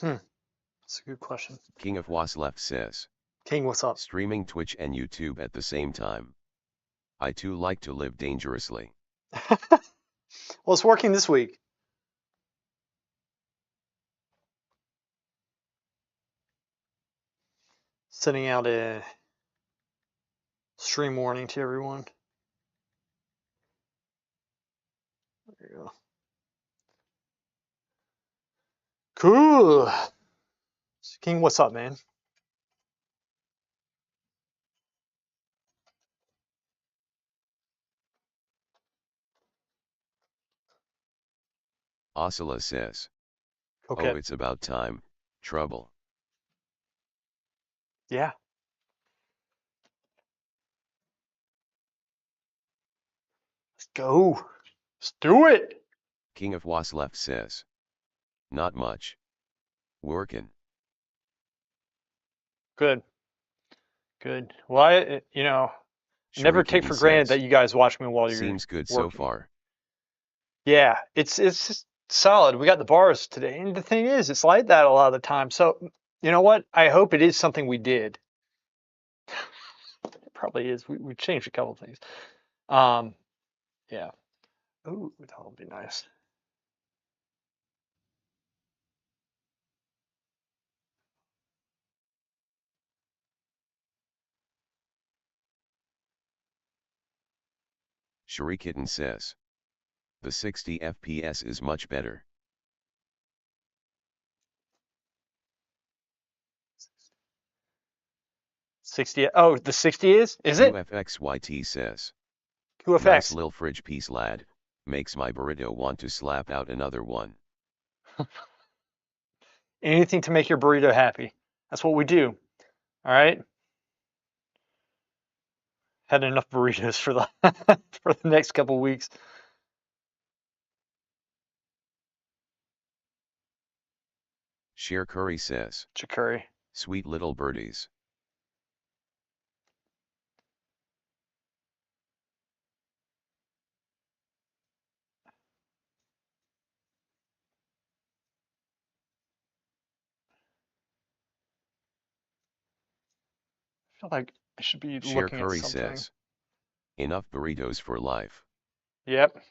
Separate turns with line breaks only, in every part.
That's a good question.
King of Was left says,
King, what's up?
streaming Twitch and YouTube at the same time. I too like to live dangerously.
Well, it's working this week. Sending out a stream warning to everyone. There you go. Cool. King, what's up, man?
Oscilla says,
Okay.
oh, it's about time, trouble.
Yeah. Let's go. Let's do it.
King of Was left says, not much. Workin'.
Good. Good. Well, never take for granted that you guys watch me while you're
seems good
working.
so far.
Yeah, it's just solid. We got the bars today, and the thing is, it's like that a lot of the time. So, you know what? I hope it is something we did. It probably is. We changed a couple things. Yeah. Ooh, that'll be nice.
Sharikitten says, the 60 FPS is much better.
60. Oh, the 60 is? Is it?
QFXYT says,
QFX.
nice lil fridge piece lad, makes my burrito want to slap out another one.
Anything to make your burrito happy. That's what we do. All right. Had enough burritos for the for the next couple weeks.
Sheer Curry says,
Chicurry.
sweet little birdies.
I feel like I should be
Sheer
looking at
Curry
something.
says, enough burritos for life.
Yep.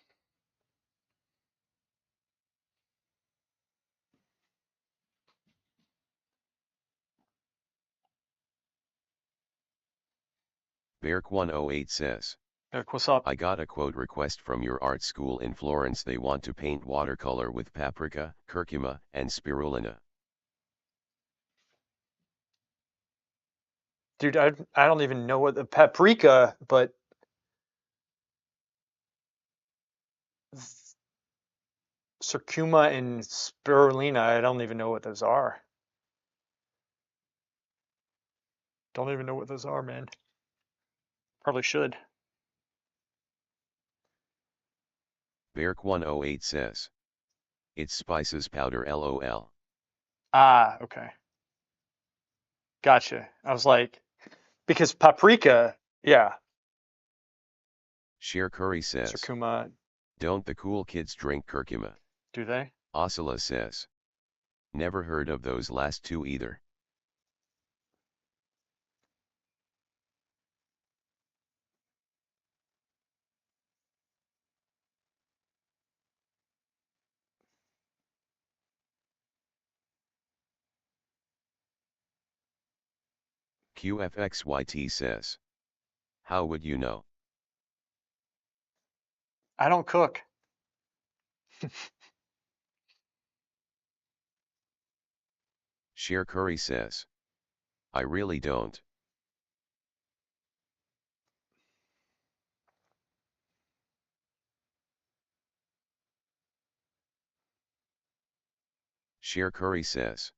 Beark108 says,
Eric, what's up?
I got a quote request from your art school in Florence. They want to paint watercolor with paprika, curcuma, and spirulina.
Dude, I don't even know what the paprika, but curcuma and spirulina, I don't even know what those are. Don't even know what those are, man. Probably should.
Berk108 says. It's spices powder lol.
Ah, okay. Gotcha. I was like, because paprika, yeah,
Sheer Curry says.
curcuma,
Don't the cool kids drink curcuma?
do they?
Oscilla says. Never heard of those last two either. QFXYT says. How would you know?
I don't cook.
Sheer Curry says. I really don't. Sheer Curry says.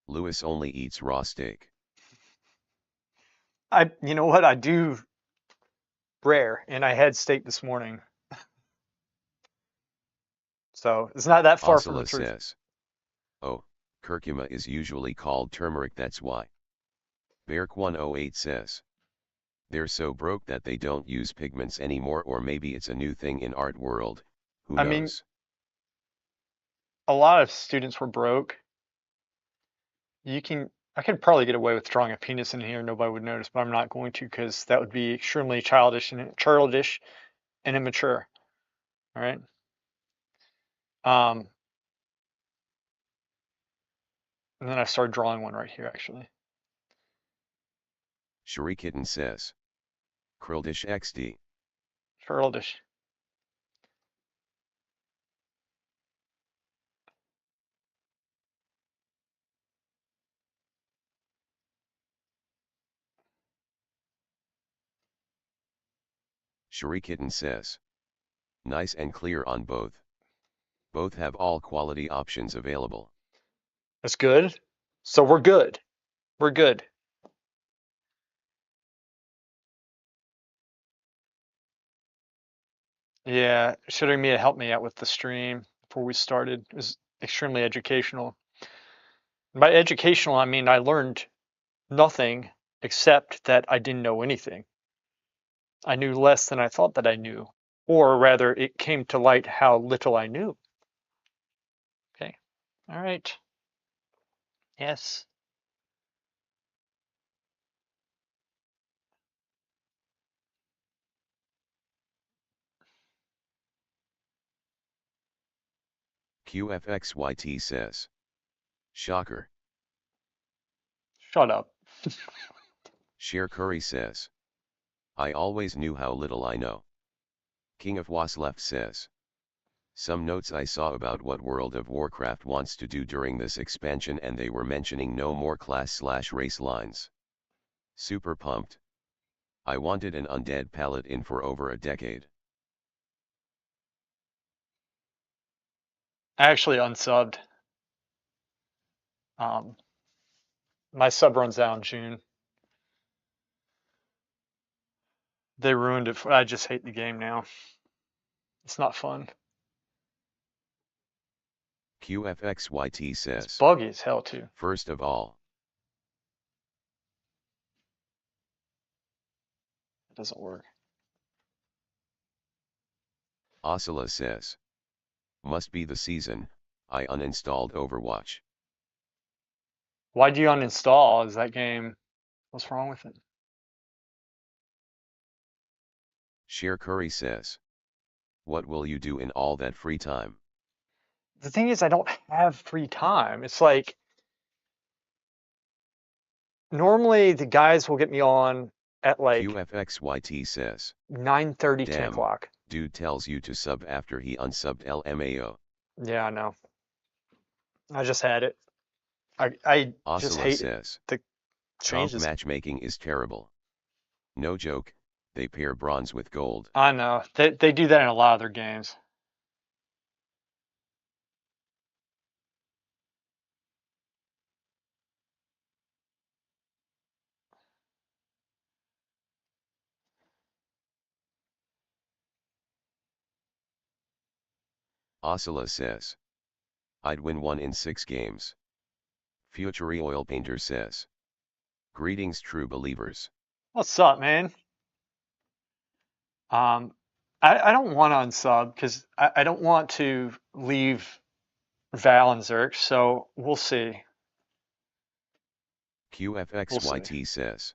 Lewis only eats raw steak.
You know what? I do rare, and I had steak this morning, so it's not that far from the
Oscilla
truth.
says. Oh, curcuma is usually called turmeric, that's why. Berk108 says. They're so broke that they don't use pigments anymore, or maybe it's a new thing in art world, who
I mean,
knows.
a lot of students were broke. I could probably get away with drawing a penis in here, nobody would notice, but I'm not going to because that would be extremely childish and immature. All right. Um, and then I started drawing one right here, actually.
Sherikitten says. Krildish XD.
Childish.
Sherikitten says. Nice and clear on both. Both have all quality options available.
That's good. So we're good. We're good. Yeah, Shidomi helped me out with the stream before we started. It was extremely educational. By educational, I mean I learned nothing except that I didn't know anything. I knew less than I thought that I knew, or rather, it came to light how little I knew. Okay. All right. Yes.
QFXYT says. Shocker.
Shut up.
Sheer Curry says. I always knew how little I know. King of Wasleft says. Some notes I saw about what World of Warcraft wants to do during this expansion, and they were mentioning no more class/race lines. Super pumped. I wanted an undead paladin for over a decade.
I actually unsubbed. Um, my sub runs out in June. They ruined it. I just hate the game now. It's not fun.
QFXYT
It's
says.
buggy as hell too.
First of all,
It doesn't work.
Oscilla says. Must be the season, I uninstalled Overwatch.
Why'd you uninstall? Is that game? What's wrong with it?
Sheer Curry says. What will you do in all that free time?
The thing is, I don't have free time. It's like normally the guys will get me on at like
QFXYT says,
9:30, 10
damn,
o'clock.
dude tells you to sub after he unsubbed LMAO.
Yeah, I know. I just had it. I just
Oscilla
hate
says,
the
comp
changes.
matchmaking is terrible. No joke, they pair bronze with gold.
I know. They do that in a lot of their games.
Oscilla says, I'd win 1 in 6 games. Future Oil Painter says, greetings true believers.
What's up, man? Um, I don't want to unsub because I don't want to leave Val and Zerk, so we'll see. We'll see.
QFXYT says,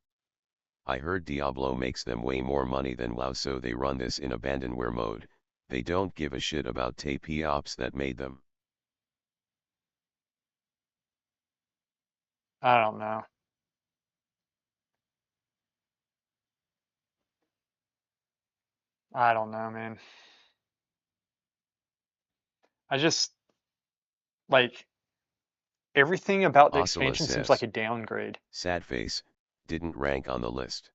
I heard Diablo makes them way more money than WoW, so they run this in abandonware mode. They don't give a shit about TP ops that made them.
I don't know. I don't know, man. I just like everything about the
Oscilla
expansion seems like
says,
a downgrade.
sad face, didn't rank on the list.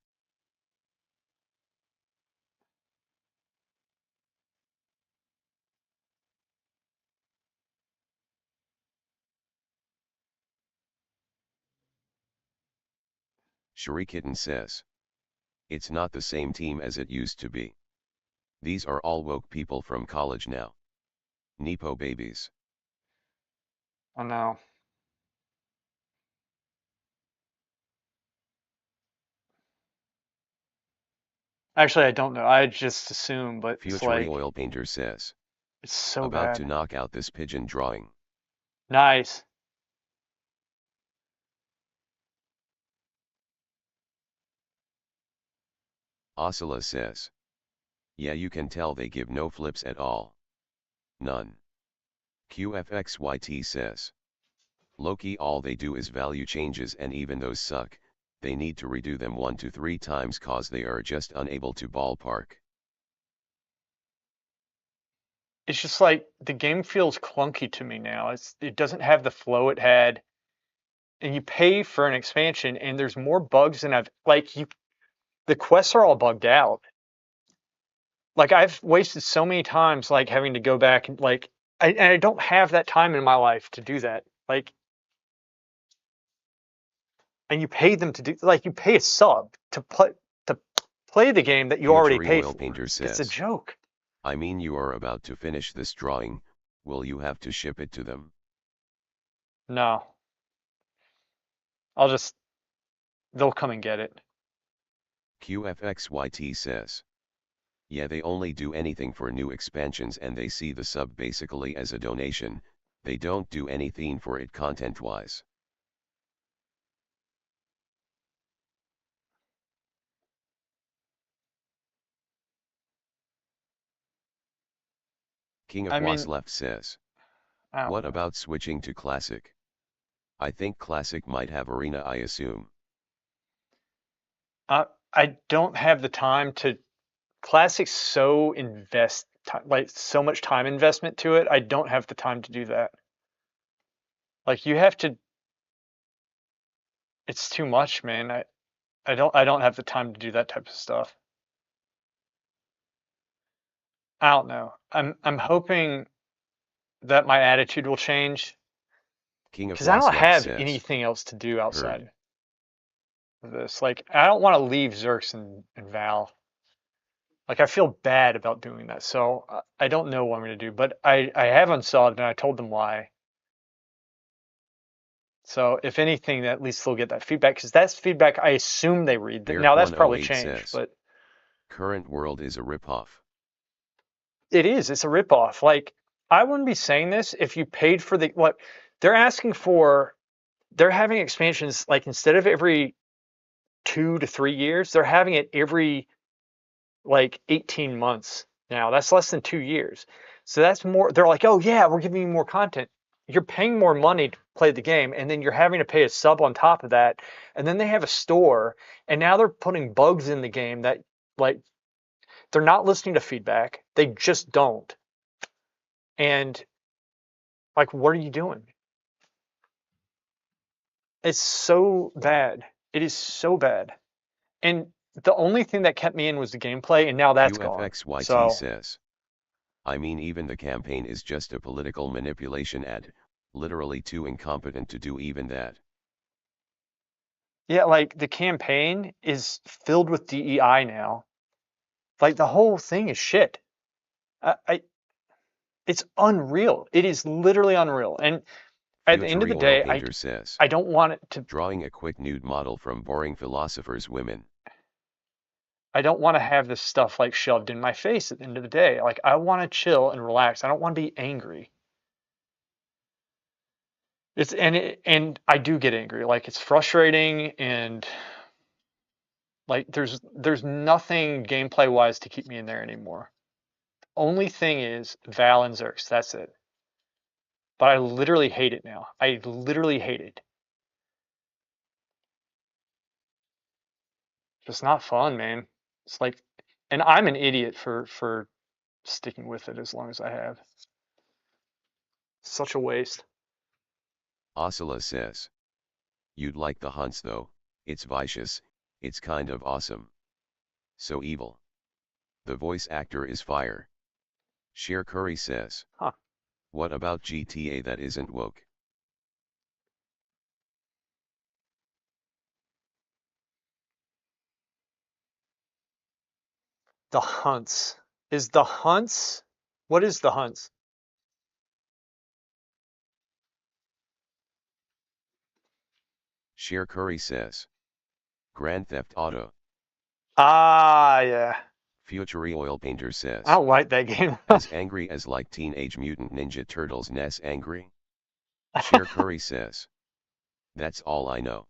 Sherikitten says, it's not the same team as it used to be. These are all woke people from college now. Nepo babies.
I know. Actually, I don't know. I just assume, but it's
Future
like
Oil Painter says,
it's so
about to
bad.
knock out this pigeon drawing.
Nice.
Oscilla says, yeah, you can tell they give no flips at all. None. QFXYT says, Loki, all they do is value changes, and even those suck. They need to redo them 1 to 3 times cause they are just unable to ballpark.
It's just like the game feels clunky to me now. It doesn't have the flow it had, and you pay for an expansion, and there's more bugs than I've like you. The quests are all bugged out. Like I've wasted so many times like having to go back and like I don't have that time in my life to do that. Like and you pay them to do like you pay a sub to play the game that you already
Future
paid
Oil
for.
Painter
It's a
says,
joke.
I mean, you are about to finish this drawing, will you have to ship it to them?
No. I'll just they'll come and get it.
QFXYT says, yeah, they only do anything for new expansions and they see the sub basically as a donation, they don't do anything for it content-wise. King of
I mean,
Was left says,
I don't
what
know.
about switching to Classic? I think Classic might have Arena, I assume.
I don't have the time to Classic's so like so much time investment to it. I don't have the time to do that. Like you have to it's too much, man. I don't have the time to do that type of stuff. I don't know. I'm hoping that my attitude will change
King of
because I
Was
don't
left
have
says,
anything else to do
heard.
outside of this. Like I don't want to leave Zerx and Val. Like I feel bad about doing that. So I don't know what I'm gonna do, but I have unsubbed and I told them why. So if anything, at least they'll get that feedback because that's feedback I assume they read. Now that's probably
Derek108
changed,
says,
but
current world is a ripoff.
it is. It's a ripoff. Like I wouldn't be saying this if you paid for the what they're asking for. They're having expansions like instead of every 2 to 3 years, they're having it every like 18 months now. That's less than 2 years. So that's more. They're like, oh yeah, we're giving you more content. you're paying more money to play the game, and then you're having to pay a sub on top of that, and then they have a store, and now they're putting bugs in the game that like they're not listening to feedback. They just don't. And like, what are you doing? It's so bad. It is so bad. And the only thing that kept me in was the gameplay, and now that's gone.
QFXYT
So
says. I mean, even the campaign is just a political manipulation ad, literally too incompetent to do even that.
yeah, like the campaign is filled with DEI now. Like the whole thing is shit. I it's unreal. It is literally unreal. And at the end of
Future
the
Oil
day,
Painter says.
I don't want it to
Drawing a quick nude model from boring philosophers women.
I don't want to have this stuff like shoved in my face at the end of the day. Like I want to chill and relax. I don't want to be angry. And I do get angry. Like it's frustrating and like there's nothing gameplay wise to keep me in there anymore. Only thing is Val and Zerx. That's it. But I literally hate it now. I literally hate it. It's not fun, man. It's like, and I'm an idiot for sticking with it as long as I have. Such a waste.
Oscilla says. You'd like the hunts though, it's vicious, it's kind of awesome. So evil. The voice actor is fire. Sheer Curry says.
Huh.
What about GTA that isn't woke?
The hunts. Is the hunts? What is the hunts?
Sheer Curry says. Grand Theft Auto.
Ah, yeah.
Future Oil Painter
I
says.
don't like that game.
As angry as like Teenage Mutant Ninja Turtles Ness angry? Sheer Curry says. That's all I know.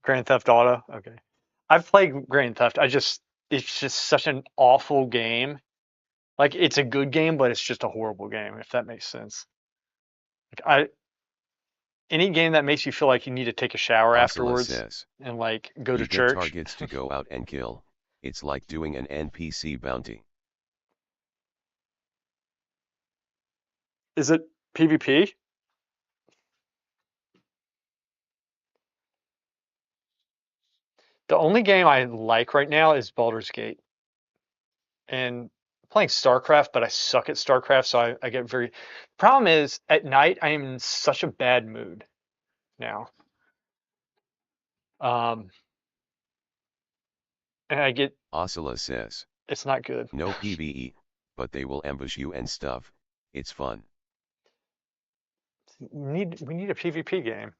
Grand Theft Auto. Okay. I've played Grand Theft. It's just such an awful game. Like it's a good game, but it's just a horrible game, if that makes sense. Like any game that makes you feel like you need to take a shower
Oscilla
afterwards
says.
and like go to
You get
church.
targets to go out and kill, it's like doing an NPC bounty.
Is it PvP? The only game I like right now is Baldur's Gate. And playing StarCraft, but I suck at StarCraft, so I get very. Problem is, at night I am in such a bad mood now, um, and I get
Oscilla says.
it's not good.
No PvE, but they will ambush you and stuff, it's fun.
We need a PvP game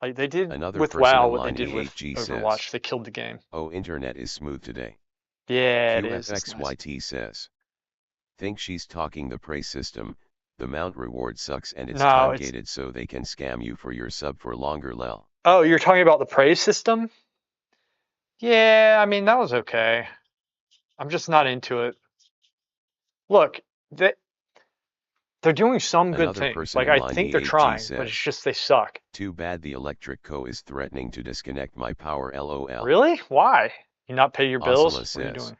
like they did
Another
with
person
WoW.
in
What they
line
did with
A8G says.
Overwatch, they killed the game.
Oh, internet is smooth today.
Yeah, it is. It's nice.
QFXYT says. Think she's talking the praise system, the mount reward sucks and it's
No,
time
it's.
gated so they can scam you for your sub for longer lel.
Oh, you're talking about the praise system? Yeah, I mean that was okay. I'm just not into it. Look, they're doing some good
Another
things.
person
Like
in
I
line
think they're
E8G
trying, but it's
says.
just they suck.
Too bad the electric co is threatening to disconnect my power lol.
Really? Why? You not pay your bills?
Oscilla
What are you
says.
doing?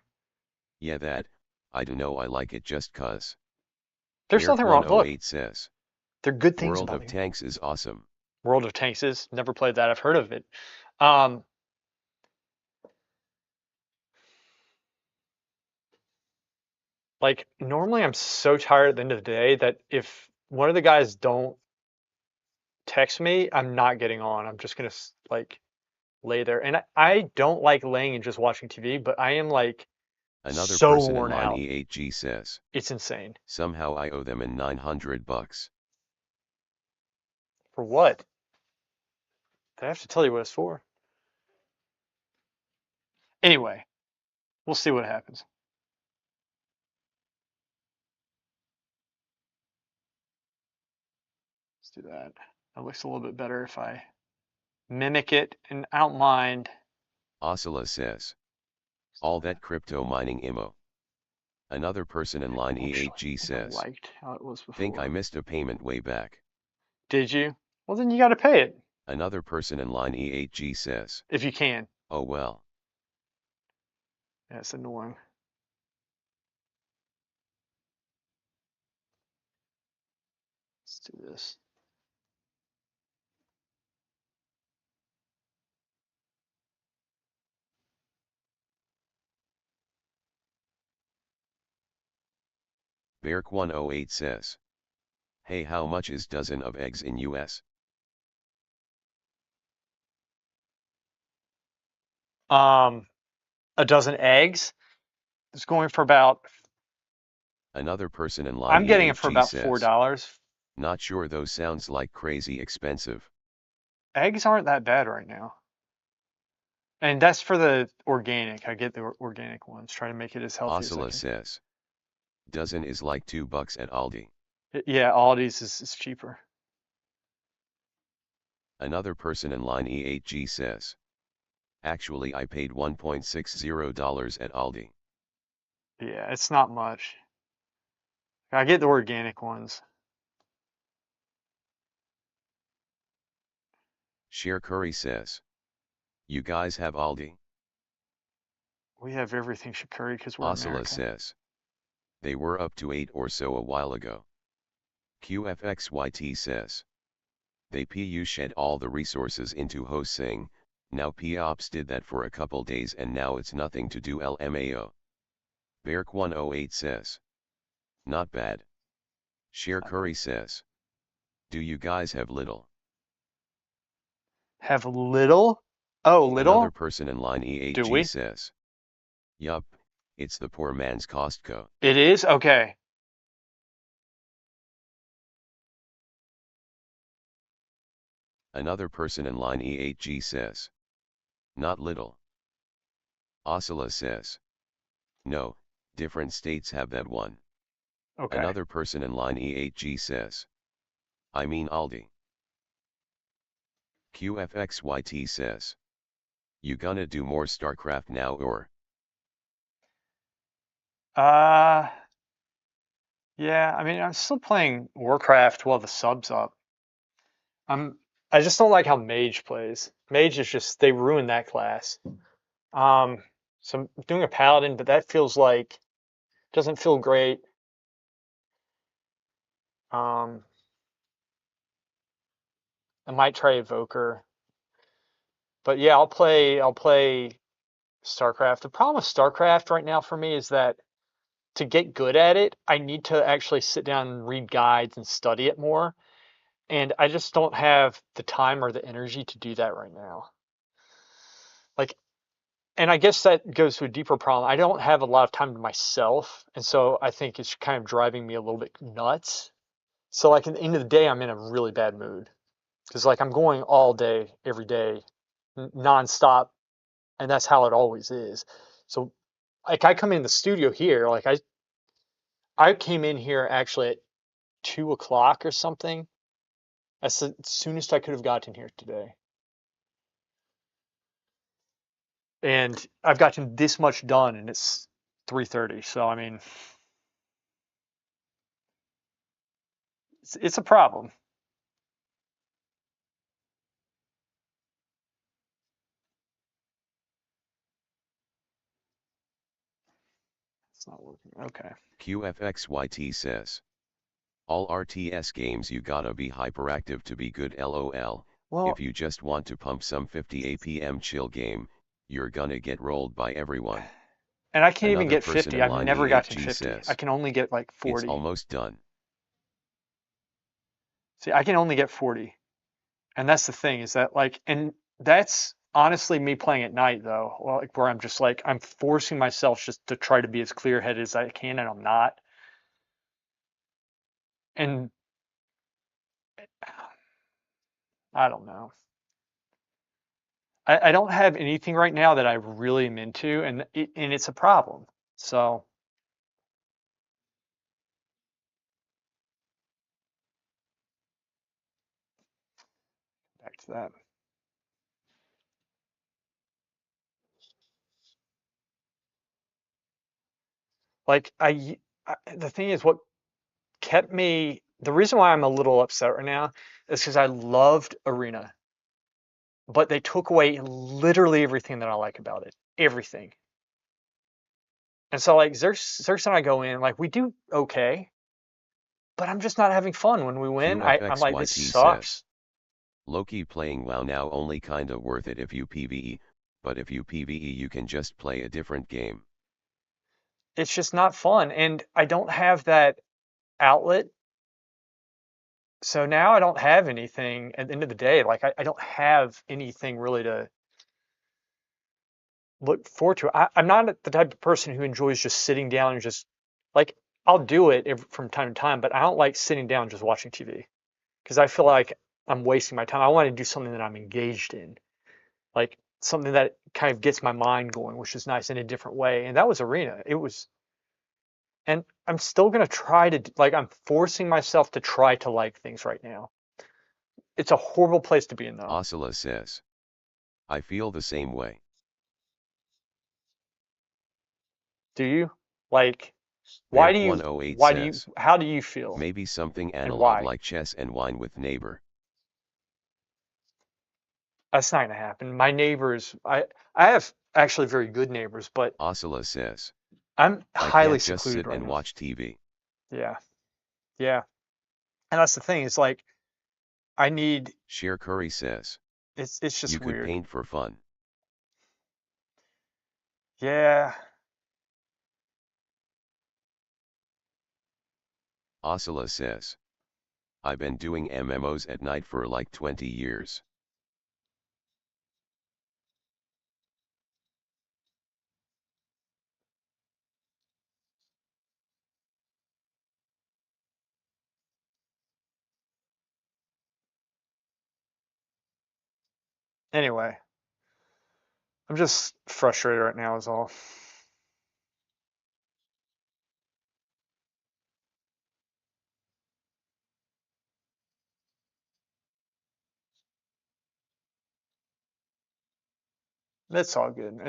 Yeah that, I dunno I like it just cuz.
There's nothing wrong. Look,
Airk108 says.
there are good things
World
about
of
the game.
Tanks is awesome.
World of Tanks is never played that. I've heard of it. Um, like normally I'm so tired at the end of the day that if one of the guys don't text me, I'm not getting on. I'm just gonna like lay there. And I don't like laying and just watching TV, but I am like
Another
so
person in
worn
line
out.
E8G says.
It's insane.
Somehow I owe them in $900.
For what? I have to tell you what it's for. Anyway, we'll see what happens. Let's do that. That looks a little bit better if I mimic it and I don't mind.
Oscilla says. All that crypto mining immo. Another person in line
Actually,
E8G
I think I
says,
liked how it was
think I
before.
missed a payment way back.
Did you? Well, then you got to pay it
Another person in line E8G says,
if you can.
oh well.
Yeah, it's annoying. Let's do this.
Beark108 says, hey, how much is dozen of eggs in US?
A dozen eggs is going for about.
Another person in line
I'm getting it for
E8G
about $4.
says, not sure though, sounds like crazy expensive.
Eggs aren't that bad right now. And that's for the organic. I get the organic ones. Try to make it as healthy as I
Oscilla
can.
says, dozen is like $2 at Aldi.
Yeah, Aldi's is cheaper.
Another person in line E8G says, actually I paid $1.60 at Aldi.
Yeah, it's not much. I get the organic ones.
Sheer Curry says, you guys have Aldi?
We have everything Shikari because we're
Oscilla
America.
says, they were up to 8 or so a while ago. QFXYT says, they pu shed all the resources into hosting, now POPs did that for a couple days and now it's nothing to do LMAO. Beark108 says, not bad. Sheer Curry says, do you guys have little?
Have little? Oh,
Another
little?
person in line
Do
E8G
we?
says, yup, it's the poor man's Costco.
It is? Okay.
Another person in line E8G says, not little. Oscilla says, no, different states have that one.
Okay.
Another person in line E8G says, I mean Aldi. QFXYT says, you gonna do more StarCraft now or?
Uh, yeah, I mean, I'm still playing Warcraft while the sub's up. I'm, I just don't like how Mage plays. Mage is just, they ruined that class. Um, so I'm doing a Paladin, but that feels like, doesn't feel great. Um, I might try Evoker. But yeah, I'll play StarCraft. The problem with StarCraft right now for me is that to get good at it, I need to actually sit down and read guides and study it more. And I just don't have the time or the energy to do that right now. Like, and I guess that goes to a deeper problem. I don't have a lot of time to myself, and so I think it's kind of driving me a little bit nuts. So like at the end of the day, I'm in a really bad mood because like I'm going all day, every day, nonstop, and that's how it always is. So like I come in the studio here, like I came in here actually at 2 o'clock or something. That's the soonest I could have gotten here today. And I've gotten this much done and it's 3:30. So I mean, it's a problem. It's not working. Okay.
QFXYT says, all RTS games you gotta be hyperactive to be good lol, if
Well,
you just want to pump some 50 APM chill game, you're gonna get rolled by everyone.
and I can't even
Another
get
person
50.
in
I've
line
never gotten
E8G
50. I
says,
can only get like
it's
40.
almost done.
See, I can only get 40. And that's the thing is that like, and that's honestly me playing at night though, like where I'm just like, I'm forcing myself just to try to be as clear headed as I can and I'm not. And I don't know. I don't have anything right now that I really am into, and it's a problem. So back to that. Like the thing is, what kept me, the reason why I'm a little upset right now is because I loved Arena, but they took away literally everything that I like about it, everything. And so like Xerxes and I go in, like we do okay, but I'm just not having fun when we win. I'm like, this
QFXYT says.
sucks.
Loki playing WoW now only kinda worth it if you PvE, but if you PvE you can just play a different game.
It's just not fun. And I don't have that outlet. So now I don't have anything at the end of the day. Like I don't have anything really to look forward to. I'm not the type of person who enjoys just sitting down and just like I'll do it from time to time, but I don't like sitting down just watching TV because I feel like I'm wasting my time. I want to do something that I'm engaged in, like something that kind of gets my mind going, which is nice in a different way. And that was Arena. It was, and I'm still gonna try to like I'm forcing myself to try to like things right now. It's a horrible place to be in though.
Oscilla says. I feel the same way.
Do you? Like,
Berk108 says.
how do you feel
Maybe something
and
analog
why?
like chess and wine with neighbor.
That's not gonna happen. My neighbors, I have actually very good neighbors, but
Oscilla says.
I'm
I
highly
can't just
secluded
sit
right
and
now.
watch TV.
Yeah, yeah. And that's the thing. It's like I need.
Sheer Curry says.
It's
You
just
could
weird.
paint for fun.
Yeah.
Oscilla says. I've been doing MMOs at night for like 20 years.
Anyway, I'm just frustrated right now. Is all. It's all good.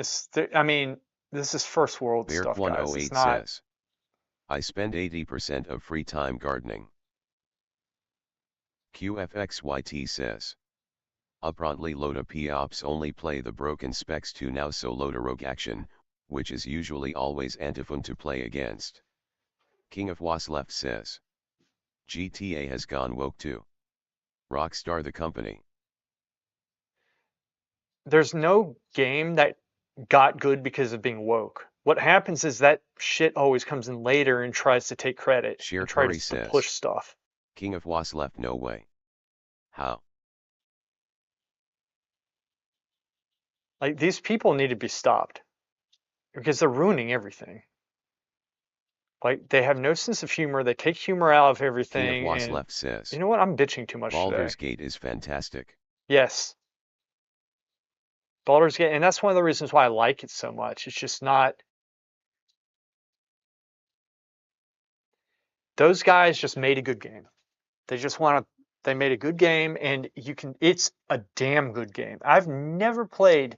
I mean, this is first world stuff, guys. It's
Berk108
not.
says. I spend 80% of free time gardening. QFXYT says. Apparently Loda P-Ops only play the broken specs too now so Loda rogue action, which is usually always antiphon to play against. King of Was left says. GTA has gone woke too. Rockstar the company.
There's no game that got good because of being woke. What happens is that shit always comes in later and tries to take credit
Sheer
and tries
Curry
to
says.
push stuff.
King of Was left no way. How?
Like these people need to be stopped because they're ruining everything. Like they have no sense of humor. They take humor out of
King of
everything.
Was
And
left says.
you know what? I'm bitching too much today.
Baldur's Gate is fantastic.
Yes, Baldur's Gate, and that's one of the reasons why I like it so much. It's just not. Those guys just made a good game. They just want to. They made a good game, and you can. It's a damn good game. I've never played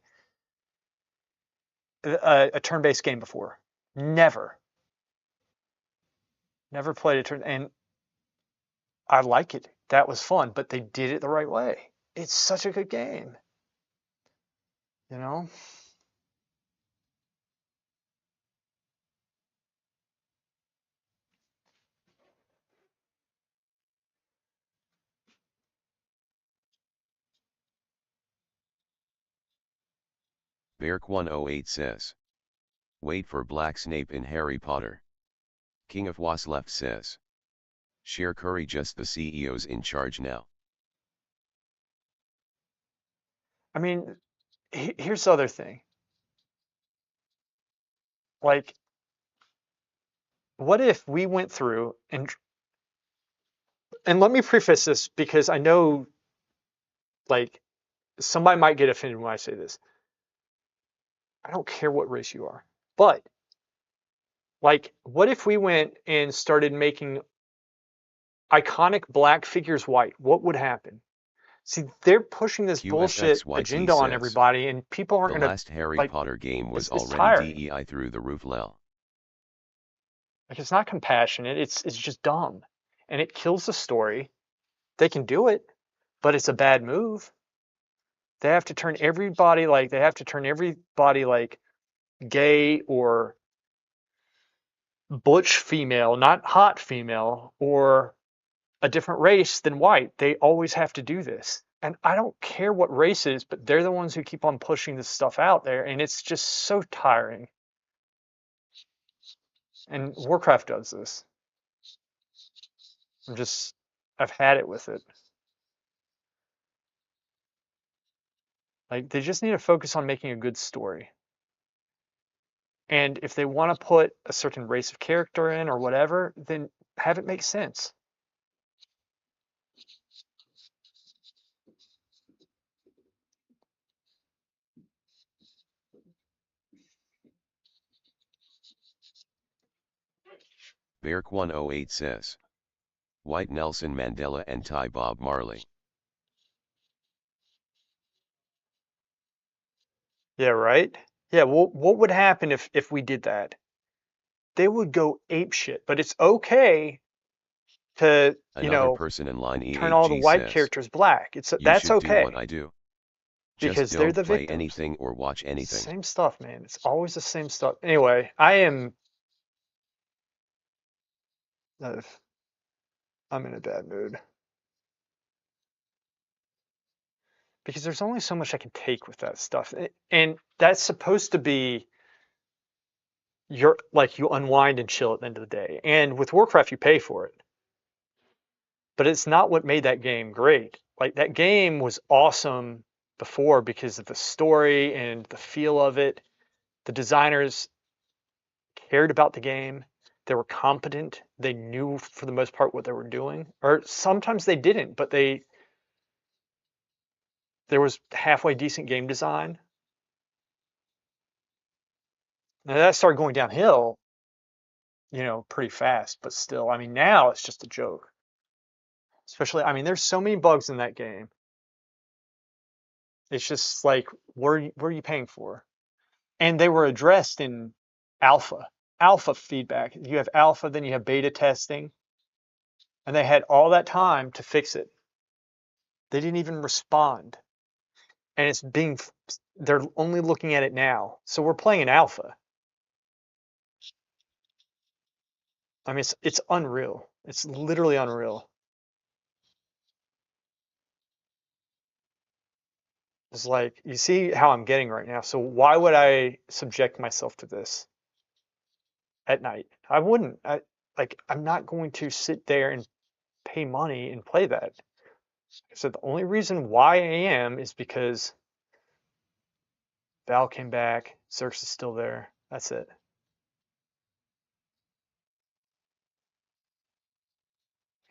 a turn-based game before. Never, never played a turn, and I like it. That was fun, but they did it the right way. It's such a good game, you know.
Berk108 says. Wait for Black Snape in Harry Potter. King of Was left says. Sheer Curry just the CEO's in charge now.
I mean, here's the other thing. Like, what if we went through and let me preface this because I know like somebody might get offended when I say this. I don't care what race you are, but like, what if we went and started making iconic black figures white? What would happen? See, they're pushing this bullshit
QFXYT
agenda on
says.
everybody, and people aren't
The
gonna
last Harry
like.
Potter game was
It's
already
tiring.
DEI through the roof lel.
Like it's not compassionate. It's just dumb, and it kills the story. They can do it, but it's a bad move. They have to turn everybody like gay or butch female, not hot female, or a different race than white. They always have to do this. And I don't care what race it is, but they're the ones who keep on pushing this stuff out there, and it's just so tiring. And Warcraft does this. I'm just, I've had it with it. Like, they just need to focus on making a good story. And if they want to put a certain race of character in or whatever, then have it make sense.
Beark108 says. White Nelson Mandela and Thai Bob Marley.
Yeah, right? Yeah, well, what would happen if we did that? They would go ape shit. But it's okay to,
Another person in line
turn all the
E8G
white
says.
characters black.
You
That's
should do what
okay
I do. Just
because they're
don't
the
play
victims.
anything or watch anything.
Same stuff, man. It's always the same stuff. Anyway, uh, I'm in a bad mood because there's only so much I can take with that stuff. And that's supposed to be your like you unwind and chill at the end of the day. And with Warcraft you pay for it. But it's not what made that game great. Like that game was awesome before because of the story and the feel of it. The designers cared about the game. They were competent. They knew for the most part what they were doing. Or sometimes they didn't, but there was halfway decent game design. Now that started going downhill, pretty fast, but still, I mean, now it's just a joke. Especially, I mean, there's so many bugs in that game. It's just like, what are you paying for? And they were addressed in alpha, alpha feedback. You have alpha, then you have beta testing, and they had all that time to fix it. They didn't even respond, and they're only looking at it now. So we're playing in alpha. I mean, it's unreal. It's literally unreal. It's like you see how I'm getting right now. So why would I subject myself to this at night? I wouldn't. I'm not going to sit there and pay money and play that. So the only reason why I am is because Val came back, Xerxes is still there. That's it.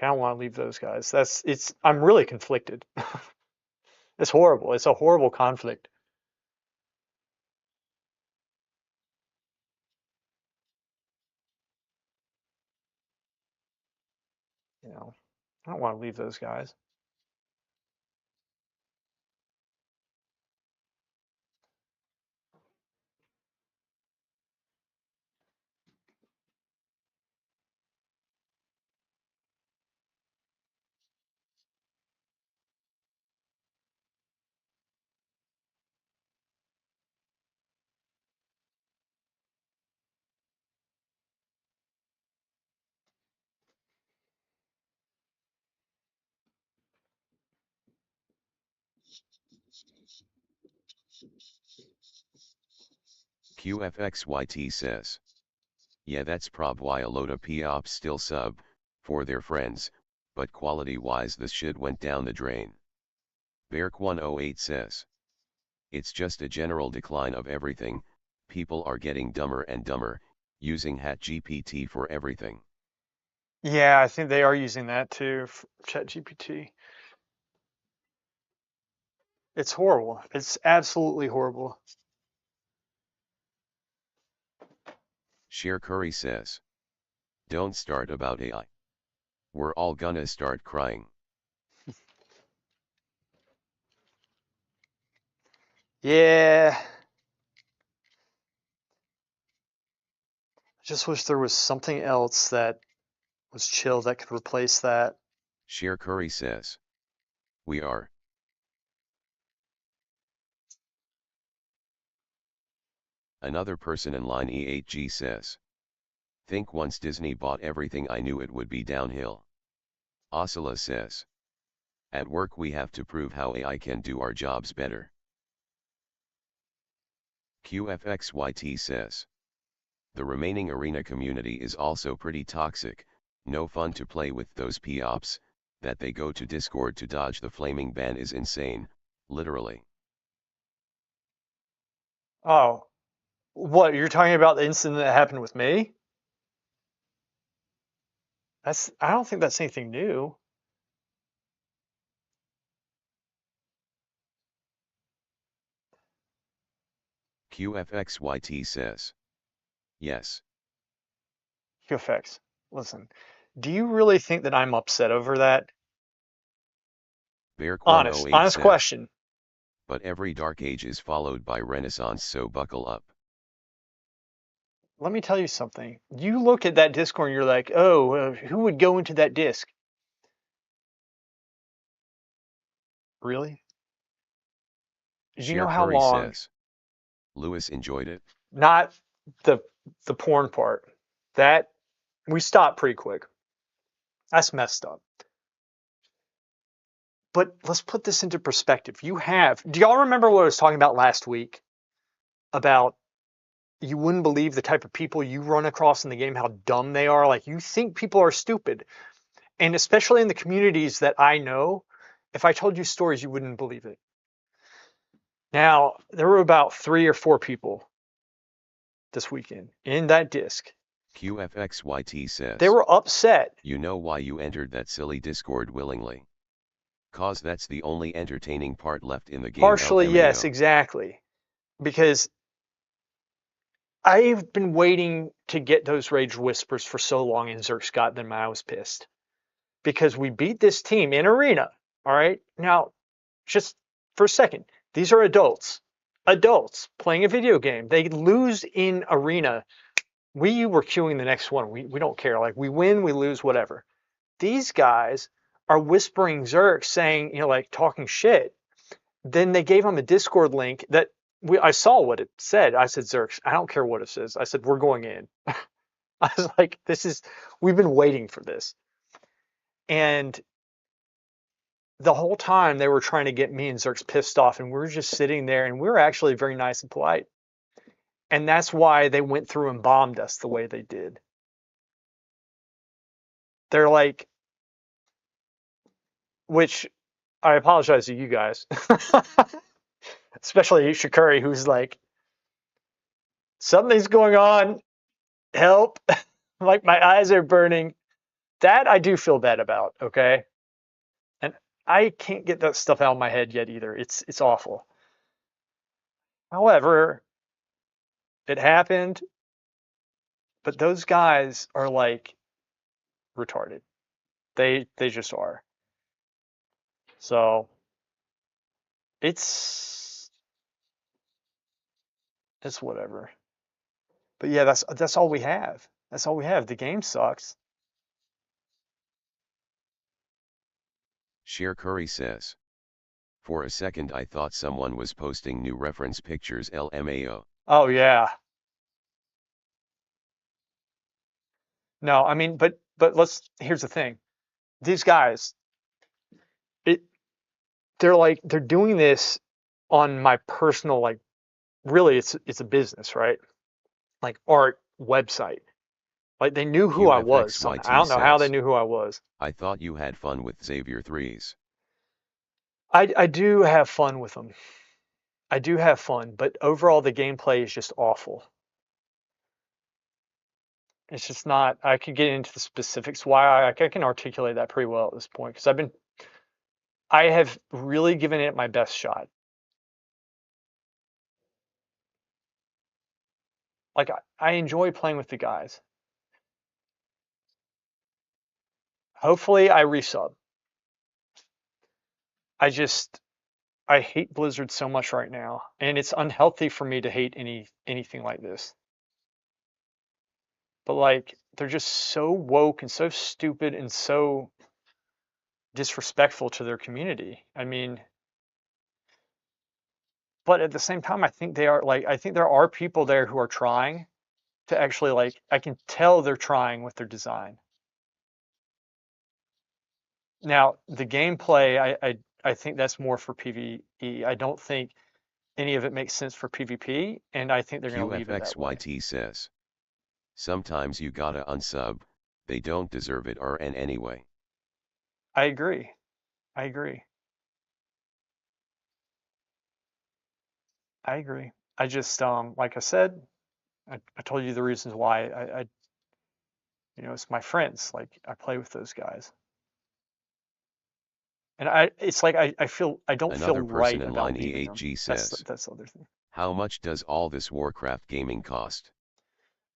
I don't want to leave those guys. I'm really conflicted. It's horrible. It's a horrible conflict. You know, I don't want to leave those guys.
QFXYT says. Yeah, that's prob why a load of P-ops still sub, for their friends, but quality-wise this shit went down the drain. Beark108 says. It's just a general decline of everything, people are getting dumber and dumber, using ChatGPT for everything.
Yeah, I think they are using that too, ChatGPT. It's horrible. It's absolutely horrible.
Sheer Curry says. Don't start about AI. We're all gonna start crying.
Yeah, Just wish there was something else that was chill that could replace that.
Sheer Curry says. We are. Another person in line E8G says. Think once Disney bought everything I knew it would be downhill. Oscilla says. At work we have to prove how AI can do our jobs better. QFXYT says. The remaining arena community is also pretty toxic, no fun to play with those POPs, that they go to Discord to dodge the flaming ban is insane, literally.
Oh, what, you're talking about the incident that happened with me? I don't think that's anything new.
QFXYT says. Yes.
QFX, listen, do you really think that I'm upset over that?
BearQuan08
Honest
says.
question.
But every dark age is followed by renaissance, so buckle up.
Let me tell you something. You look at that Discord and you're like, oh, who would go into that disc? Really? Do you
Sheer
know how
Curry
long?
says. Lewis enjoyed it.
Not the the porn part. That we stopped pretty quick. That's messed up. But let's put this into perspective. Do y'all remember what I was talking about last week? About you wouldn't believe the type of people you run across in the game, how dumb they are. Like you think people are stupid. And especially in the communities that I know, if I told you stories, you wouldn't believe it. Now, there were about 3 or 4 people this weekend in that disc.
QFXYT
They
says.
were upset.
You know why you entered that silly Discord willingly? Cause that's the only entertaining part left in the game,
Partially, yes,
LMAO.
exactly. Because I've been waiting to get those rage whispers for so long, and Zerx got them, and I was pissed. Because we beat this team in arena. All right. Now, just for a second, these are adults. Adults playing a video game. They lose in arena. We were queuing the next one. We don't care. Like we win, we lose, whatever. These guys are whispering Zerx saying, like talking shit. Then they gave him a Discord link that I saw what it said. I said, Zerx, I don't care what it says. I said, we're going in. I was like, we've been waiting for this. And the whole time they were trying to get me and Zerx pissed off, and we were just sitting there, and we were actually very nice and polite. And that's why they went through and bombed us the way they did. They're like, which I apologize to you guys, especially Shakuri, who's like, something's going on, help. Like my eyes are burning. That I do feel bad about, okay? And I can't get that stuff out of my head yet either. It's awful. However, it happened, but those guys are like retarded. They just are. So it's it's whatever. But yeah, that's all we have. That's all we have. The game sucks.
Sheer Curry says. For a second I thought someone was posting new reference pictures, LMAO.
Oh yeah. No, I mean, but here's the thing. These guys, it they're doing this on my personal, like, really it's a business, right? Like art website. Like they knew who I was somehow. I
QFXYT
don't know how they
says.
knew who I was.
I thought you had fun with Xavier 3s.
I do have fun with them. I do have fun, but overall the gameplay is just awful. It's just not. I could get into the specifics why I can articulate that pretty well at this point because I have really given it my best shot. Like I enjoy playing with the guys. Hopefully I resub. I hate Blizzard so much right now, and it's unhealthy for me to hate anything like this. but like they're just so woke and so stupid and so disrespectful to their community. I mean, but at the same time, I think they are like, I think there are people there who are trying to actually like, I can tell they're trying with their design. Now, the gameplay, I think that's more for PvE. I don't think any of it makes sense for PvP, and I think they're going to leave it that way.
QFXYT says. Sometimes you gotta unsub, they don't deserve it RN anyway.
I agree. I agree. I agree. I just, like I said, I told you the reasons why it's my friends. Like I play with those guys. And it's like I feel I don't feel
Another person
right
in
about
line
leaving them.
E8G
That's
says.
that's the other thing.
How much does all this Warcraft gaming cost?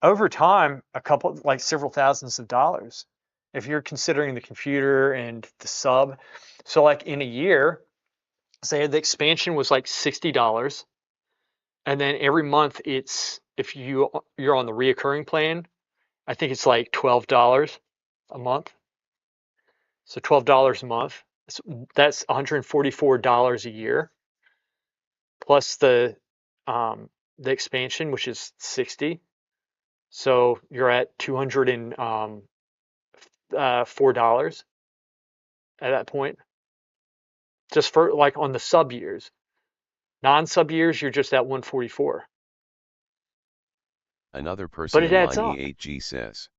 Over time, a couple like several thousands of dollars. If you're considering the computer and the sub. So like in a year, say the expansion was like $60, and then every month it's if you're on the reoccurring plan, I think it's like $12 a month. So $12 a month. That's $144 a year plus the expansion, which is 60. So you're at $204 at that point. Just for like on the sub years. Non-sub years, you're just at 144.
Another
But
person
it
in
adds
line
up.
E8G says.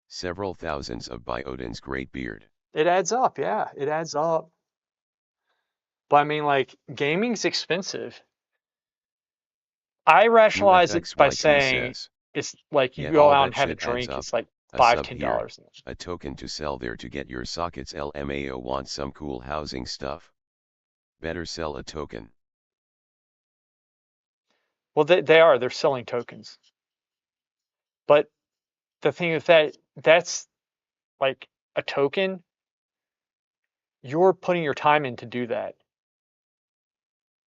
Several thousands of by Odin's great beard.
It adds up, yeah. It adds up. But I mean, like, gaming's expensive. I rationalize it by
QFXYT
saying
says.
it's like you
Yet
go
all
out
that
and have a
shit adds
drink,
up,
it's like
a
five,
sub
ten
here,
dollars.
a token to sell there to get your sockets LMAO want some cool housing stuff. Better sell a token.
Well, they're selling tokens. But the thing is that's like a token, you're putting your time in to do that.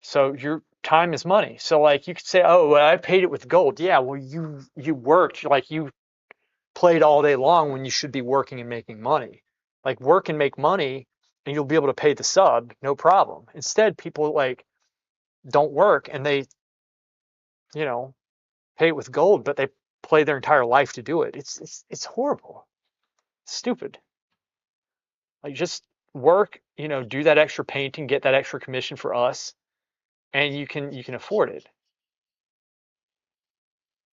So your time is money. So like you could say, oh, well, I paid it with gold. Yeah, well, you worked, like you played all day long when you should be working and making money. Like work and make money and you'll be able to pay the sub, no problem. Instead, people like don't work and they, you know, pay it with gold, but they play their entire life to do it. It's horrible. Stupid. Like just work, do that extra painting, get that extra commission for us, and you can afford it.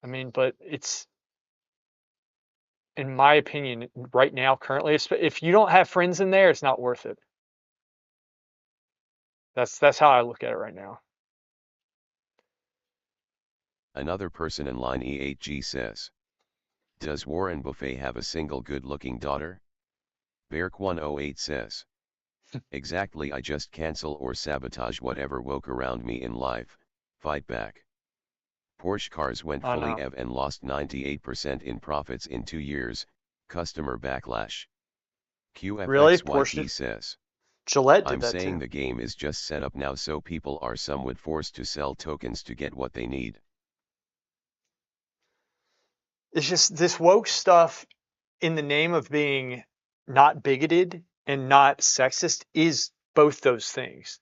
I mean, but it's in my opinion right now currently, if you don't have friends in there, it's not worth it. That's how I look at it right now.
Another person in line E8G says. Does Warren Buffett have a single good-looking daughter? Beark108 says. Exactly, I just cancel or sabotage whatever woke around me in life, fight back. Porsche cars went
I
fully
know.
EV and lost 98% in profits in 2 years, customer backlash.
Really?
QFXYT
Porsche,
says.
Gillette did
I'm
that
saying
too.
the game is just set up now so people are somewhat forced to sell tokens to get what they need.
It's just this woke stuff in the name of being not bigoted and not sexist is both those things.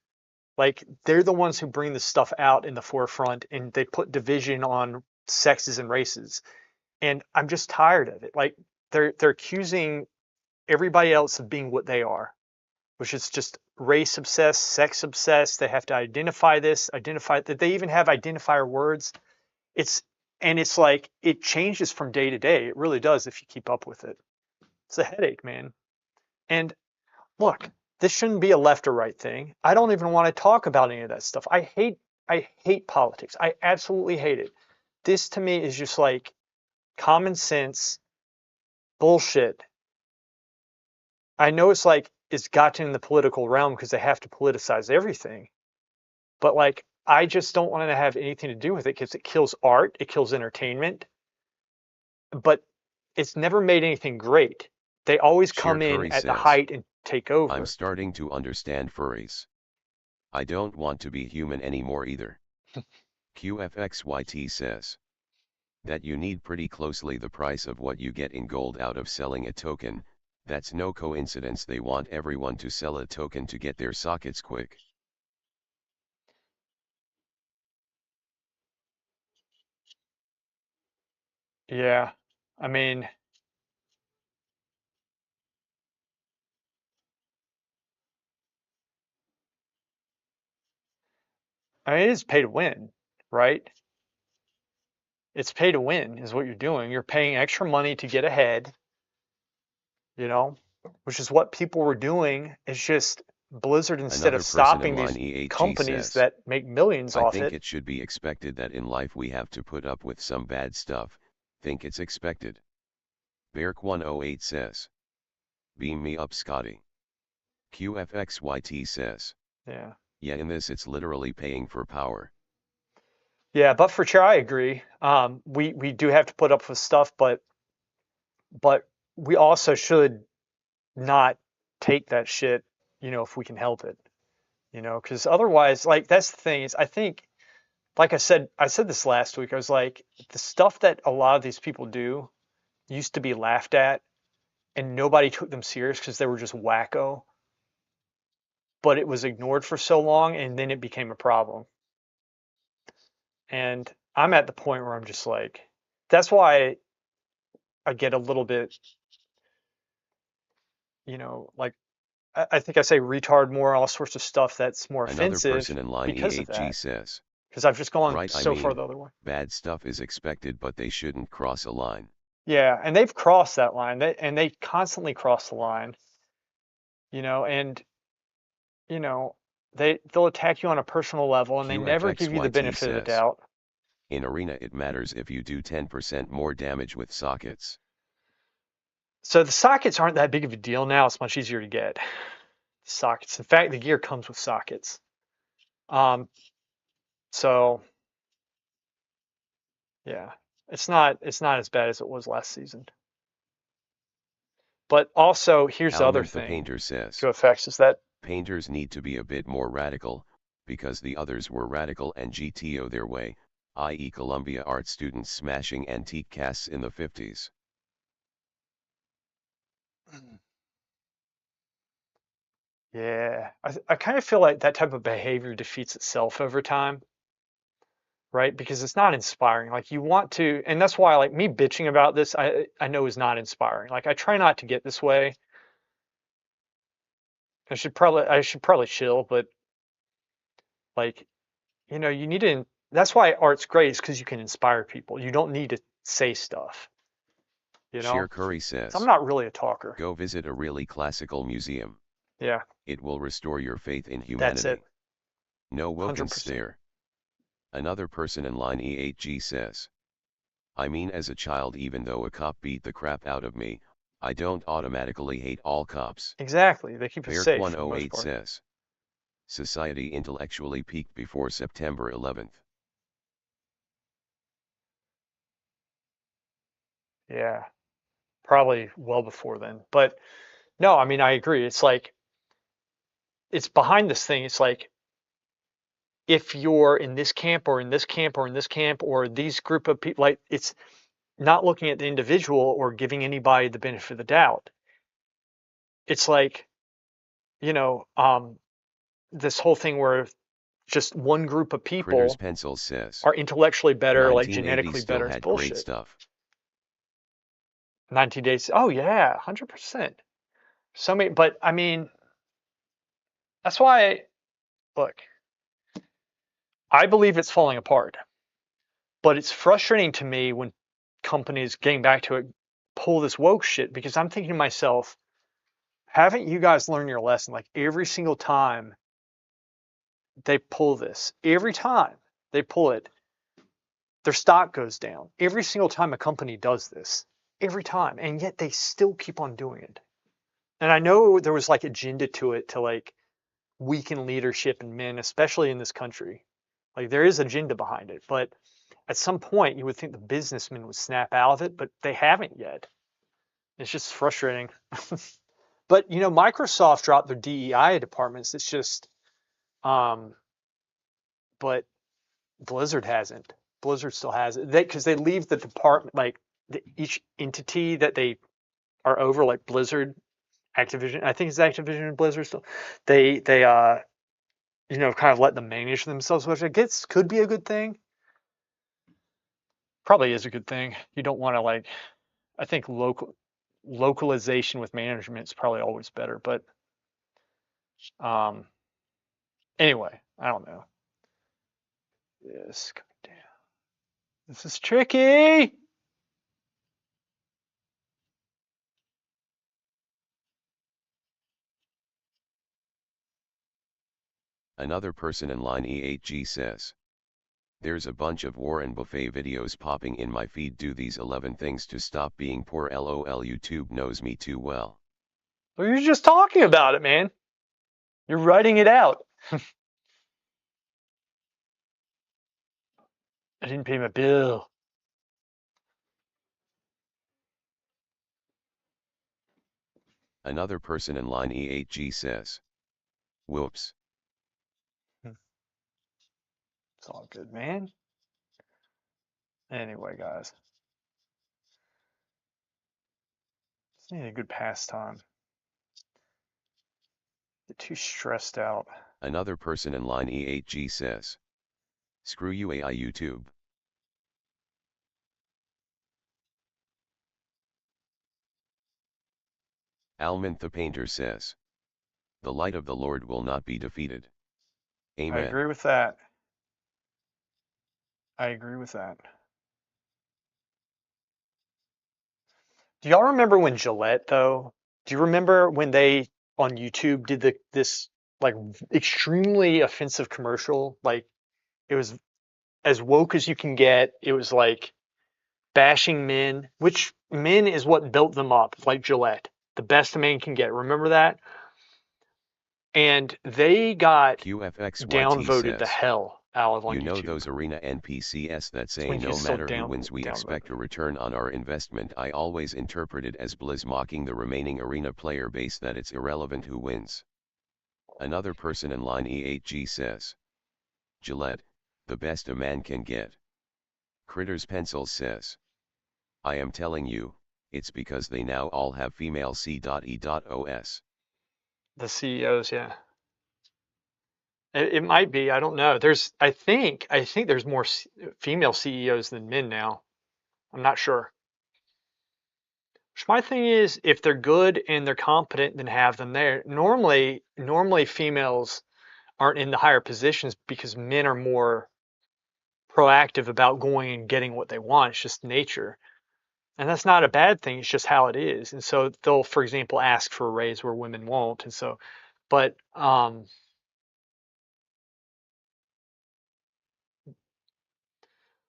Like they're the ones who bring this stuff out in the forefront and they put division on sexes and races. And I'm just tired of it. Like they're accusing everybody else of being what they are, which is just race obsessed, sex obsessed. They have to identify this, identify that they even have identifier words. It's and it's like it changes from day to day. It really does if you keep up with it. It's a headache, man. And look, this shouldn't be a left or right thing. I don't even want to talk about any of that stuff. I hate politics. I absolutely hate it. This to me is just like common sense bullshit. I know it's like it's gotten in the political realm because they have to politicize everything. But like I just don't want to have anything to do with it because it kills art, it kills entertainment, but it's never made anything great. They always
Sheer
come in
Curry
at the
says.
height and take
I'm
over.
starting to understand furries. I don't want to be human anymore either. QFXYT says. That you need pretty closely the price of what you get in gold out of selling a token. That's no coincidence they want everyone to sell a token to get their sockets quick.
Yeah. I mean, it is pay to win, right? It's pay to win is what you're doing. You're paying extra money to get ahead, you know, which is what people were doing. It's just Blizzard, instead of
Another person in
stopping
line
these
EHG
companies
says,
that make millions
I
off
think
it.
it should be expected that in life we have to put up with some bad stuff. Think it's expected. Beark108 says, beam me up Scotty. QFXYT says,
Yeah.
yeah, in this it's literally paying for power.
Yeah, but for sure, I agree. We do have to put up with stuff, but we also should not take that shit, if we can help it, because otherwise, like that's the thing is, I think, like I said this last week. I was like, the stuff that a lot of these people do used to be laughed at, and nobody took them serious because they were just wacko. But it was ignored for so long, and then it became a problem. And I'm at the point where I'm just like, that's why I get a little bit, like I think I say retard more, all sorts of stuff that's more
Another
offensive
person in line
because of
EHG
that.
says,
Because I've just gone
right, I
so far
mean,
the other way.
bad stuff is expected but they shouldn't cross a line.
Yeah, and they've crossed that line. And they constantly cross the line, and you know, they'll attack you on a personal level and they never give you the
QFXYT
benefit of the
says,
doubt.
in arena it matters if you do 10% more damage with sockets.
So the sockets aren't that big of a deal now. It's much easier to get sockets. In fact, the gear comes with sockets. Um, so yeah, it's not as bad as it was last season. But also, here's the other
Almond the
thing.
Painter says,
Go effects is that
painters need to be a bit more radical, because the others were radical and GTO their way, i.e. Columbia art students smashing antique casts in the 50s.
yeah, I kind of feel like that type of behavior defeats itself over time, right? Because it's not inspiring. Like you want to, and that's why like me bitching about this, I know is not inspiring. Like I try not to get this way. I should probably chill, but like, you need to. That's why art's great, is because you can inspire people. You don't need to say stuff, you
Sheer
know?
Curry
So I'm
says,
not really a talker.
go visit a really classical museum.
Yeah,
It will restore your faith in
that's it.
humanity. No woken
100%.
stare. Another person in line E8G says, I mean, as a child, even though a cop beat the crap out of me, I don't automatically hate all cops.
Exactly. They keep us safe for the most
Beark108
part.
says, society intellectually peaked before September 11th.
Yeah, probably well before then. But no, I mean, I agree. It's like, it's behind this thing. It's like, if you're in this camp or in this camp or in this camp or these group of people, like it's not looking at the individual or giving anybody the benefit of the doubt. It's like, you know, um, this whole thing where just one group of
Critters
people
Pencils says,
are intellectually better, like
1980s
genetically
still
better. It's
had great
bullshit.
stuff.
19 days. Oh yeah, 100%. So many, but I mean, that's why, look, I believe it's falling apart, but it's frustrating to me when companies, getting back to it, pull this woke shit, because I'm thinking to myself, haven't you guys learned your lesson? Like every single time they pull this, every time they pull it, their stock goes down. Every single time a company does this, every time, and yet they still keep on doing it. And I know there was like agenda to it to like weaken leadership in men, especially in this country. Like there is agenda behind it, but at some point you would think the businessmen would snap out of it, but they haven't yet. It's just frustrating. But Microsoft dropped their DEI departments. It's just, um, but Blizzard hasn't. Blizzard still has it. Because they leave the department, like each entity that they are over, like Blizzard, Activision. I think it's Activision and Blizzard still. They kind of let them manage themselves, which I guess could be a good thing. Probably is a good thing. You don't want to like. I think localization with management is probably always better. But um, anyway, I don't know. This coming down. This is tricky.
Another person in line E8G says. There's a bunch of war and buffet videos popping in my feed. Do these 11 things to stop being poor. LOL, YouTube knows me too well.
Well, you're just talking about it, man. You're writing it out. I didn't pay my bill.
Another person in line E8G says. Whoops.
It's all good, man. Anyway, guys. Just need a good pastime. Get too stressed out.
Another person in line E8G says. Screw you AI YouTube. Almond the painter says. The light of the Lord will not be defeated. Amen.
I agree with that. I agree with that. Do y'all remember when Gillette, though? Do you remember when they on YouTube did this like extremely offensive commercial? Like it was as woke as you can get. It was like bashing men, which men is what built them up, like Gillette, the best a man can get. Remember that? And they got
QFXYT
downvoted the
says.
hell out of on
You know
YouTube.
those arena NPCs that say
when you
no
still
matter who wins we expect a return on our investment. I always interpret it as Blizz mocking the remaining arena player base, that it's irrelevant who wins. Another person in line E8G says. Gillette, the best a man can get. Critters Pencils says. I am telling you, it's because they now all have female C.E.os.
The CEOs, yeah. It might be. I don't know. I think there's more female CEOs than men now. I'm not sure. My thing is, if they're good and they're competent, then have them there. Normally females aren't in the higher positions because men are more proactive about going and getting what they want. It's just nature. And that's not a bad thing. It's just how it is. And so they'll, for example, ask for a raise where women won't. And so, but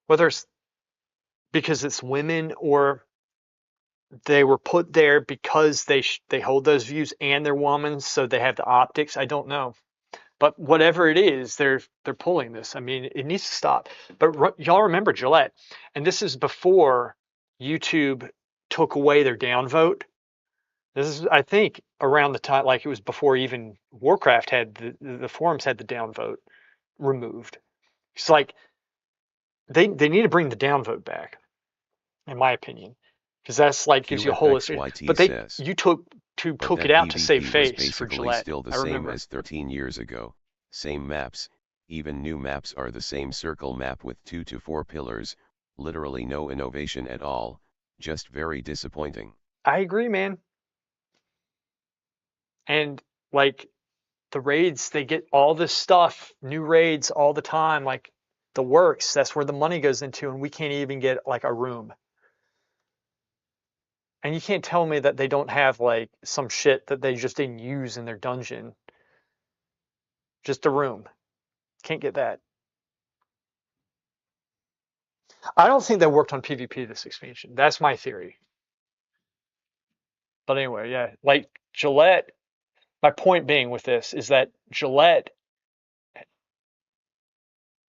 whether it's because it's women or they were put there because they hold those views and they're women, so they have the optics. I don't know, but whatever it is, they're pulling this. I mean, it needs to stop. But y'all remember Gillette, and this is before YouTube took away their downvote. This is, I think, around the time, like it was before even Warcraft had the forums had the downvote removed. It's like they need to bring the downvote back, in my opinion, because that's like gives you a holistic. But
says,
you took it out to save face for Gillette.
Still the same as 13 years ago. Same maps, even new maps are the same circle map with 2 to 4 pillars. Literally no innovation at all. Just very disappointing.
I agree, man. And like the raids, they get all this stuff, new raids all the time, like the works. That's where the money goes into, and we can't even get like a room. And you can't tell me that they don't have like some shit that they just didn't use in their dungeon. Just a room. Can't get that. I don't think they worked on PvP this expansion. That's my theory. But anyway, yeah, like Gillette, my point being with this is that Gillette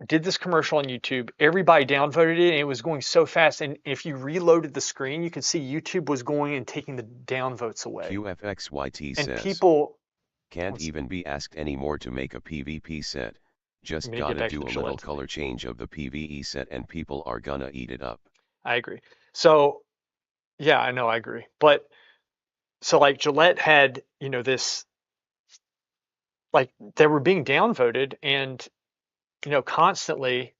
did this commercial on YouTube. Everybody downvoted it, and it was going so fast. And if you reloaded the screen, you could see YouTube was going and taking the downvotes away.
QFXYT
and
says,
people
can't even be asked anymore to make a PvP set. Just
me to get
gotta
back to
do
the
a little
Gillette.
color change of the PVE set and people are gonna eat it up.
I agree. So yeah, I know, I agree. But so like Gillette had, this like they were being downvoted and constantly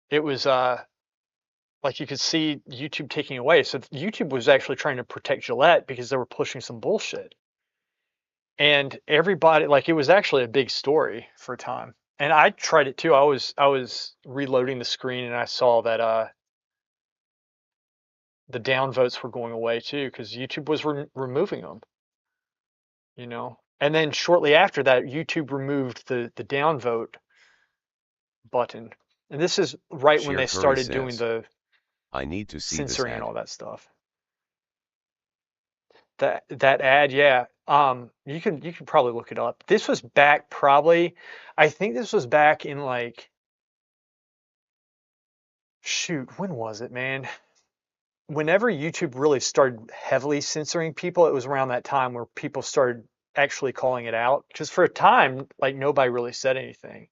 it was like you could see YouTube taking away. So YouTube was actually trying to protect Gillette because they were pushing some bullshit. And everybody like it was actually a big story for a time. And I tried it too. I was reloading the screen and I saw that the downvotes were going away too because YouTube was removing them, And then shortly after that, YouTube removed the downvote button. And this is right when
Share
they
Curry
started doing
says,
the
I need to see this
censoring and
ad.
all that stuff. That ad, yeah. You could probably look it up. This was back probably, I think this was back in like, shoot, when was it, man? Whenever YouTube really started heavily censoring people, it was around that time where people started actually calling it out. Because for a time, like nobody really said anything.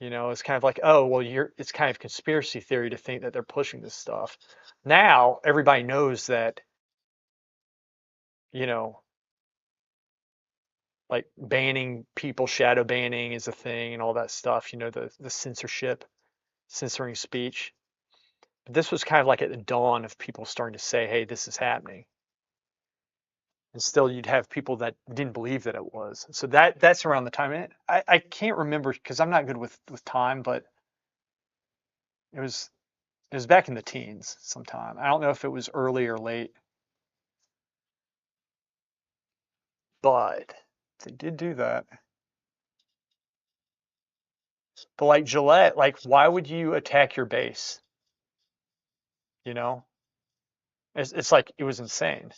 It's kind of like, oh, well, it's kind of conspiracy theory to think that they're pushing this stuff. Now everybody knows that, you know, like banning people, shadow banning is a thing and all that stuff, the censorship, censoring speech. But this was kind of like at the dawn of people starting to say, hey, this is happening. And still you'd have people that didn't believe that it was. So that's around the time. And I can't remember because I'm not good with time, but it was it was back in the teens sometime. I don't know if it was early or late, but they did do that. But like Gillette, like why would you attack your base? You know, it's like it was insane.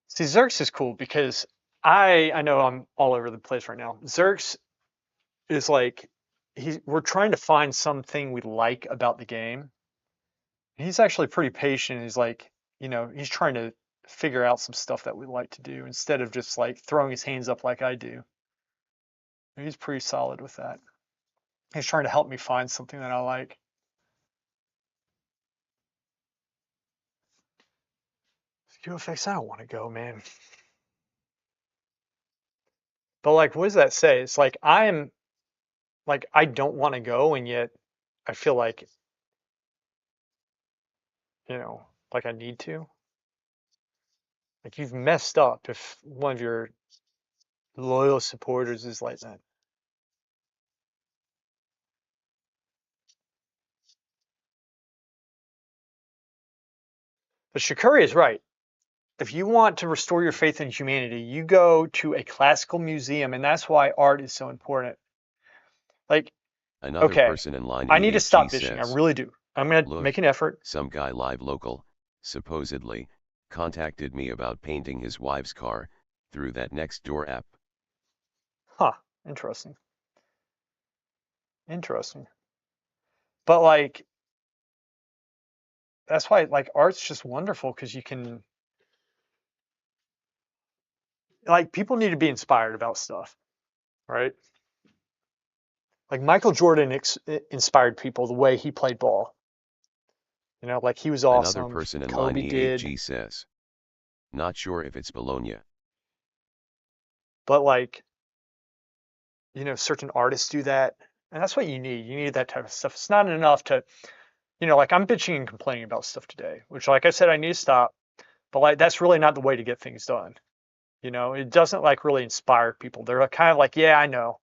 See, Zerx is cool because I know I'm all over the place right now. Zerx is like we're trying to find something we like about the game. He's actually pretty patient. He's like, he's trying to figure out some stuff that we like to do instead of just like throwing his hands up like I do. He's pretty solid with that. He's trying to help me find something that I like. QFX, I don't want to go, man. But like, what does that say? It's like I don't want to go, and yet I feel like, you know, like I need to. Like you've messed up if one of your loyal supporters is like that. But Shikari is right. If you want to restore your faith in humanity, you go to a classical museum, and that's why art is so important. Like,
Another
okay,
person in line
I need to
EHG
stop bitching. I
says,
really do. I'm gonna make
look,
an effort.
some guy live local, supposedly, contacted me about painting his wife's car, through that next door app.
Huh, interesting. Interesting. But like, that's why like art's just wonderful because you can like people need to be inspired about stuff, right? Like Michael Jordan inspired people the way he played ball. Like he was
Another
awesome.
person in line
Kobe did,
E8G says, not sure if it's Bologna.
but like, certain artists do that. And that's what you need. You need that type of stuff. It's not enough to, like I'm bitching and complaining about stuff today, which like I said, I need to stop. But like that's really not the way to get things done. It doesn't like really inspire people. They're kind of like, yeah, I know,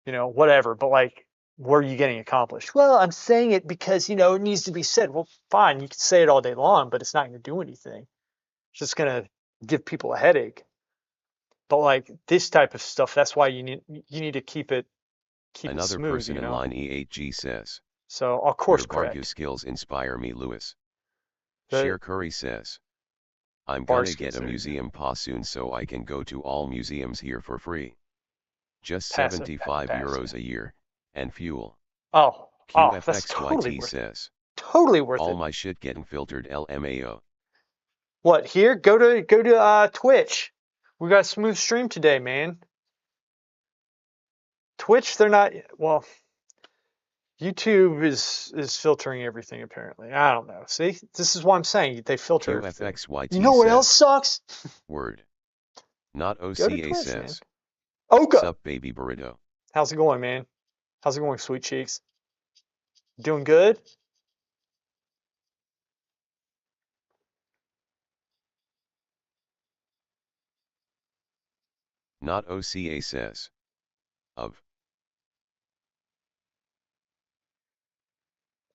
whatever. But like, what are you getting accomplished? Well, I'm saying it because, it needs to be said. Well, fine, you can say it all day long, but it's not going to do anything. It's just going to give people a headache. But like this type of stuff, that's why you need to keep it
Another
smooth,
person in line E8G says,
So I'll
your
course
barbecue
correct.
skills inspire me, Lewis.
The
Share Curry says, I'm gonna
Barsky
get a
said,
museum pass soon so I can go to all museums here for free. Just
passive
75
passive.
euros a year, and fuel.
Oh, that's totally
QFXYT
worth it.
says,
Totally worth
all
it.
my shit getting filtered LMAO.
What here? Go to Twitch. We got a smooth stream today, man. Twitch, they're not. Well, YouTube is filtering everything apparently. I don't know. See, this is why I'm saying they filter everything. You
QFXYT
know what else
says,
sucks?
word. Not
Go to
OCA
Twitch, man.
says,
Oka,
sup baby burrito.
how's it going, man? How's it going, sweet cheeks? Doing good?
Not OCA says, of.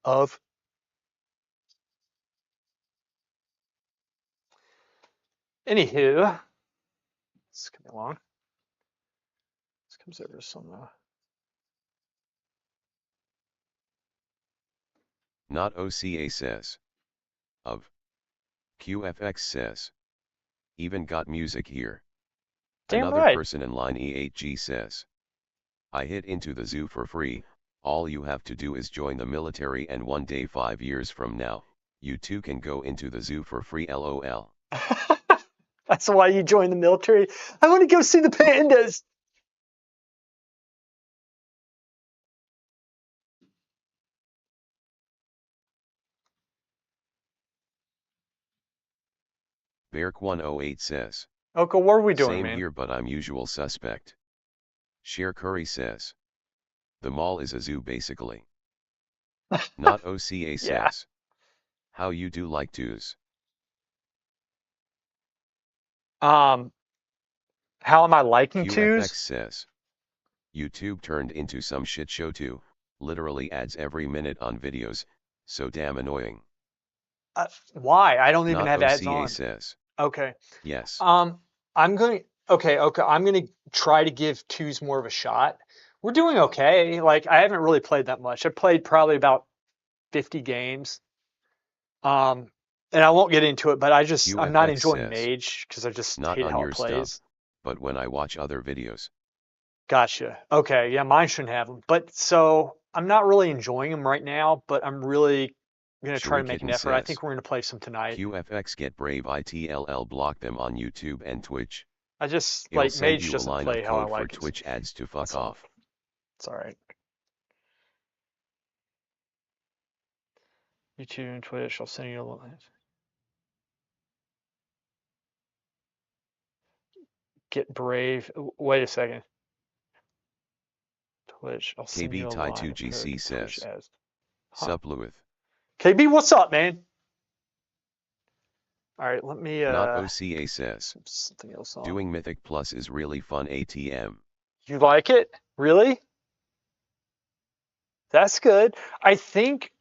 Of. Anywho, it's coming along. This comes over some.
Not OCA says, of. QFX says, even got music here.
Damn
Another
right.
person in line E8G says, I hit into the zoo for free, all you have to do is join the military and one day 5 years from now, you too can go into the zoo for free LOL.
That's why you joined the military. I want to go see the pandas.
Beark108 says,
Oka, what are we doing,
same
man?
here but I'm usual suspect. Share Curry says, the mall is a zoo basically. Not OCA
Yeah.
says, how you do like twos.
How am I liking
QFX
twos?
says, YouTube turned into some shit show too, literally ads every minute on videos, so damn annoying.
Why? I don't even
Not
have ads
OCA
on.
says,
Okay.
yes.
I'm going. Okay. I'm going to try to give twos more of a shot. We're doing okay. Like I haven't really played that much. I played probably about 50 games. Um, and I won't get into it, but I'm not
QFX
enjoying
says,
Mage because I just
not
hate
on
how it
your stuff,
plays.
but when I watch other videos.
Gotcha. Okay. Yeah, mine shouldn't have them. But so I'm not really enjoying them right now, but I'm really going to try to make an
Shurikitten
effort. I
says,
think we're going to play some tonight.
QFX get brave ITLL block them on YouTube and Twitch.
I just
It'll
like
send
Mage
you a
doesn't
line
play
of
how I
code for
like it.
Twitch ads to fuck
That's all.
off.
It's all right. YouTube and Twitch, I'll send you a line. Get brave. Wait a second. Twitch, I'll send you
KB
a line of code
Tai2GC
to Twitch
says,
ads. Huh.
sup Lewith.
KB, what's up, man? All right, let me
Not OCA says,
something else on.
doing Mythic Plus is really fun ATM.
You like it? Really? That's good. I think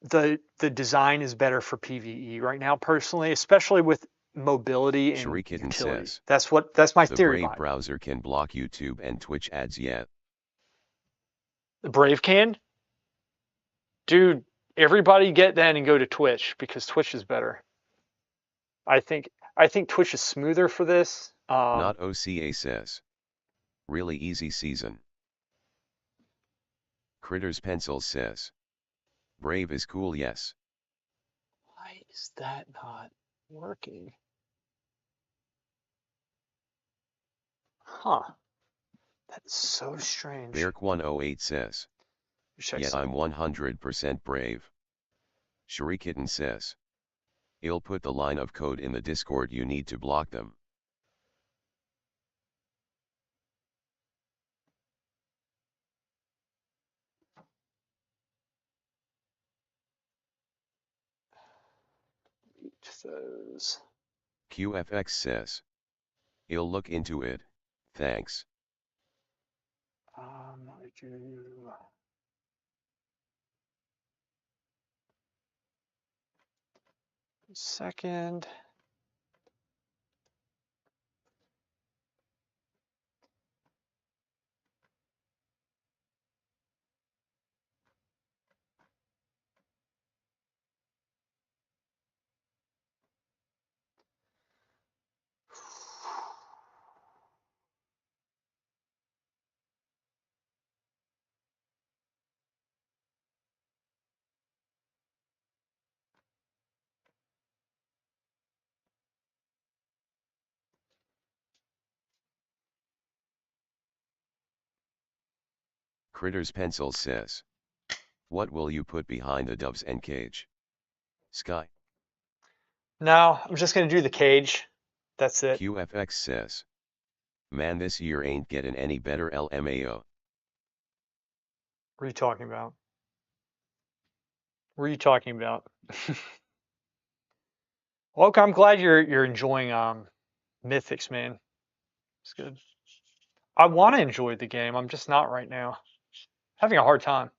the design is better for PvE right now, personally, especially with mobility and
Shurikitten
utility.
says,
That's my
the
theory
Brave
behind it.
browser can block YouTube and Twitch ads yet.
The Brave can? Dude, everybody get that and go to Twitch because Twitch is better. I think Twitch is smoother for this.
Not OCA says, really easy season. Critters Pencil says, Brave is cool yes.
Why is that not working? Huh. That's so strange.
Beark108 says,
Check
yeah I'm
something.
100% brave. Shurikitten says, I'll put the line of code in the Discord you need to block them.
Those.
QFX says, I'll look into it, thanks.
I do. Second.
Critters Pencil says. What will you put behind the doves and cage? Sky.
No, I'm just gonna do the cage. That's it.
QFX says. Man, this year ain't getting any better LMAO.
What are you talking about? What are you talking about? Well, okay, I'm glad you're enjoying Mythics, man. It's good. I want to enjoy the game. I'm just not right now. Having a hard time.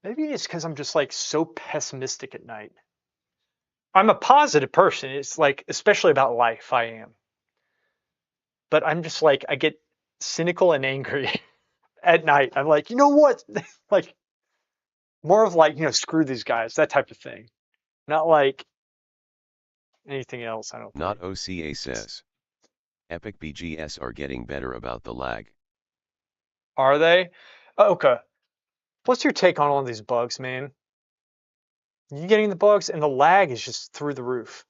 Maybe it's because I'm just like so pessimistic at night. I'm a positive person. It's like, especially about life, I am. But I'm just like, I get cynical and angry at night. I'm like, you know what? Like, more of like, screw these guys, that type of thing. Not like anything else, I don't
Not
think.
OCA says. Epic BGS are getting better about the lag.
Are they? Okay. What's your take on all these bugs, man? You getting the bugs, and the lag is just through the roof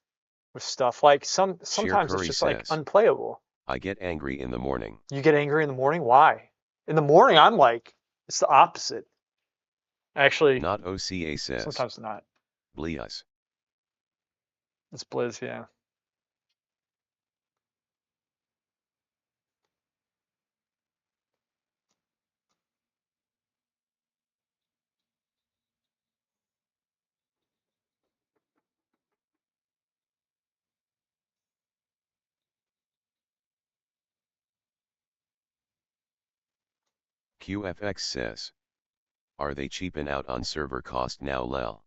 with stuff. Like
Sheer
sometimes it's
Curry
just like
says.
unplayable.
I get angry in the morning.
You get angry in the morning? Why? In the morning, I'm like, it's the opposite. Actually,
Not OCA says.
sometimes not.
Bleas.
It's Blizz, yeah.
QFX says. Are they cheaping out on server cost now lel?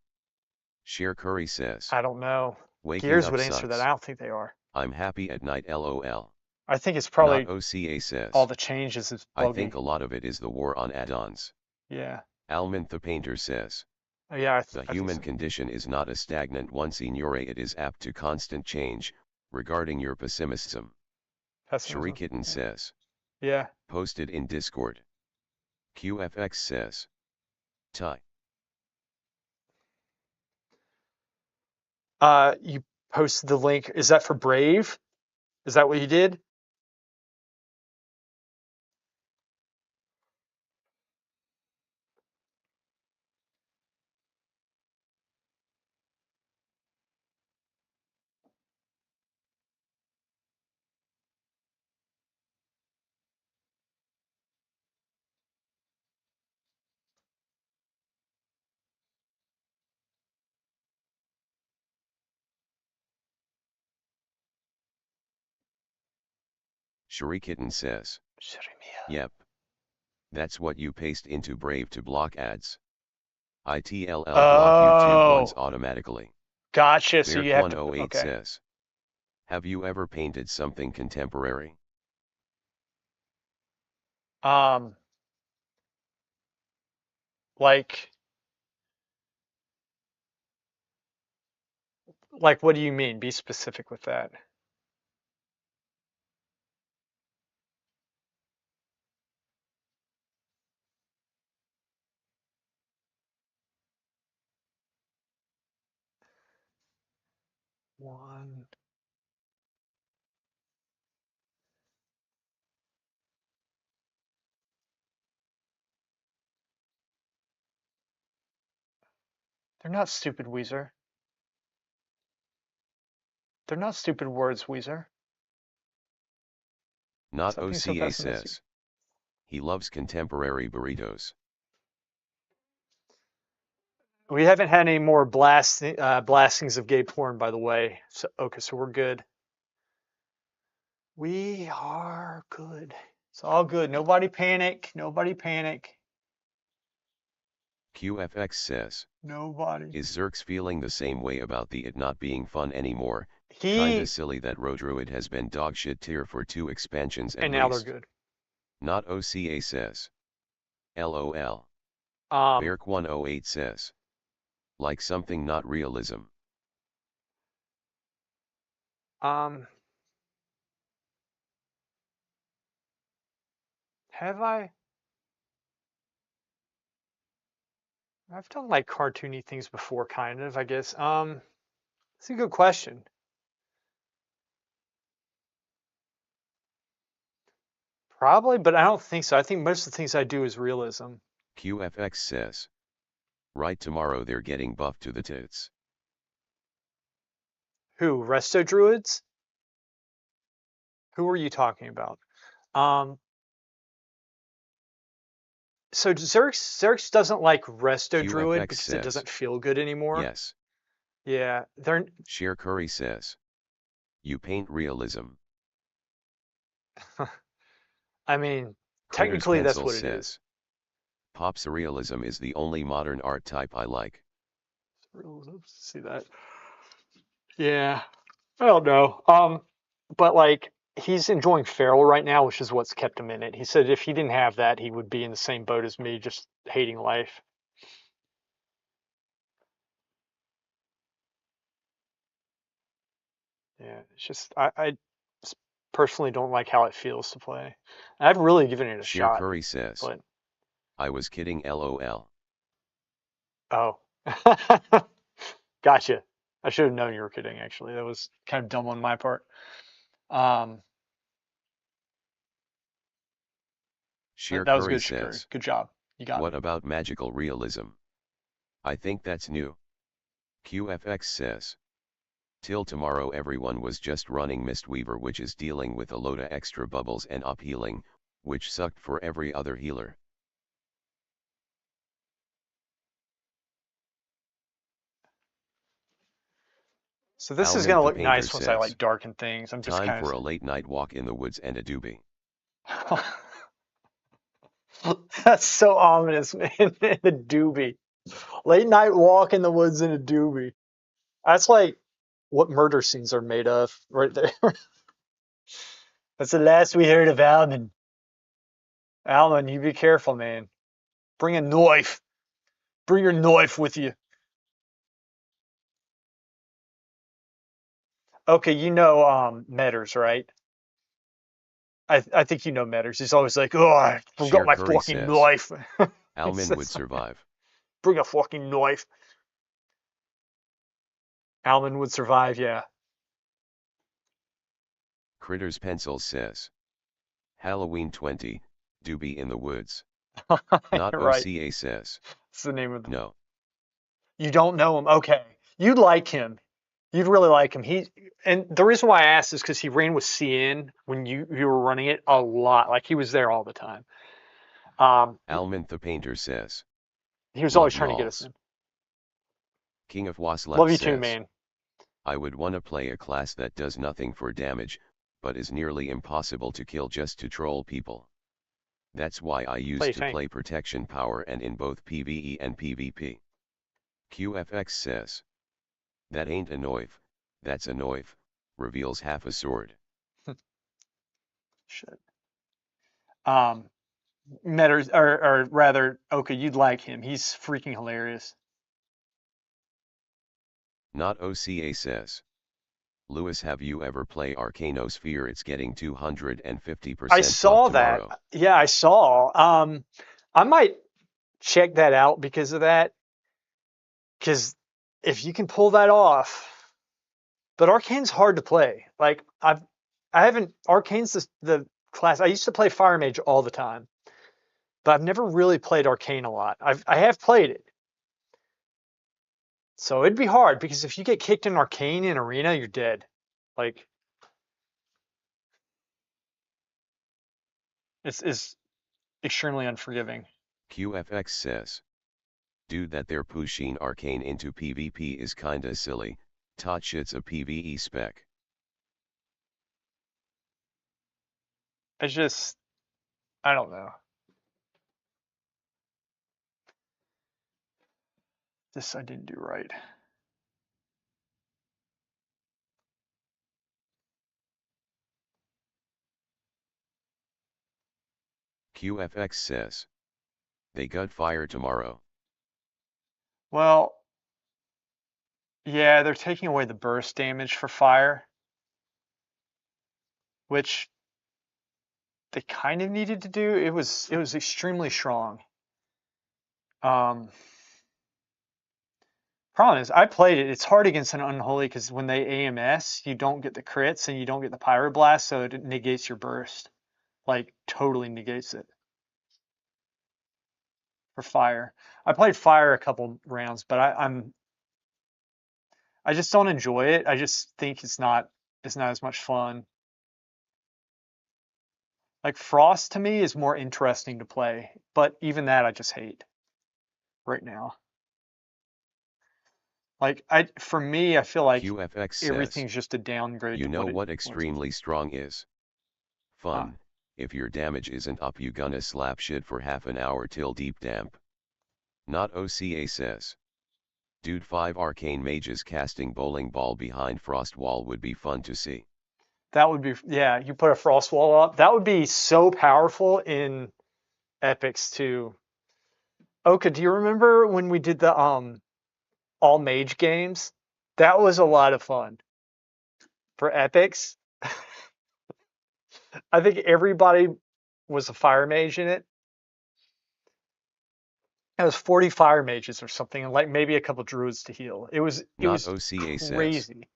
Sheer Curry says.
I don't know.
Waking
Gears
up
would answer that. I
sucks.
don't think they are.
I'm happy at night lol.
I think it's
Not
probably
OCA
all
says.
the changes is
I think
buggy.
a lot of it is the war on add-ons.
Yeah.
Almond the Painter says.
Yeah,
The
I think
human
so.
condition is not a stagnant one, signore, it is apt to constant change, regarding your pessimism.
Pessimism.
Sharikitten says.
Yeah.
Posted in Discord. QFX says. Ty.
You posted the link. Is that for Brave? Is that what you did?
Sharikitten says. Yep. That's what you paste into Brave to block ads. ITLL block YouTube ones
Oh,
automatically.
gotcha. So you have to.
Beark108
Okay.
says. Have you ever painted something contemporary?
Um, like, what do you mean? Be specific with that. One. They're not stupid, Weezer. They're not stupid words, Weezer.
Not
Stop being so
OCA
pessimistic.
says. He loves contemporary burritos.
We haven't had any more blastings of gay porn, by the way. So okay, so we're good. We are good. It's all good. Nobody panic. Nobody panic.
QFX says.
Nobody.
Is Zerx feeling the same way about the it not being fun anymore? Kinda
He
silly that Rodruid has been dogshit tier for 2 expansions at
and now they're
least.
good.
Not OCA says. LOL.
Um,
Beark108 says. Like something not realism.
um, have I? I've done like cartoony things before, kind of, I guess. It's a good question. Probably, but I don't think so. I think most of the things I do is realism.
QFX says. Right, tomorrow they're getting buffed to the tits.
Who? Resto Druids? Who are you talking about? Um, so Xerx doesn't like Resto Druid
QFX
because it
says.
doesn't feel good anymore.
Yes.
Yeah, they're.
Sheer Curry says. You paint realism.
I mean,
Critter's
technically that's
Pencil
what it is.
says. Pop surrealism is the only modern art type I like.
See that? Yeah, I don't know. But like he's enjoying Feral right now, which is what's kept him in it. He said if he didn't have that, he would be in the same boat as me, just hating life. Yeah, it's just I personally don't like how it feels to play. I've really given it a
Sheer
shot,
Curry says.
but
I was kidding, lol.
oh, gotcha. I should have known you were kidding. Actually, that was kind of dumb on my part. Um,
Sheer
that was
Curry
good, Shakuri.
says.
Good job. You got
What
me.
about magical realism? I think that's new. QFX says. Till tomorrow everyone was just running Mistweaver, which is dealing with a load of extra bubbles and up healing, which sucked for every other healer.
So this is
Almond
gonna
the
look
Painter
nice once I
says.
like darken things. I'm just
Time
kind
for a late night walk in the woods and a doobie.
of. That's so ominous, man. In a doobie. Late night walk in the woods in a doobie. That's like what murder scenes are made of, right there. That's the last we heard of Alman. Alman, you be careful, man. Bring a knife. Bring your knife with you. Okay, you know Metters, right? I think you know Metters. He's always like, oh, I forgot
Sheer
my
Curry
fucking
says.
knife. He
Almond would
says,
survive.
bring a fucking knife. Alman would survive, yeah.
Critter's Pencil says. Halloween 20, doobie in the woods. Not
You're right.
OCA says.
That's the name of the.
No.
You don't know him. Okay. You'd like him. You'd really like him. And the reason why I asked is because he ran with CN when you were running it a lot. Like he was there all the time. Um,
Almond the Painter says.
he was
Love
always trying to get us
y'alls.
in.
King of Wasleft
Love you too,
says.
man.
I would wanna play a class that does nothing for damage, but is nearly impossible to kill just to troll people. That's why I
Play
used to
Tank.
play Protection Power and in both PvE and PvP. QFX says. That ain't a knife, that's a knife, reveals half a sword.
Shit. Um, Metters, or rather, okay, you'd like him. He's freaking hilarious.
Not OCA says. Lewis, have you ever play Arcanosphere? It's getting
I
250% buff
saw that.
tomorrow.
Yeah, I saw. I might check that out because of that. Because if you can pull that off, but Arcane's hard to play. Like I haven't Arcane's the class. I used to play Fire Mage all the time, but I've never really played Arcane a lot. I have played it, so it'd be hard because if you get kicked in Arcane in Arena, you're dead. Like it's extremely unforgiving.
QFX says. Dude, that they're pushing Arcane into PvP is kinda silly, tot shit's a PvE spec.
It's just I don't know. This I didn't do right.
QFX says. They got fire tomorrow.
Well, yeah, they're taking away the burst damage for fire, which they kind of needed to do. It was extremely strong. Um, Problem is, I played it. It's hard against an unholy because when they AMS, you don't get the crits and you don't get the pyroblast, so it negates your burst. like totally negates it for fire. I played fire a couple rounds, but I just don't enjoy it. I just think it's not as much fun. Like frost to me is more interesting to play, but even that I just hate right now. Like for me, I feel like
QFX says,
everything's just a downgrade
you
to
know
what it
what
was before.
extremely strong is?
Huh.
Fun. If your damage isn't up, you gonna slap shit for half an hour till deep damp. Not OCA says. Dude, 5 arcane mages casting bowling ball behind frost wall would be fun to see.
That would be, yeah, you put a frost wall up. That would be so powerful in epics too. Oka, do you remember when we did the all mage games? That was a lot of fun for epics. I think everybody was a fire mage in it. It was 40 fire mages or something, and like maybe a couple druids to heal. It
Not
was
OCA says.
crazy.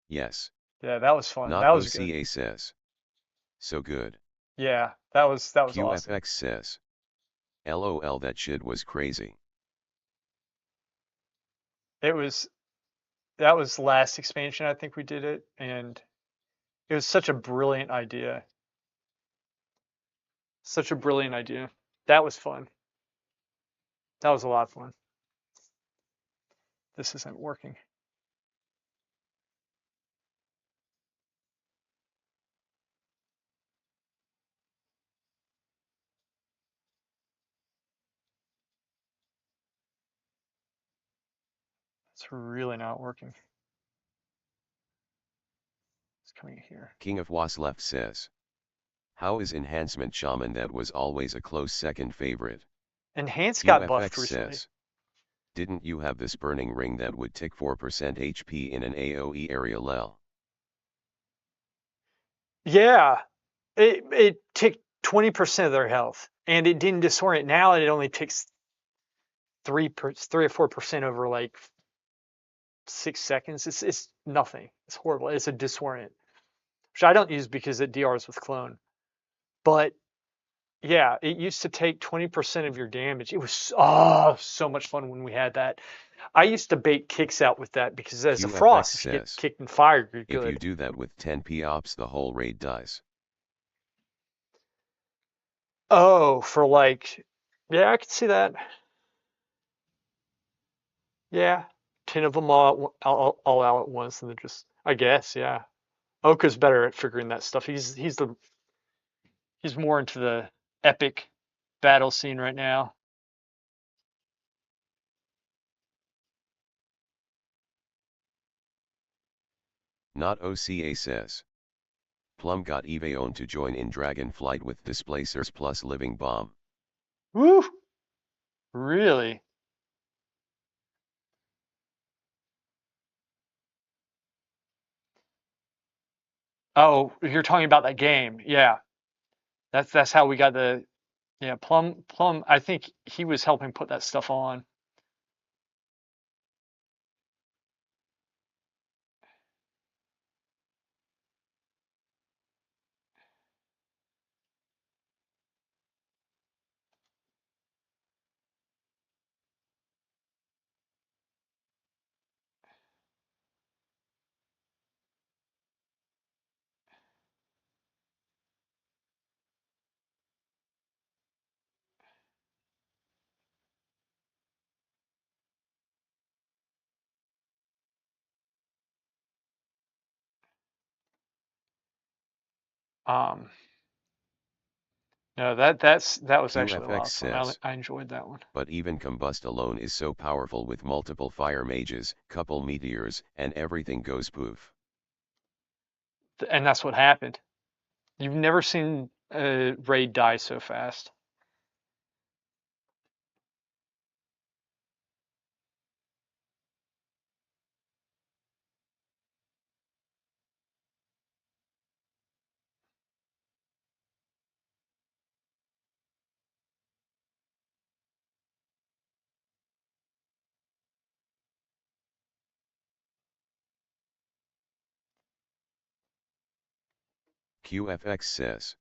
Yes.
Yeah, that was fun.
Not
That was good.
OCA says. So good.
Yeah, that was awesome.
QFX says. LOL, that shit was crazy.
It was that was last expansion I think we did it, and it was such a brilliant idea. Such a brilliant idea. That was fun. That was a lot of fun. This isn't working. It's really not working. It's coming here.
King of Was left says. How is Enhancement Shaman, that was always a close second favorite?
Enhance got buffed
QFX
recently.
says. Didn't you have this burning ring that would tick 4% HP in an AoE area lel?
Yeah, it ticked 20% of their health, and it didn't disorient. Now it only ticks 3 or 4% over like 6 seconds. It's nothing. It's horrible. It's a disorient, which I don't use because it DRs with clone. But yeah, it used to take 20% of your damage. It was so much fun when we had that. I used to bait kicks out with that because as a
QFX
frost, if you get
says.
kicked and fired, you're
If you
good.
do that with 10 POPs, the whole raid dies.
Oh, for like, yeah, I can see that. Yeah, 10 of them all out at once, and then just, I guess, yeah. Oka's better at figuring that stuff. He's more into the epic battle scene right now.
Not OCA says. Plum got Evaon to join in Dragonflight with Displacers plus Living Bomb.
Woo! Really? Oh, you're talking about that game. Yeah. That's how we got the yeah, Plum, I think he was helping put that stuff on. Um no, that was actually a lot
QFX
of fun.
says.
I enjoyed that one.
But even Combust alone is so powerful with multiple fire mages, couple meteors, and everything goes poof.
And that's what happened. You've never seen a raid die so fast.
QFX says.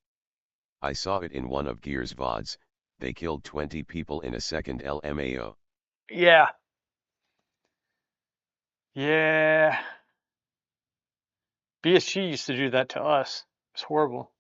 I saw it in one of Gear's VODs, they killed 20 people in a second LMAO.
Yeah. Yeah. BSG used to do that to us. It's horrible.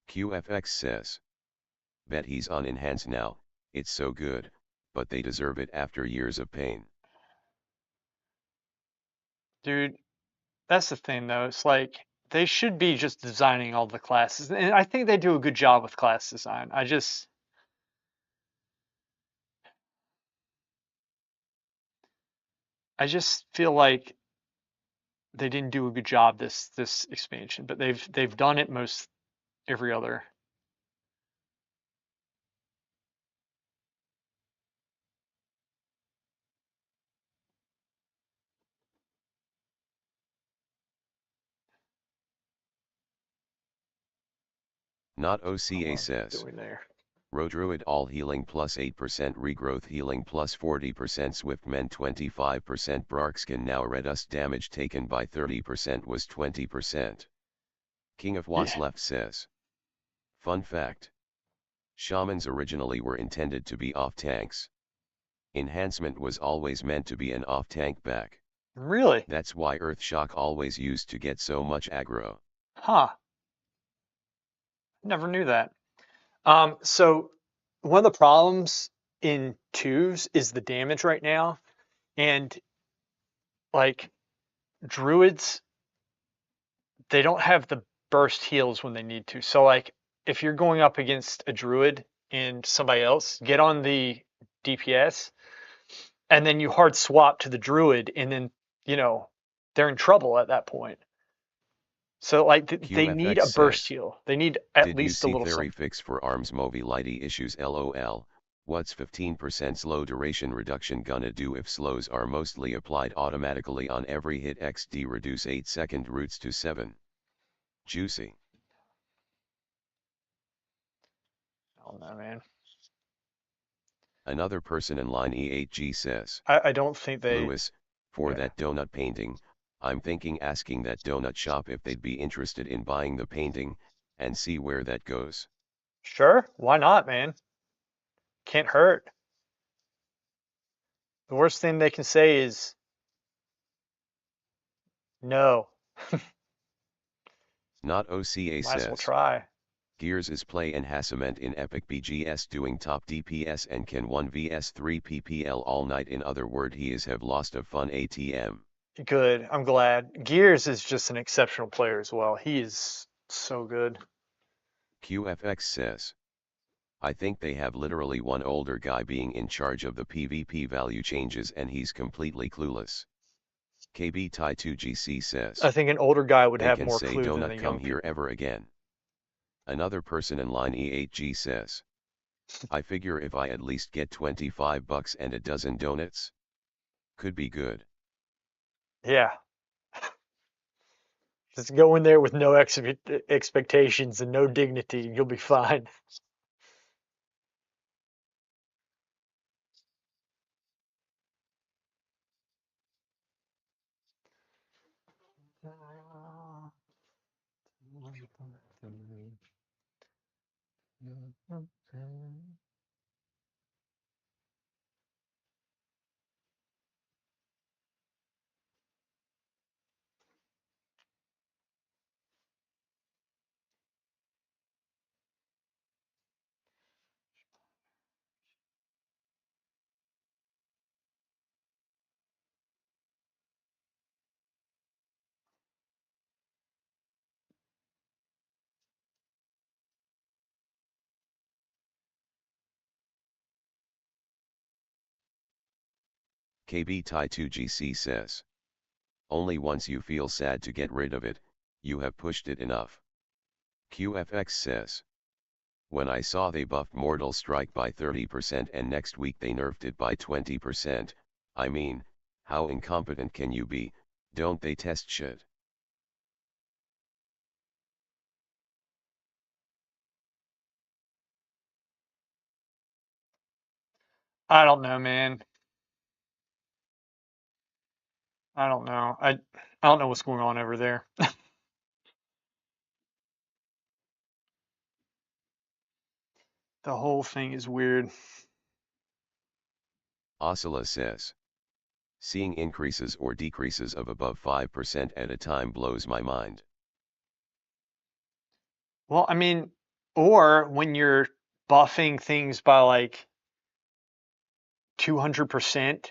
QFX says. Bet he's on Enhance now, it's so good, but they deserve it after years of pain.
Dude, that's the thing though. It's like they should be just designing all the classes. And I think they do a good job with class design. I just feel like they didn't do a good job this expansion, but they've done it most every other.
Not
I don't know
OCA
what they're
says.
doing there.
Rodruid all healing plus 8% regrowth healing plus 40% Swiftmen 25% Brarkskin now Redust damage taken by 30% was 20%. King of Was
Yeah,
left says. Fun fact. Shamans originally were intended to be off tanks. Enhancement was always meant to be an off tank back.
really?
That's why Earthshock always used to get so much aggro.
Huh. Never knew that. So one of the problems in twos is the damage right now, and like druids, they don't have the burst heals when they need to. So like if you're going up against a druid and somebody else, get on the DPS and then you hard swap to the druid and then, you know, they're in trouble at that point. So like they need
QFX
a burst
says.
heal. They need at
Did you
least a
see
little
Theory
something.
fix for ARMS mobility issues LOL? What's 15% slow duration reduction gonna do if slows are mostly applied automatically on every hit XD reduce 8-second routes to 7? Juicy.
I don't know, man.
Another person in line E8G says.
I don't think they
Lewis, for
yeah.
that donut painting, I'm thinking asking that donut shop if they'd be interested in buying the painting, and see where that goes.
Sure, why not, man? Can't hurt. The worst thing they can say is no.
Not OCA
Might as well
says.
try.
Gears is play enhancement in Epic BGS doing top DPS and can 1 vs 3 PPL all night, in other word he is have lost of fun ATM.
Good. I'm glad. Gears is just an exceptional player as well. He is so good.
QFX says. I think they have literally one older guy being in charge of the PvP value changes and he's completely clueless. KB Tai 2GC says.
I think an older guy would
They
have
can
more
say
clue than
donut
the
come
young
here
people.
ever again. Another person in line E8G says. I figure if I at least get $25 and a dozen donuts, could be good.
Yeah. Just go in there with no expectations and no dignity, and you'll be fine.
KB Tai 2GC says. Only once you feel sad to get rid of it, you have pushed it enough. QFX says. When I saw they buffed Mortal Strike by 30% and next week they nerfed it by 20%, I mean, how incompetent can you be? Don't they test shit?
I don't know, man. I don't know. I don't know what's going on over there. The whole thing is weird.
Oscilla says. Seeing increases or decreases of above 5% at a time blows my mind.
Well, I mean, or when you're buffing things by like 200%,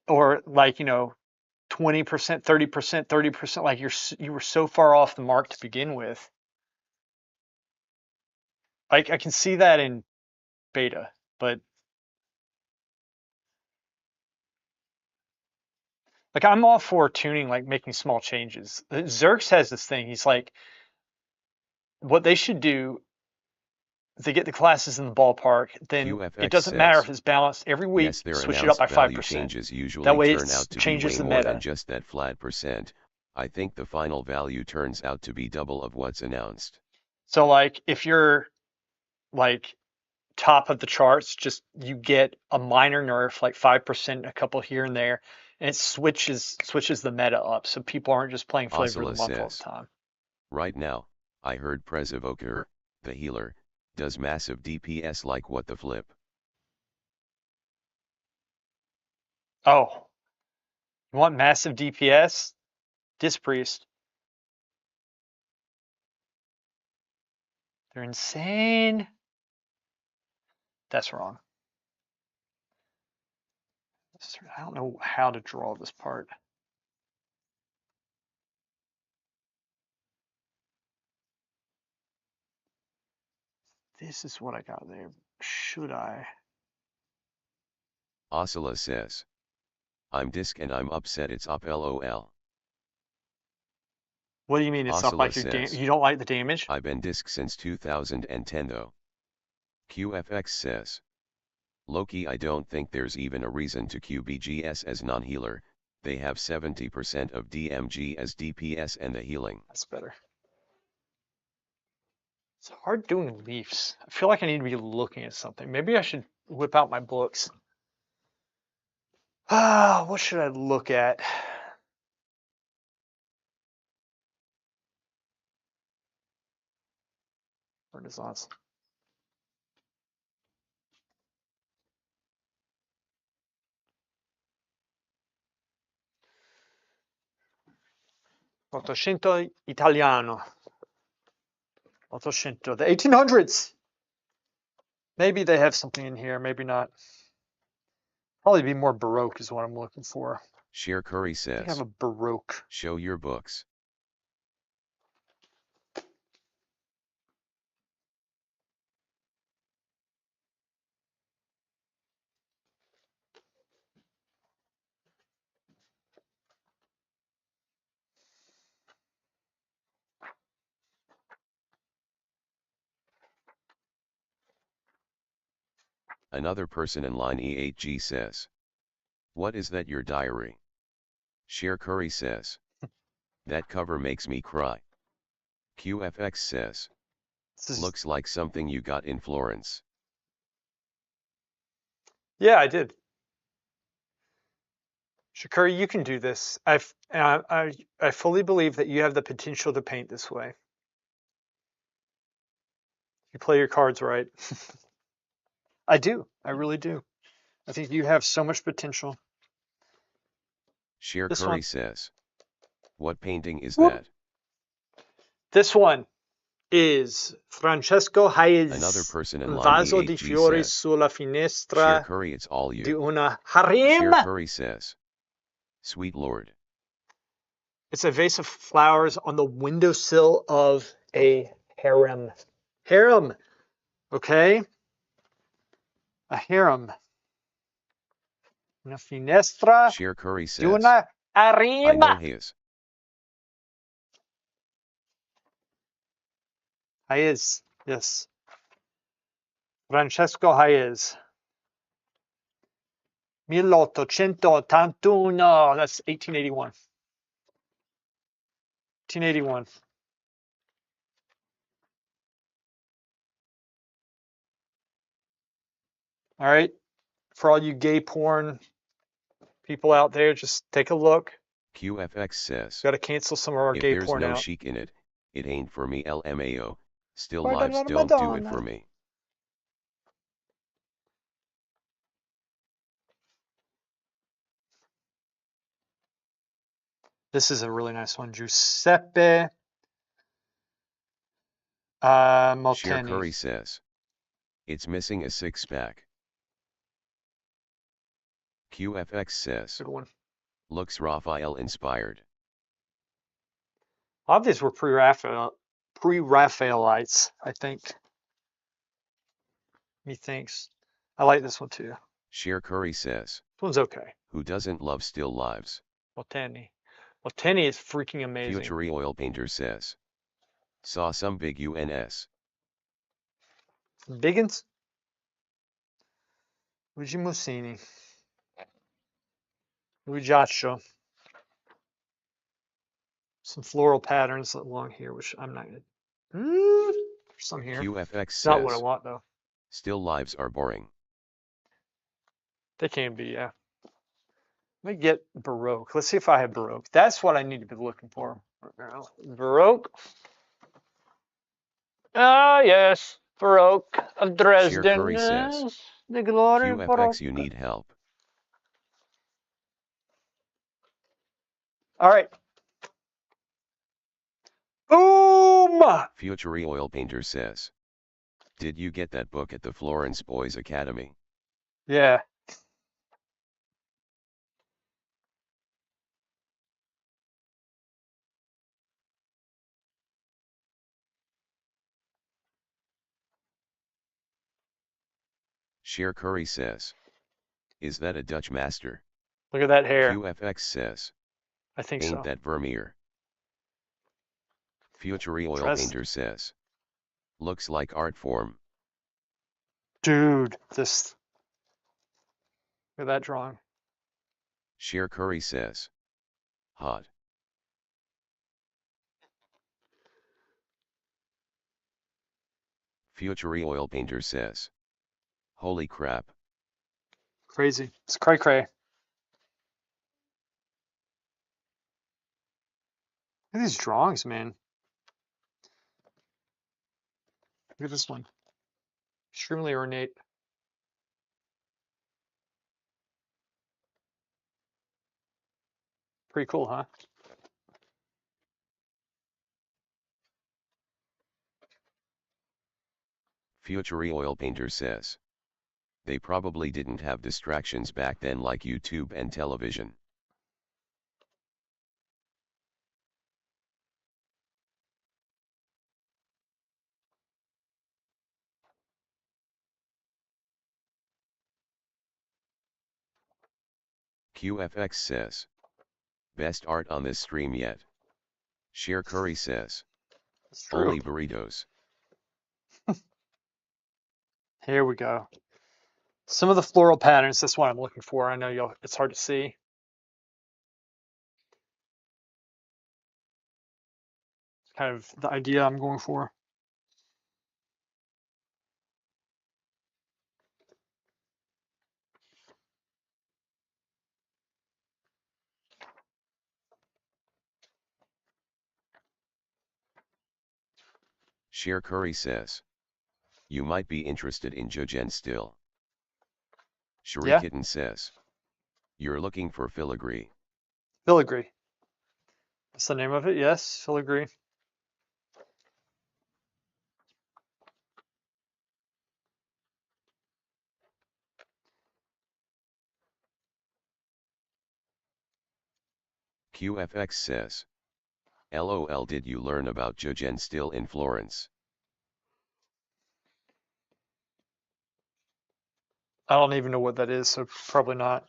or like, 20%, 30%, 30%, like you were so far off the mark to begin with. Like I can see that in beta, but like I'm all for tuning, like making small changes. Zerx has this thing. He's like, what they should do, if they get the classes in the ballpark, then it
QFX
doesn't matter
says.
if it's balanced every
Yes,
week,
their
switch it up
announced
by
value
5%.
changes
That
usually
way
turn
it
out to be
changes
way
the
more than
meta.
just that flat percent. I think the final value turns out to be double of what's announced.
So like if you're like top of the charts, just you get a minor nerf, like 5%, a couple here and there, and it switches the meta up, so people aren't just playing flavor of the
Oscilla
month all the
says.
time.
Right now, I heard Presevoker, the healer, does massive DPS like what the flip.
Oh, you want massive DPS? Disc Priest. They're insane. That's wrong. I don't know how to draw this part. This is what I got there. Should I?
Oscilla says. I'm disc and I'm upset it's up lol.
What do you mean it's not
Oscilla
like your
says.
you don't like the damage?
I've been disc since 2010 though. QFX says. Loki, I don't think there's even a reason to QBGS as non-healer. They have 70% of DMG as DPS and the healing.
That's better. It's hard doing leafs. I feel like I need to be looking at something. Maybe I should whip out my books. Ah, what should I look at? Renaissance. Ottocento Italiano. Ottocento. The 1800s. Maybe they have something in here. Maybe not. Probably be more Baroque is what I'm looking for.
Sheer Curry
They have
says.
a Baroque.
Show your books. Another person in line E8G says. What is that, your diary? Sheer Curry says. That cover makes me cry. QFX says. Looks like something you got in Florence.
Yeah, I did. Shakuri, you can do this. I fully believe that you have the potential to paint this way. You play your cards right. I do. I really do. I think you have so much potential.
Sheer
This
Curry
one.
says. What painting is
Whoop.
that?
This one is Francesco
Another
Hayes,
person in
Un
line
vaso di
E8G
fiori
says.
sulla
Sheer
finestra
Curry, it's all
di
you.
una
Sheer
harem.
Curry says. Sweet Lord.
It's a vase of flowers on the windowsill of a harem. Harem. Okay? A harem. Una finestra
Sheer Curry
de
says,
una
I know
arriba.
his.
Hayes, yes. Francesco Hayes. 1881. That's 1881. 1881. All right. For all you gay porn people out there, just take a look.
QFX says,
Got to cancel some of our
if
gay
there's
porn
no
out.
chic in it, it ain't for me LMAO. Still
Madonna,
lives don't do it
Madonna.
for me.
This is a really nice one. Giuseppe
Sheer
Molteni.
Curry says, it's missing a six-pack. QFX says,
Good one.
looks Raphael inspired.
A lot of these were pre-Raphaelites, I think. Methinks. I like this one too.
Sheer Curry says,
This one's okay.
who doesn't love still lives?
Molteni. Molteni is freaking amazing.
Future Oil Painter says, saw some big UNS.
Biggins. Luigi Mussini. Luigiaccio. Some floral patterns along here, which I'm not going to. There's some here.
QFX
It's not what I
says,
want, though.
still lives are boring.
They can be, yeah. Let me get Baroque. Let's see if I have Baroque. That's what I need to be looking for. Baroque. Ah, yes. Baroque of
Sheer
Dresden.
Curry says,
Yes. The glory of Baroque.
QFX you need help.
All right. Boom!
Future Oil Painter says, did you get that book at the Florence Boys Academy?
Yeah.
Sheer Curry says, is that a Dutch master?
Look at that hair.
QFX says,
I think
ain't
so.
that Vermeer? Future Oil Painter says, looks like art form.
Dude, this. Look at that drawing.
Sheer Curry says, hot. Future Oil Painter says, holy crap.
Crazy. It's cray cray. Look at these drawings, man. Look at this one. Extremely ornate. Pretty cool, huh?
Future Oil Painter says, they probably didn't have distractions back then like YouTube and television. QFX says, best art on this stream yet. Sheer Curry says,
That's true.
only burritos.
Here we go. Some of the floral patterns, that's what I'm looking for. I know it's hard to see. It's kind of the idea I'm going for.
Sheer Curry says, you might be interested in Jojen still. Shuri
Yeah.
Kitten says, you're looking for filigree.
Filigree. That's the name of it, yes. Filigree.
QFX says, LOL, did you learn about Jojen still in Florence?
I don't even know what that is, so probably not.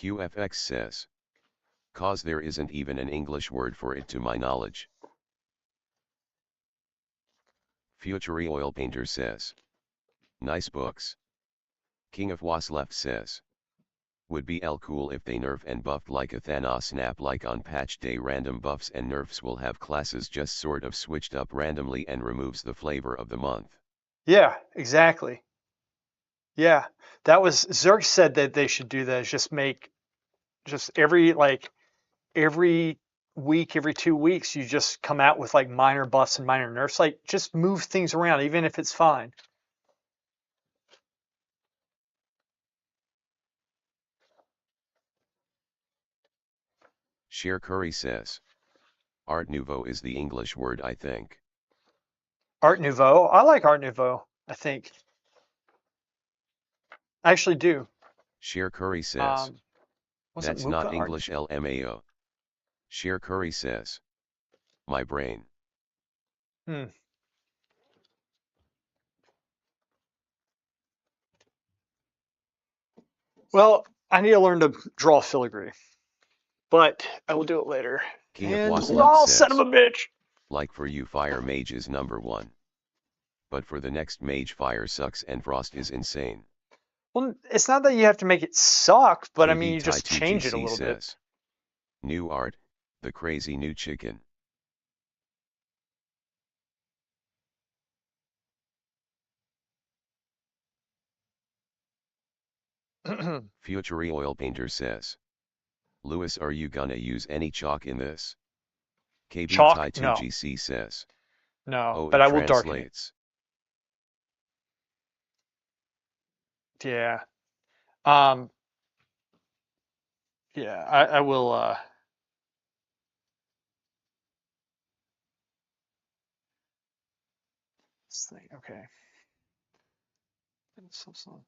QFX says. Cause there isn't even an English word for it to my knowledge. Future Oil Painter says. Nice books. King of Was left says. Would be cool if they nerf and buffed like a Thanos snap, like on patch day. Random buffs and nerfs will have classes just sort of switched up randomly and removes the flavor of the month.
Yeah, exactly. Yeah, that was Zerg said that they should do that. Is just make just every week, every 2 weeks, you just come out with like minor buffs and minor nerfs. Like just move things around, even if it's fine.
Sheer Curry says. Art Nouveau is the English word, I think.
Art Nouveau. I like Art Nouveau, I think. I actually do.
Sheer Curry says.
Wasn't
That's
Muka
not
Art?
English LMAO. Sheer Curry says. My brain.
Hmm. Well, I need to learn to draw filigree, but I will do it later.
King of
And
Was left
son of
says.
a bitch.
Like for you, Fire Mage is number 1. But for the next mage, Fire sucks and Frost is insane.
Well, it's not that you have to make it suck, but I mean,
KB
you just change it a
2GC
little bit.
says. New art, the crazy new chicken. Future Oil Painter says. Lewis, are you gonna use any chalk in this? KB
Chalk? No,
2GC says.
no,
Oh,
but
it
I will darken it.
translates.
Yeah. Um, yeah, I will, this thing, okay. So.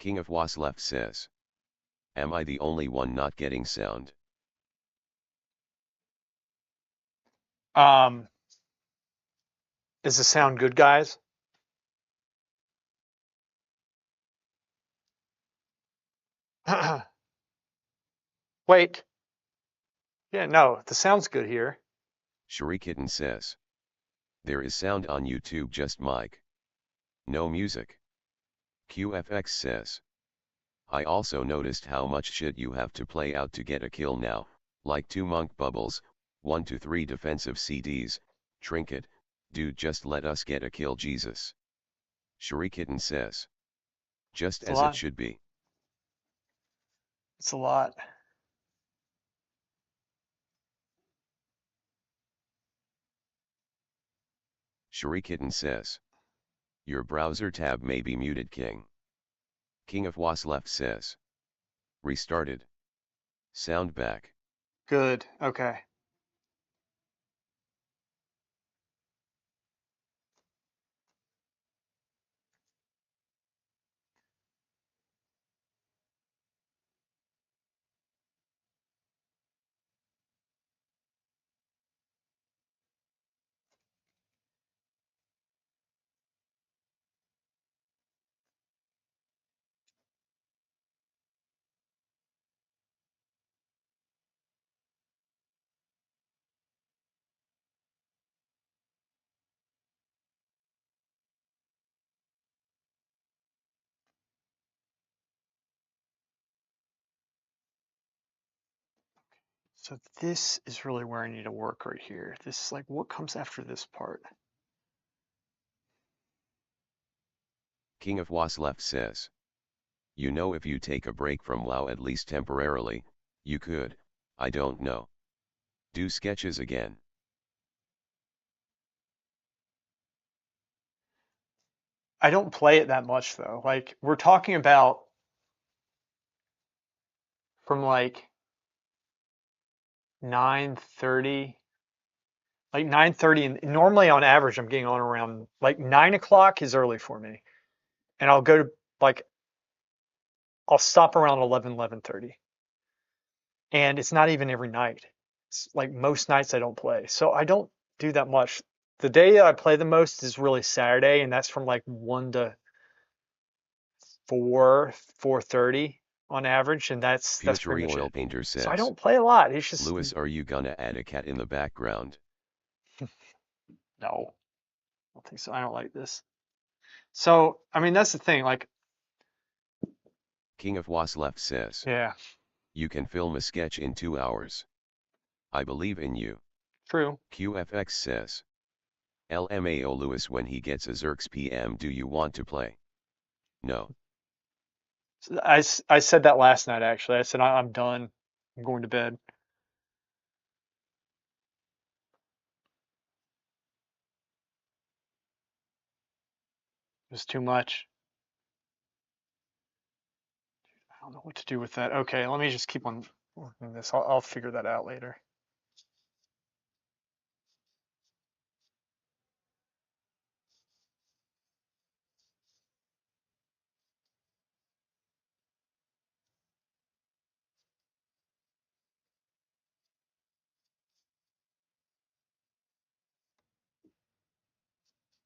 King of Was left says. Am I the only one not getting sound?
Does this sound good, guys? Wait. Yeah, no, the sound's good here.
Shurikitten says. There is sound on YouTube, just mic. No music. QFX says. I also noticed how much shit you have to play out to get a kill now, like 2 monk bubbles, 1 to 3 defensive CDs, trinket, dude, just let us get a kill, Jesus. Shurikitten says. Just
It's a
as it
lot.
should be.
It's a lot.
Shurikitten says. Your browser tab may be muted, King. King of Was left says. Restarted. Sound back.
Good. Okay. So this is really where I need to work right here. This is like, what comes after this part?
King of Was left says. You know, if you take a break from WoW at least temporarily, you could, I don't know, do sketches again.
I don't play it that much though. Like we're talking about from like 9:30, like 9:30, and normally on average I'm getting on around like 9 o'clock is early for me, and I'll go to like I'll stop around 11, 11:30, and it's not even every night. It's like most nights I don't play. So I don't do that much. The day that I play the most is really Saturday, and that's from like 1 to 4:30 on average, and that's pretty
Future
much
oil
it.
painter
So I
says.
don't play a lot. It's just
Lewis, are you gonna add a cat in the background?
no, I don't think so. I don't like this. So I mean that's the thing. Like
King of Was left says.
yeah,
You can film a sketch in 2 hours. I believe in you.
true.
QFX says. LMAO Lewis, when he gets a Zerx PM, do you want to play? No.
I said that last night actually. I said I'm done. I'm going to bed. It was too much. I don't know what to do with that. Okay, let me just keep on working this. I'll figure that out later.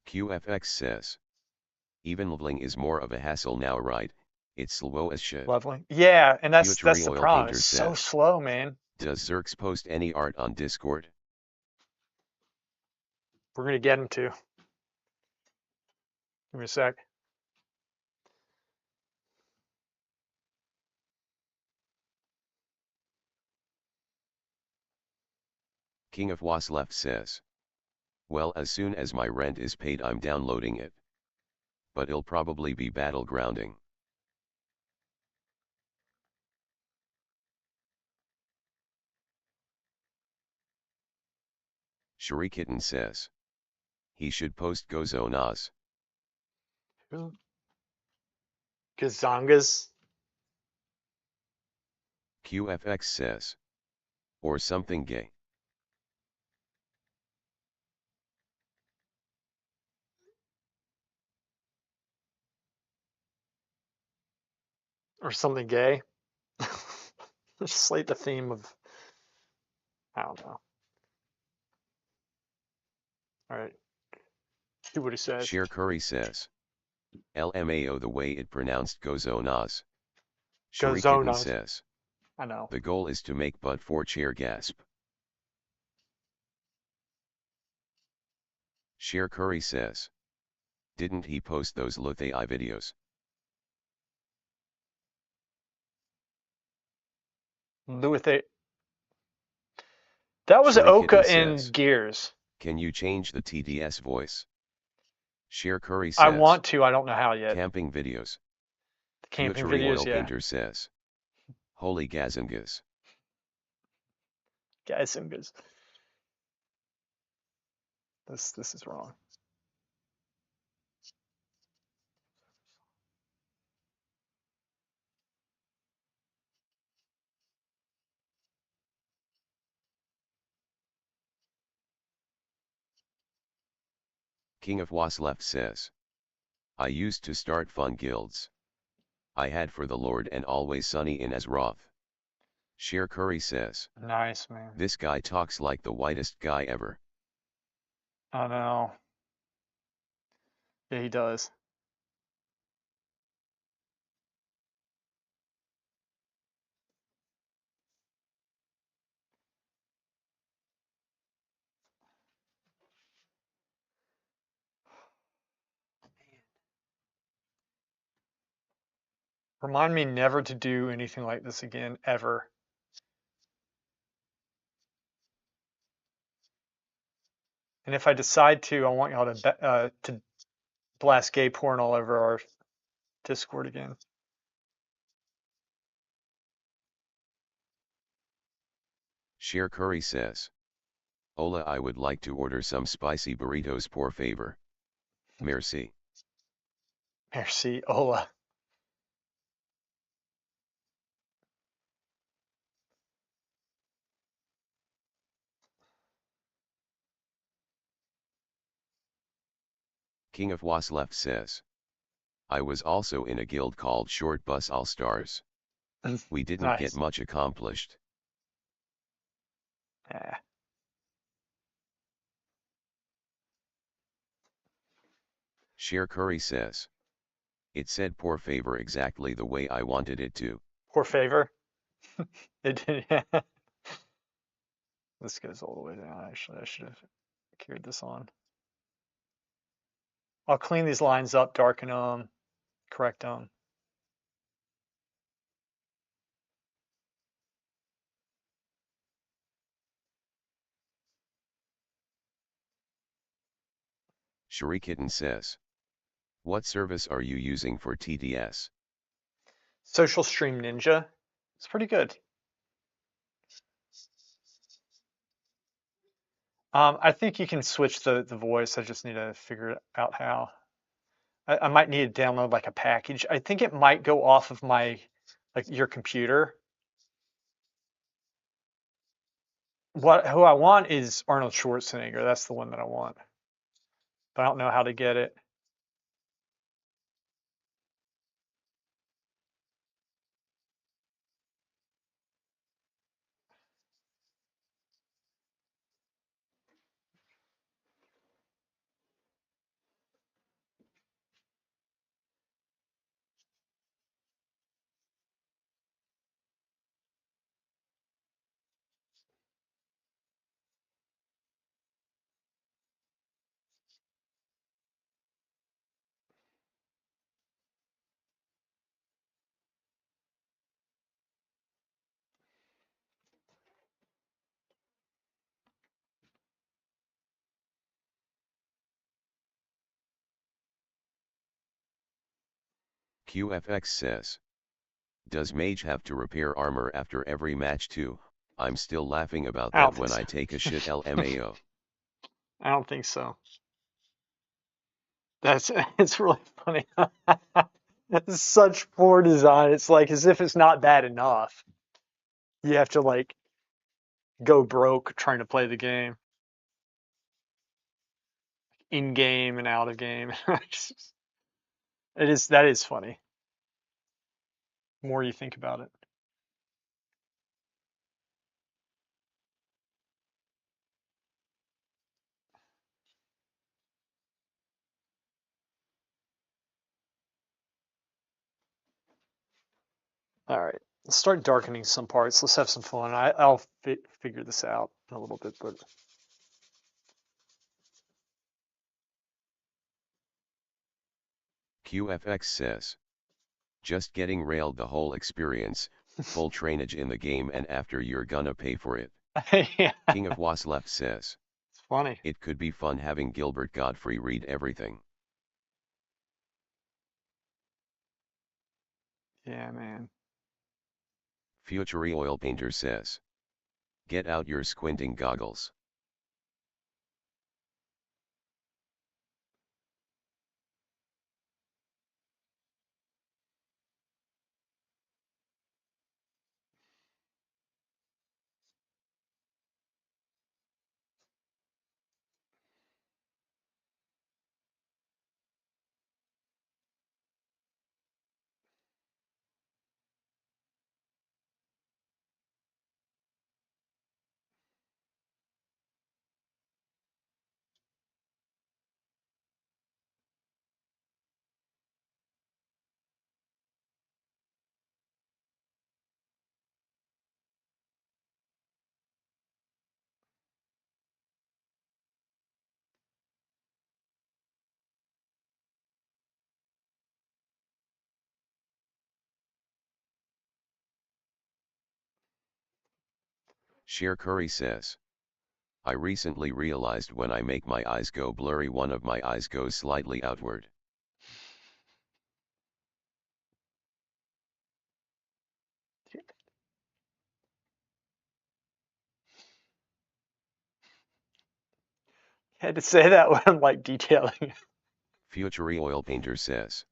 QFX says. Even leveling is more of a hassle now, right? It's slow as shit.
Lovely. Yeah, and
Future
that's the
oil
problem.
painter
It's so
says.
slow, man.
Does Zerx post any art on Discord?
We're gonna get him to. Give me a sec.
King of Was left says. Well, as soon as my rent is paid, I'm downloading it. But it'll probably be battlegrounding. Shuri Kitten says. He should post Gozo Nas.
Gazongas
QFX says. Or something gay.
or something gay. Slate the theme of I don't know. All right, see what he says.
Sheer Curry says. LMAO, the way it pronounced Gozo Nas. Shuri Kitten
Gazonas.
says.
I know.
The goal is to make but for cheer gasp. Sheer Curry says. Didn't he post those Luthei videos?
Luith. That was
Shuri Kitten
Oka in
says.
Gears.
Can you change the TDS voice? Sheer Curry
I
says.
want to. I don't know how yet.
Camping videos.
The camping
Future
videos,
oil
yeah.
painter says. Holy Gazangas.
Guys, some good. This is wrong.
King of Was left says. I used to start fun guilds. I had For the Lord and Always Sunny in Azeroth. Sheer Curry says.
Nice, man.
This guy talks like the whitest guy ever.
I know. Yeah, he does. Remind me never to do anything like this again, ever. And if I decide to, I want y'all to blast gay porn all over our Discord again.
Sheer Curry says. Hola, I would like to order some spicy burritos por favor. Merci.
Merci, hola.
King of Was left says. I was also in a guild called Short Bus All Stars. We didn't get
Nice.
much accomplished.
Yeah.
Share Curry says. It said poor favor exactly the way I wanted it to.
Poor favor. It did. Yeah. This goes all the way down. Actually, I should have carried this on. I'll clean these lines up, darken them, correct them.
Shuri Kitten says. What service are you using for TDS?
Social Stream Ninja. It's pretty good. I think you can switch the voice. I just need to figure out how. I might need to download like a package. I think it might go off of my like your computer. Who I want is Arnold Schwarzenegger. That's the one that I want. But I don't know how to get it.
QFX says. Does Mage have to repair armor after every match too? I'm still laughing about
I
that
don't think
when
so.
I take a shit LMAO.
I don't think so. That's it's really funny. It's such poor design. It's like as if it's not bad enough. You have to like go broke trying to play the game, in game and out of game. That is funny. The more you think about it. All right, let's start darkening some parts. Let's have some fun. I'll figure this out in a little bit, but
QFX says. Just getting railed the whole experience, full trainage in the game and after you're gonna pay for it.
yeah,
King of Was left says.
it's funny.
It could be fun having Gilbert Godfrey read everything.
Yeah, man.
Future Oil Painter says. Get out your squinting goggles. Share Curry says. I recently realized when I make my eyes go blurry, one of my eyes goes slightly outward.
I had to say that when I'm like detailing.
Future Oil Painter says.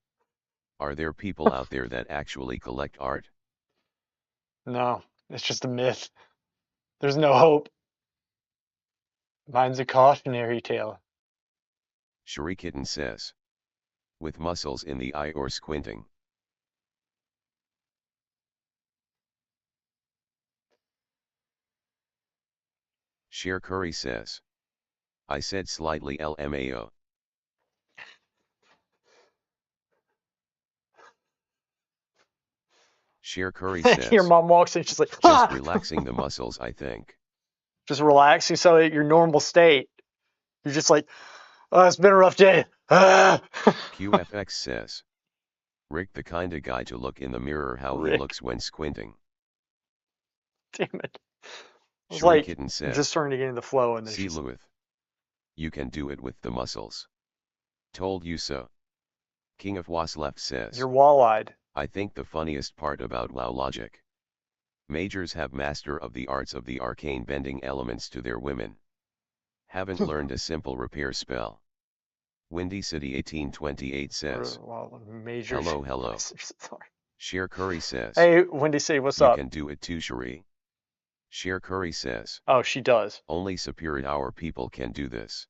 Are there people out there that actually collect art?
No, it's just a myth. There's no hope. Mine's a cautionary tale.
Shuri Kitten says. With muscles in the eye or squinting. Sheer Curry says. I said slightly LMAO. Sheer Curry
Your
says.
mom walks in, she's like,
Just
ah!
relaxing the muscles, I think.
Just relaxing so that your normal state. You're just like, oh, it's been a rough day. Ah!
QFX says. Rick the kinda guy to look in the mirror how he
Rick,
looks when squinting.
damn it. I was
Shuri
like,
Kitten
just
says.
starting to get in the flow, and then
See
she's
Lewis. You can do it with the muscles. Told you so. King of Was left says.
you're wall-eyed.
I think the funniest part about WoW logic. Majors have master of the arts of the arcane bending elements to their women. Haven't learned a simple repair spell. Windy City 1828 says.
Well, major.
Hello hello.
Sorry.
Sheer Curry says.
Hey, Wendy, say what's
You
up?
can do it too, Shuri. Sheer Curry says.
Oh, she does.
Only superior hour people can do this.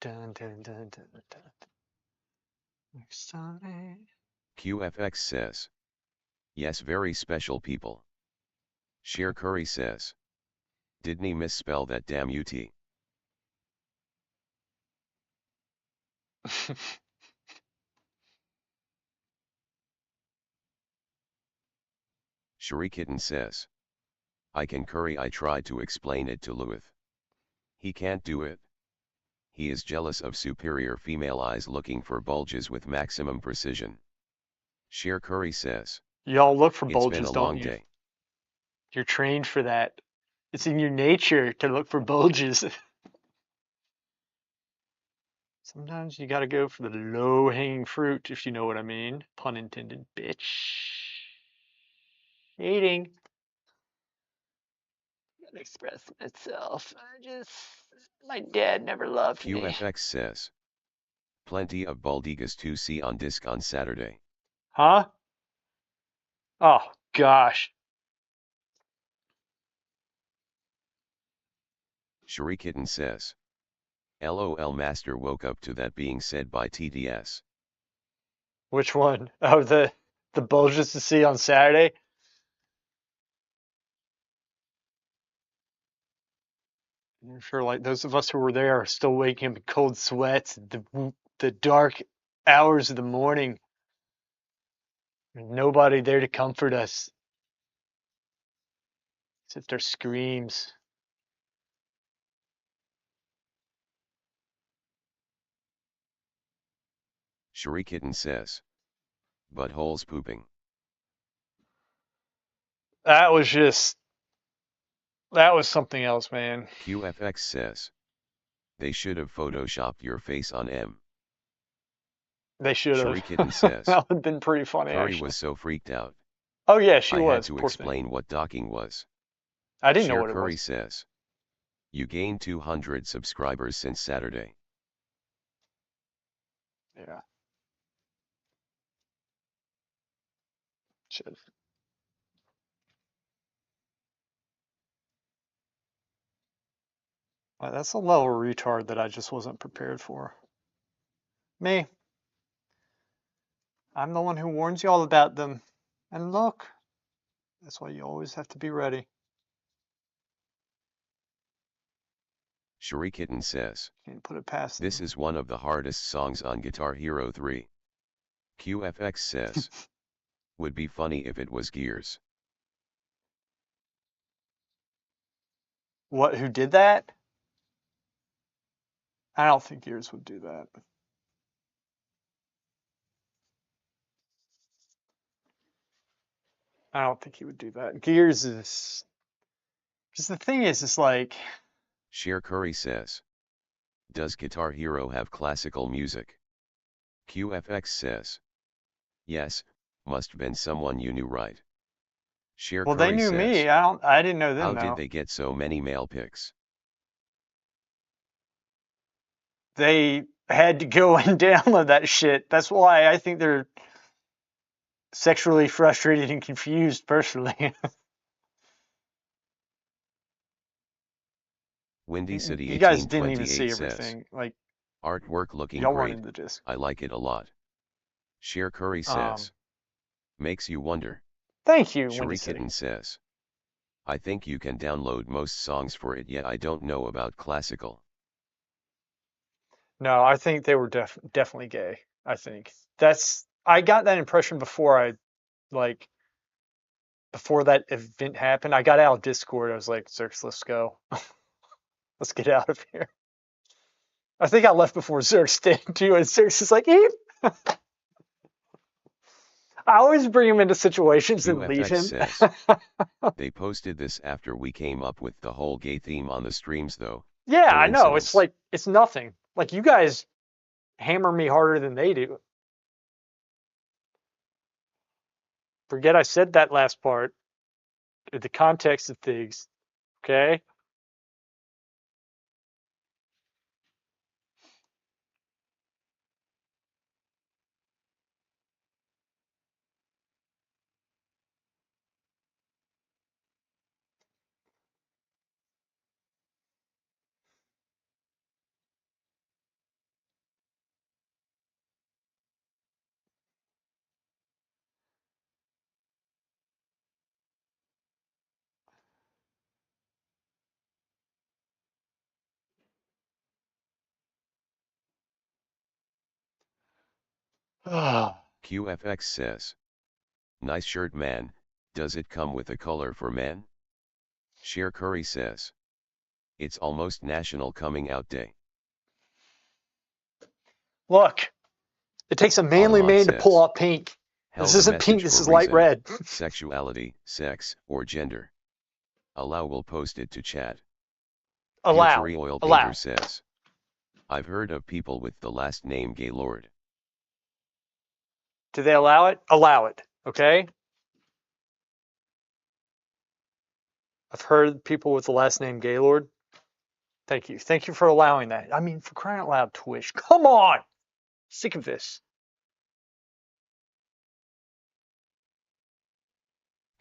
Dun, dun, dun, dun, dun. Exciting.
QFX says. Yes, very special people. Sheer Curry says. Didn't he misspell that damn UT? Shuri Kitten says. I can curry. I tried to explain it to Lewis. He can't do it. He is jealous of superior female eyes looking for bulges with maximum precision. Sheer Curry says.
Y'all look for
It's been
bulges,
a
don't
long
you?
day.
You're trained for that. It's in your nature to look for bulges. Sometimes you gotta go for the low-hanging fruit, if you know what I mean. Pun intended, bitch. Eating. Gotta express myself. My dad never loved me.
QFX says. Plenty of Baldigas to see on disc on Saturday.
Huh? Oh, gosh.
Shuri Kitten says. LOL Master woke up to that being said by TDS.
Which one? Oh, the bulges to see on Saturday? I'm sure, like, those of us who were there are still waking up in cold sweats, the dark hours of the morning. Nobody there to comfort us, except our screams.
Shuri Kitten says. Buttholes pooping.
That was just, that was something else, man.
QFX says. They should have photoshopped your face on M.
They should
Shuri
have.
Kitten says.
That would have been pretty funny,
Curry
actually.
was so freaked out.
Oh, yeah, she
I had
was.
to
Poor thing.
explain what docking was.
I didn't know
Sheer
what it
Curry
was.
says. You gained 200 subscribers since Saturday.
Yeah. Should. That's a level of retard that I just wasn't prepared for. Me. I'm the one who warns you all about them. And look, that's why you always have to be ready.
Shuri Kitten says.
Can't put it past
This
them.
is one of the hardest songs on Guitar Hero 3. QFX says. Would be funny if it was Gears.
What, who did that? I don't think Gears would do that. I don't think he would do that. Gears is... Because the thing is, it's like...
Sheer Curry says. Does Guitar Hero have classical music? QFX says. Yes, must been someone you knew, right? Sheer
Well, they
Curry
knew
says.
me. I didn't know them,
How
though.
did they get so many male pics?
They had to go and download that shit. That's why I think they're sexually frustrated and confused, personally.
Windy City
You guys didn't even
1828
see
says,
everything. Like,
artwork looking
y'all weren't
great,
in the disc.
I like it a lot. Sheer Curry says, makes you wonder.
Thank you, Windy City.
Shurikitten says, I think you can download most songs for it, yet I don't know about classical.
No, I think they were definitely gay. I think I got that impression before like before that event happened. I got out of Discord. I was like, Zerx, let's go. Let's get out of here. I think I left before Zerx did too, and Zerx is like, Eve. I always bring him into situations and leave
QFX
him.
says, they posted this after we came up with the whole gay theme on the streams though.
Yeah, I know. It's
Coincidence.
like, it's nothing. Like, you guys hammer me harder than they do. Forget I said that last part. The context of things. Okay?
QFX says, nice shirt man, does it come with a color for men? Sheer Curry says, it's almost National Coming Out Day.
Look, it takes a manly
Automod
man to pull
says,
off pink.
held
This
a
isn't pink,
message
this
for
is light
reason,
red.
sexuality, sex, or gender. Allow will post it to chat.
Allow.
Future Oil Painter
Allow.
says, I've heard of people with the last name Gaylord.
Do they allow it? Allow it. Okay? I've heard people with the last name Gaylord. Thank you. Thank you for allowing that. I mean, for crying out loud, Twitch. Come on! Sick of this.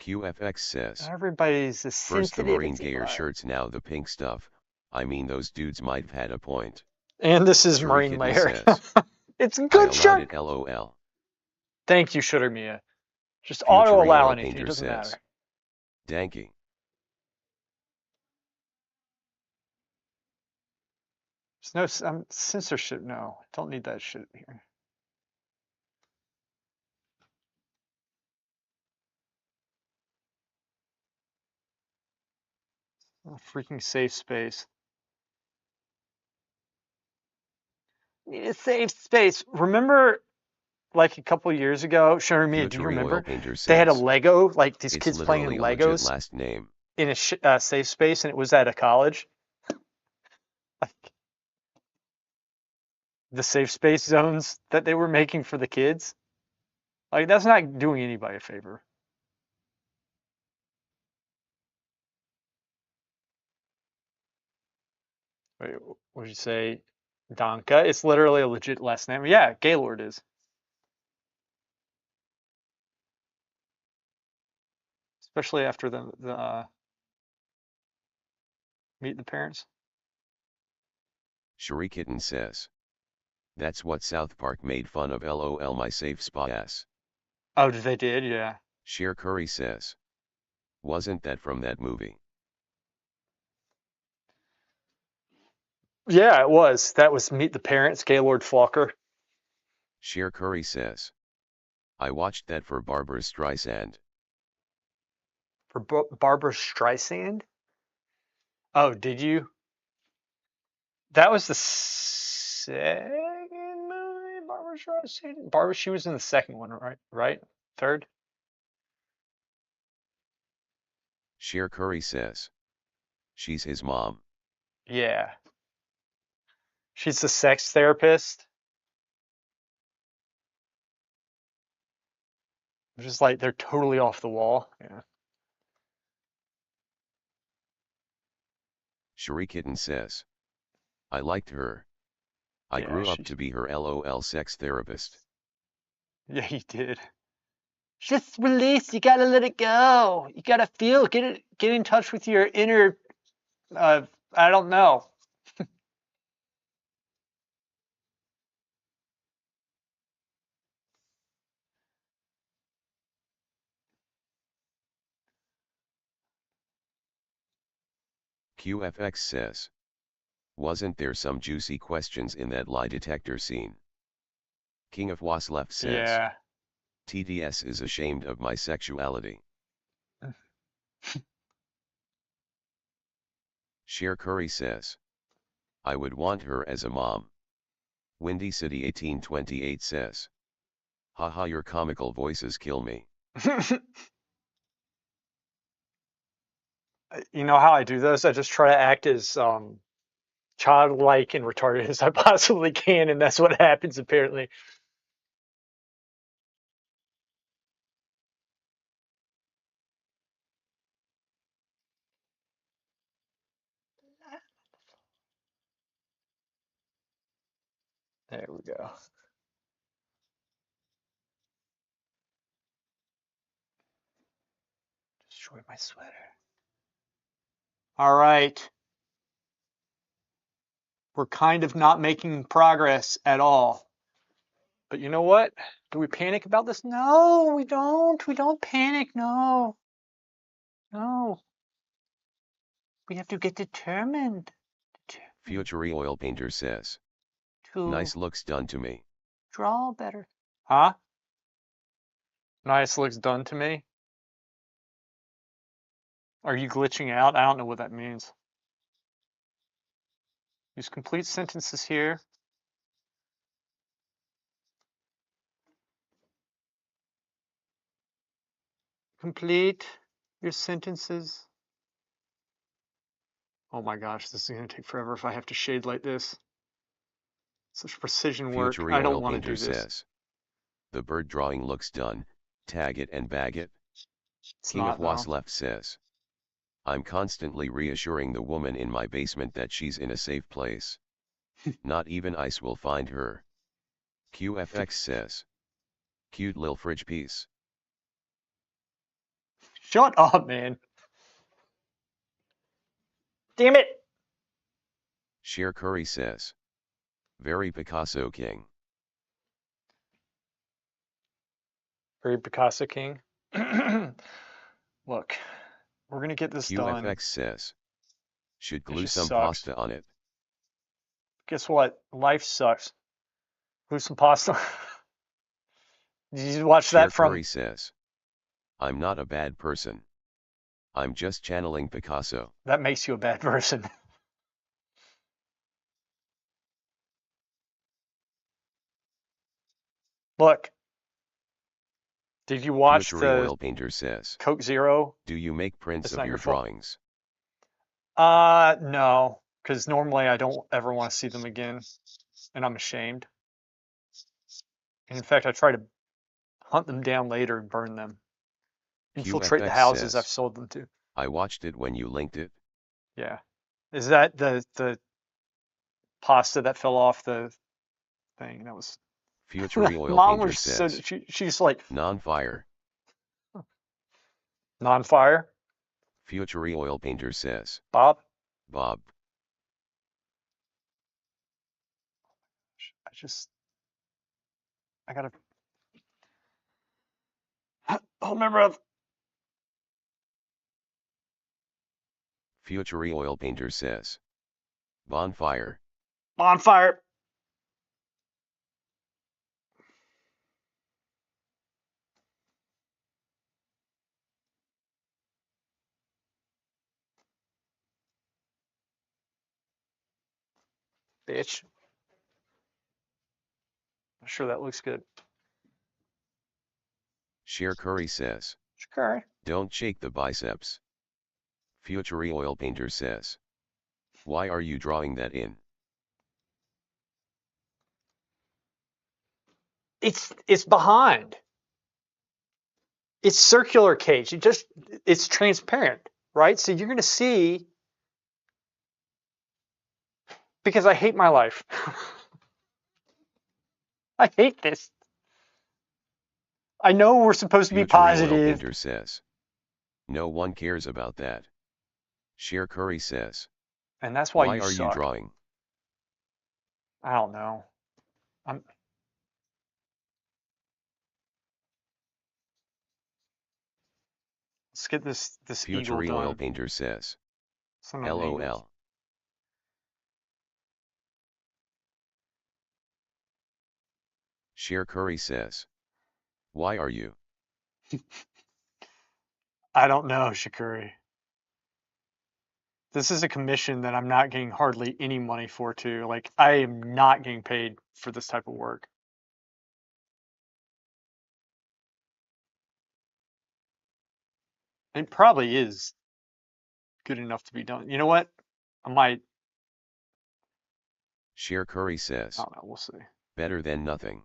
QFX says,
Everybody's as
first the
sensitive
Marine
as they
Gayer
are.
shirts, now the pink stuff. I mean, those dudes might have had a point.
And this is Marine
Shurikitten
Layer.
says,
It's a
I
good
allowed
shirt.
it LOL.
Thank you, Shuddermia. Just
Future
auto-allow
Oil
anything. It
Painter
doesn't
says,
matter.
Danky.
There's no censorship. No, I don't need that shit here. Oh, freaking safe space. Need a safe space. Remember, like a couple years ago, Shuddermia, do you
Future Oil
remember?
Painter
They had a
says,
Lego, like these
it's
kids playing in
literally a legit
Legos
last name.
in a safe space, and it was at a college. Like, the safe space zones that they were making for the kids. Like, that's not doing anybody a favor. Wait, what did you say? Donka? It's literally a legit last name. Yeah, Gaylord is. Especially after the Meet the Parents.
Shurikitten says, that's what South Park made fun of LOL my safe spot.
Oh, they did? Yeah.
Sheer Curry says, wasn't that from that movie?
Yeah, it was. That was Meet the Parents, Gaylord Flocker.
Sheer Curry says, I watched that for Barbara Streisand.
For Barbara Streisand? Oh, did you? That was the second movie, Barbara Streisand? Barbara, she was in the second one, right? Right? Third?
Sheer Curry says, she's his mom.
Yeah. She's the sex therapist. Just like they're totally off the wall. Yeah.
Shurikitten says, I liked her. I
Yeah,
grew up to be her LOL sex therapist.
yeah, he did. Just release. You gotta let it go. You gotta feel. Get in touch with your inner I don't know.
QFX says, wasn't there some juicy questions in that lie detector scene? King of Was left says,
Yeah.
TDS is ashamed of my sexuality. Sheer Curry says, I would want her as a mom. Windy City 1828 says, haha, your comical voices kill me.
You know how I do this? I just try to act as childlike and retarded as I possibly can, and that's what happens apparently. There we go. Destroy my sweater. All right. We're kind of not making progress at all. But you know what? Do we panic about this? No, we don't. We don't panic. No. No. We have to get determined.
Future Oil Painter says,
To
nice looks done to me.
draw better. Huh? Nice looks done to me. Are you glitching out? I don't know what that means. Use complete sentences here. Complete your sentences. Oh my gosh, this is going to take forever if I have to shade like this. Such precision work.
Future
I don't
Oil
want to
Painter
do this.
says, the bird drawing looks done, tag it and bag it.
It's
King of
not though.
Was left says, I'm constantly reassuring the woman in my basement that she's in a safe place. Not even ice will find her. QFX says, cute lil fridge piece.
Shut up, man. Damn it.
Sheer Curry says, very Picasso King.
Very Picasso King. Look, we're going to get this done.
QFX says, should
It
glue
just
some
sucks.
pasta on it.
Guess what? Life sucks. Glue some pasta. Did you watch
Sheer
that from?
Curry says, I'm not a bad person. I'm just channeling Picasso.
That makes you a bad person. Look, did you watch
Future
the
Oil Painter says,
Coke Zero?
do you make prints
It's
of
not
your
your fault.
drawings?
No, because normally I don't ever want to see them again, and I'm ashamed. And in fact, I try to hunt them down later and burn them. Infiltrate the
QFX
houses I've
says,
sold them to.
I watched it when you linked it.
Yeah. Is that the pasta that fell off the thing? That was
Future Oil
Mom
Painter
was so
says,
she's like
non-fire.
non-fire.
Future Oil Painter says,
Bob,
Bob.
I gotta hold my breath.
Future Oil Painter says, bonfire.
Bonfire. Bitch. I'm sure that looks good.
Sheer Curry says,
Sure.
don't shake the biceps. Future Oil Painter says, why are you drawing that in?
It's behind. It's circular cage. It's transparent, right? So you're gonna see because I hate my life. I hate this. I know we're supposed to be
Future Oil
positive.
Painter says, no one cares about that. Sheer Curry says,
And that's why
Why
you
are you
suck.
drawing?
I don't know. I'm Let's get this eagle
Future oil
done.
painter says.
Some of them eagles.
LOL. Sheer Curry says. Why are you?
I don't know, Shakuri. This is a commission that I'm not getting hardly any money for too. Like I am not getting paid for this type of work. It probably is good enough to be done. You know what? I might,
Sheer Curry
I
says.
don't know, we'll see.
Better than nothing.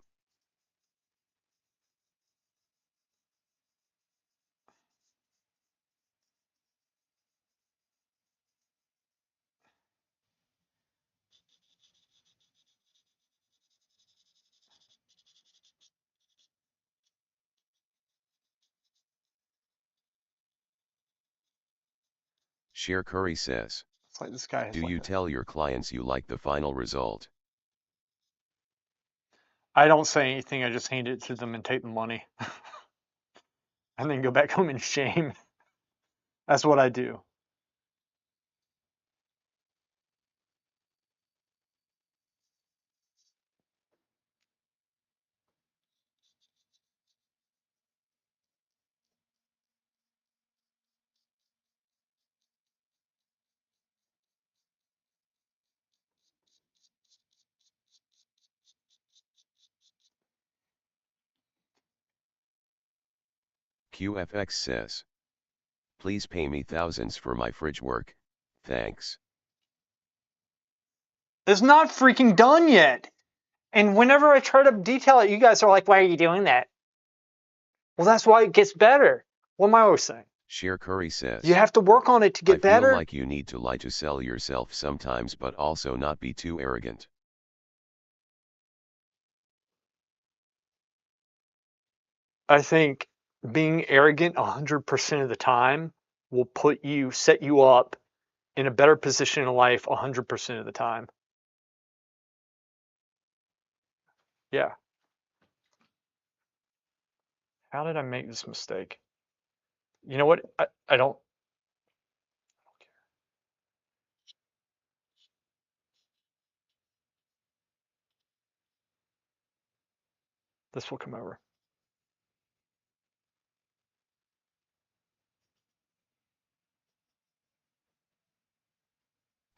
Sheer Curry says.
It's like this guy has
Do
like
you
a,
tell your clients you like the final result?
I don't say anything, I just hand it to them and take the money. And then go back home in shame. That's what I do.
QFX says. Please pay me thousands for my fridge work, thanks.
It's not freaking done yet. And whenever I try to detail it, you guys are like, why are you doing that? Well, that's why it gets better. What am I always saying?
Sheer Curry says.
You have to work on it to
I
get
feel
better.
like you need to lie to sell yourself sometimes, but also not be too arrogant.
I think being arrogant 100% of the time will set you up in a better position in life 100% of the time. Yeah. How did I make this mistake? You know what? I don't care. This will come over.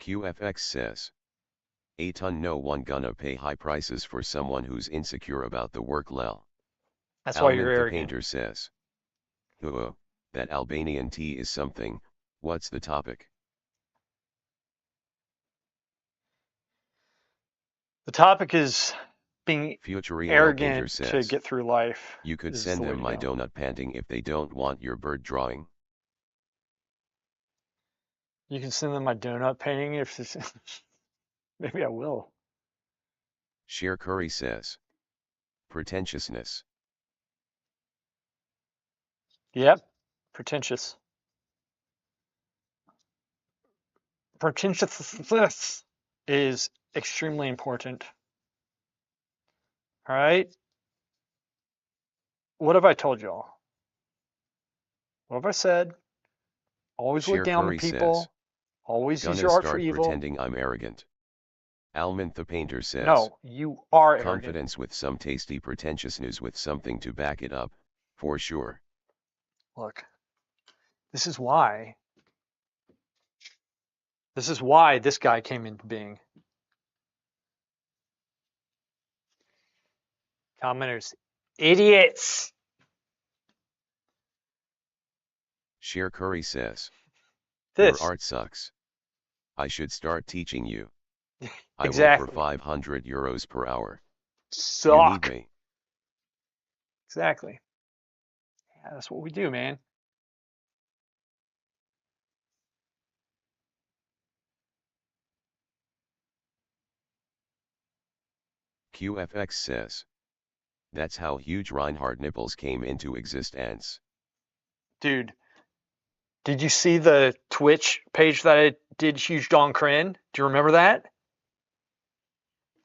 QFX says. A ton no one gonna pay high prices for someone who's insecure about the work lel.
That's why you're
Almond the
arrogant.
painter says. That Albanian tea is something, what's the topic?
The topic is being
Future oil painter
arrogant to
says.
get through life
You could
is
send
the way
them
to
my
go.
donut painting if they don't want your bird drawing.
You can send them my donut painting if maybe I will.
Sheer Curry says. Pretentiousness.
Yep. Pretentious. Pretentiousness is extremely important. All right. What have I told y'all? What have I said? Always look
Sheer
down on
Curry says.
people. Always use
Gonna
your art for
start
evil.
pretending I'm arrogant. Almond the painter says.
No, you are arrogant.
Confidence with some tasty pretentiousness with something to back it up, for sure.
Look, this is why this guy came into being. Commenters, idiots.
Sheer Curry says.
This.
Your art sucks. I should start teaching you. I will for
Exactly.
€500 per hour. You need
Suck.
me.
Exactly. Yeah, that's what we do, man.
QFX says. That's how huge Reinhard nipples came into existence.
Dude, did you see the Twitch page that I did Huge Dong Krin. Do you remember that?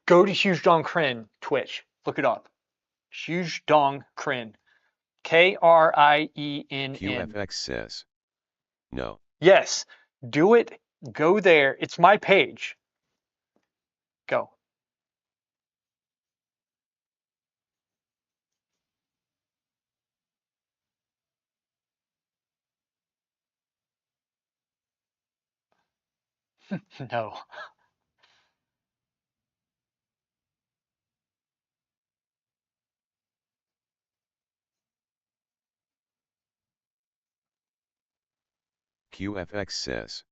Go to Huge Dong Krin Twitch. Look it up. Huge Dong Krin. Krinen.
QFX says. No.
Yes. Do it. Go there. It's my page. Go. No.
QFX says.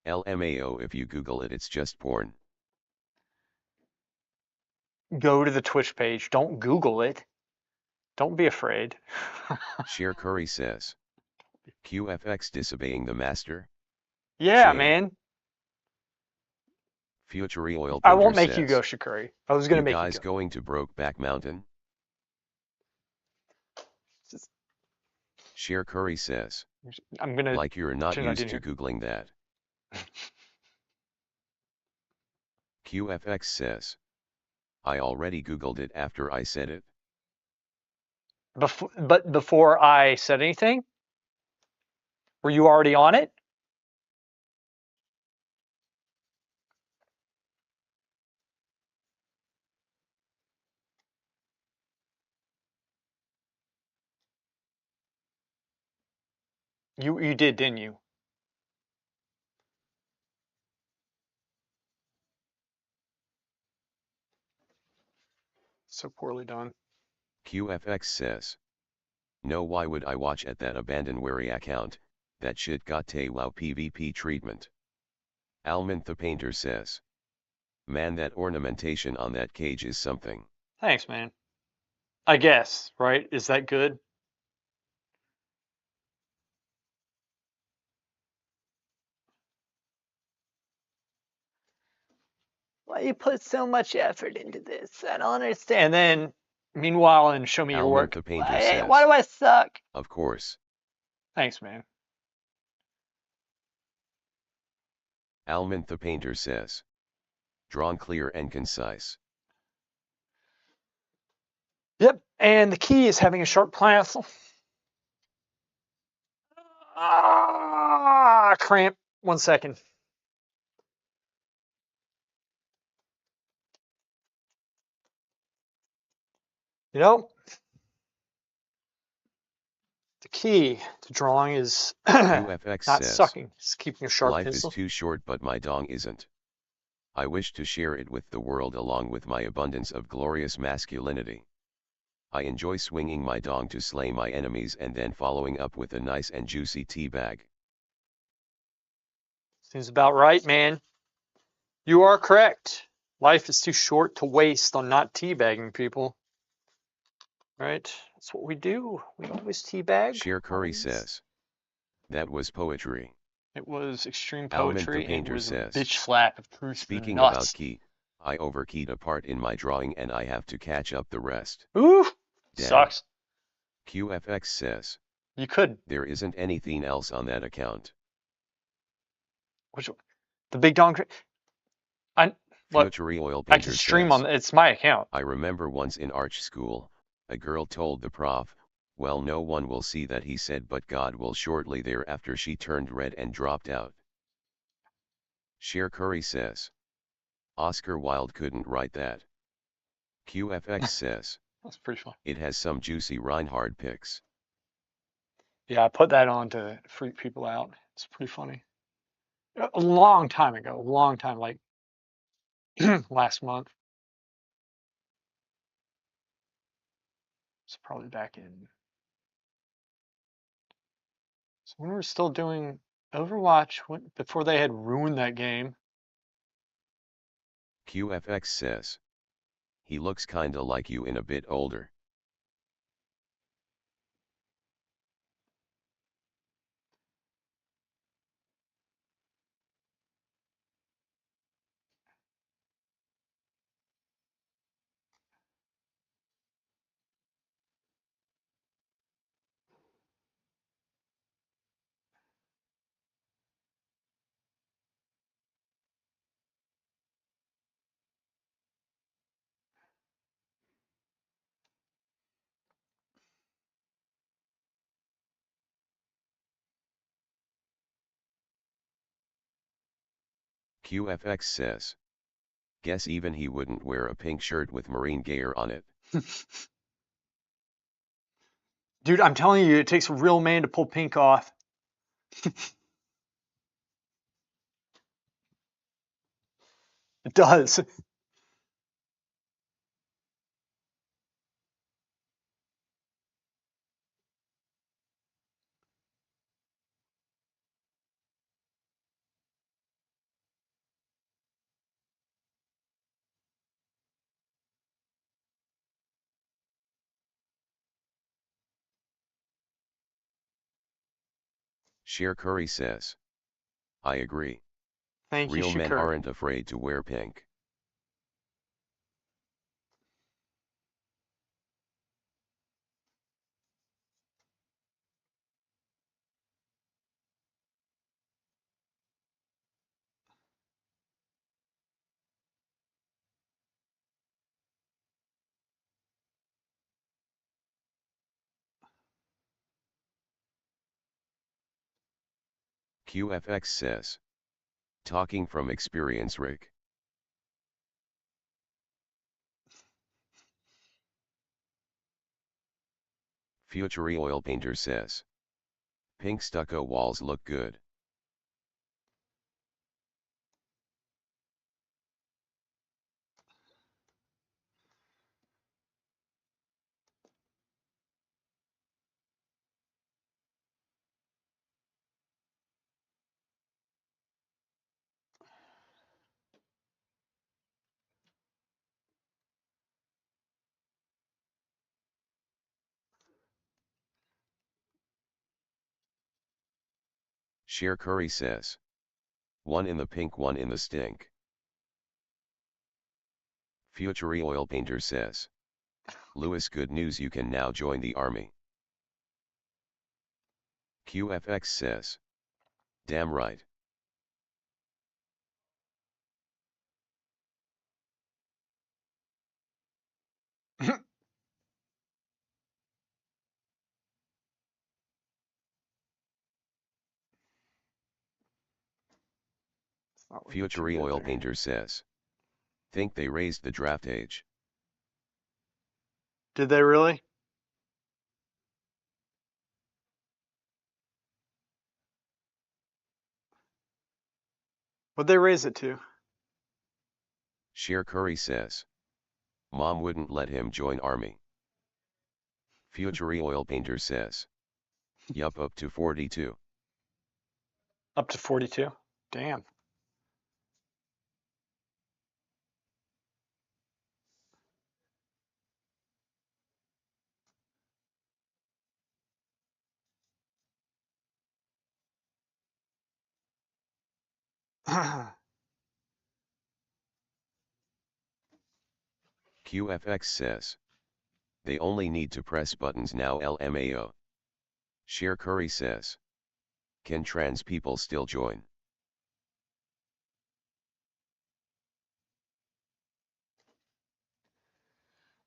LMAO, if you Google it, it's just porn.
Go to the Twitch page. Don't Google it. Don't be afraid.
Sheer Curry says. QFX disobeying the master?
Yeah,
Shame.
man.
Future Oil
I
Painter
won't make you go,
says.
Shikari. I was going
You
to make you
guys
go.
going to Brokeback Mountain? Sheer Curry says.
I'm going to
Like you're not
pretend I
used
didn't
to Googling that. QFX says. I already Googled it after I said it.
But before I said anything, were you already on it? You did, didn't you? So poorly done.
QFX says. No, why would I watch at that abandonwary account? That shit got wow PvP treatment. Almond the Painter says. Man, that ornamentation on that cage is something.
Thanks, man. I guess, right? Is that good? Why you put so much effort into this? I don't understand. And then, meanwhile, and show me your
Almond
work.
the Painter
Why
says.
do I suck?
Of course.
Thanks, man.
Almond the Painter says. Drawn clear and concise.
Yep. And the key is having a sharp pencil. Ah, cramp. 1 second. You know, the key to drawing is
QFX
not
says.
sucking, just keeping a sharp
Life is
pencil.
too short, but my dong isn't. I wish to share it with the world along with my abundance of glorious masculinity. I enjoy swinging my dong to slay my enemies and then following up with a nice and juicy tea bag.
Seems about right, man. You are correct. Life is too short to waste on not teabagging people. Right? That's what we do. We always teabag.
Sheer Curry
Always.
says. That was poetry.
It was extreme
Almond the
poetry, and it
Painter
was a
says.
bitch slap of truth.
Speaking
nuts.
about key, I overkeyed a part in my drawing and I have to catch up the rest.
Ooh,
Damn.
sucks.
QFX says.
You could.
There isn't anything else on that account.
Which one? The big dong. Look,
Future Oil
I
Painter
can stream
says.
on. It's my account.
I remember once in arch school, a girl told the prof, well, no one will see that, he said, but God will. Shortly thereafter she turned red and dropped out. Sheer Curry says. Oscar Wilde couldn't write that. QFX says.
That's pretty fun.
It has some juicy Reinhard pics.
Yeah, I put that on to freak people out. It's pretty funny. A long time ago, like last month. It's probably back in. So when we were still doing Overwatch, before they had ruined that game.
QFX says. He looks kinda like you in a bit older. QFX says. Guess even he wouldn't wear a pink shirt with marine gear on it.
Dude, I'm telling you, it takes a real man to pull pink off. It does.
Sheer Curry says. I agree.
Thank you,
Real men
Shakur.
aren't afraid to wear pink. QFX says. Talking from experience, Rick. Future oil painter says. Pink stucco walls look good. Sheer Curry says. One in the pink, one in the stink. Future oil painter says. Lewis, good news, you can now join the army. QFX says. Damn right.
Not looking too
Future
good
oil
there.
painter says. Think they raised the draft age.
Did they really? What'd they raise it to?
Sheer Curry says. Mom wouldn't let him join army. Future oil painter says. Yup, up to 42.
Up to 42? Damn.
QFX says. They only need to press buttons now, LMAO. Sheer Curry says. Can trans people still join?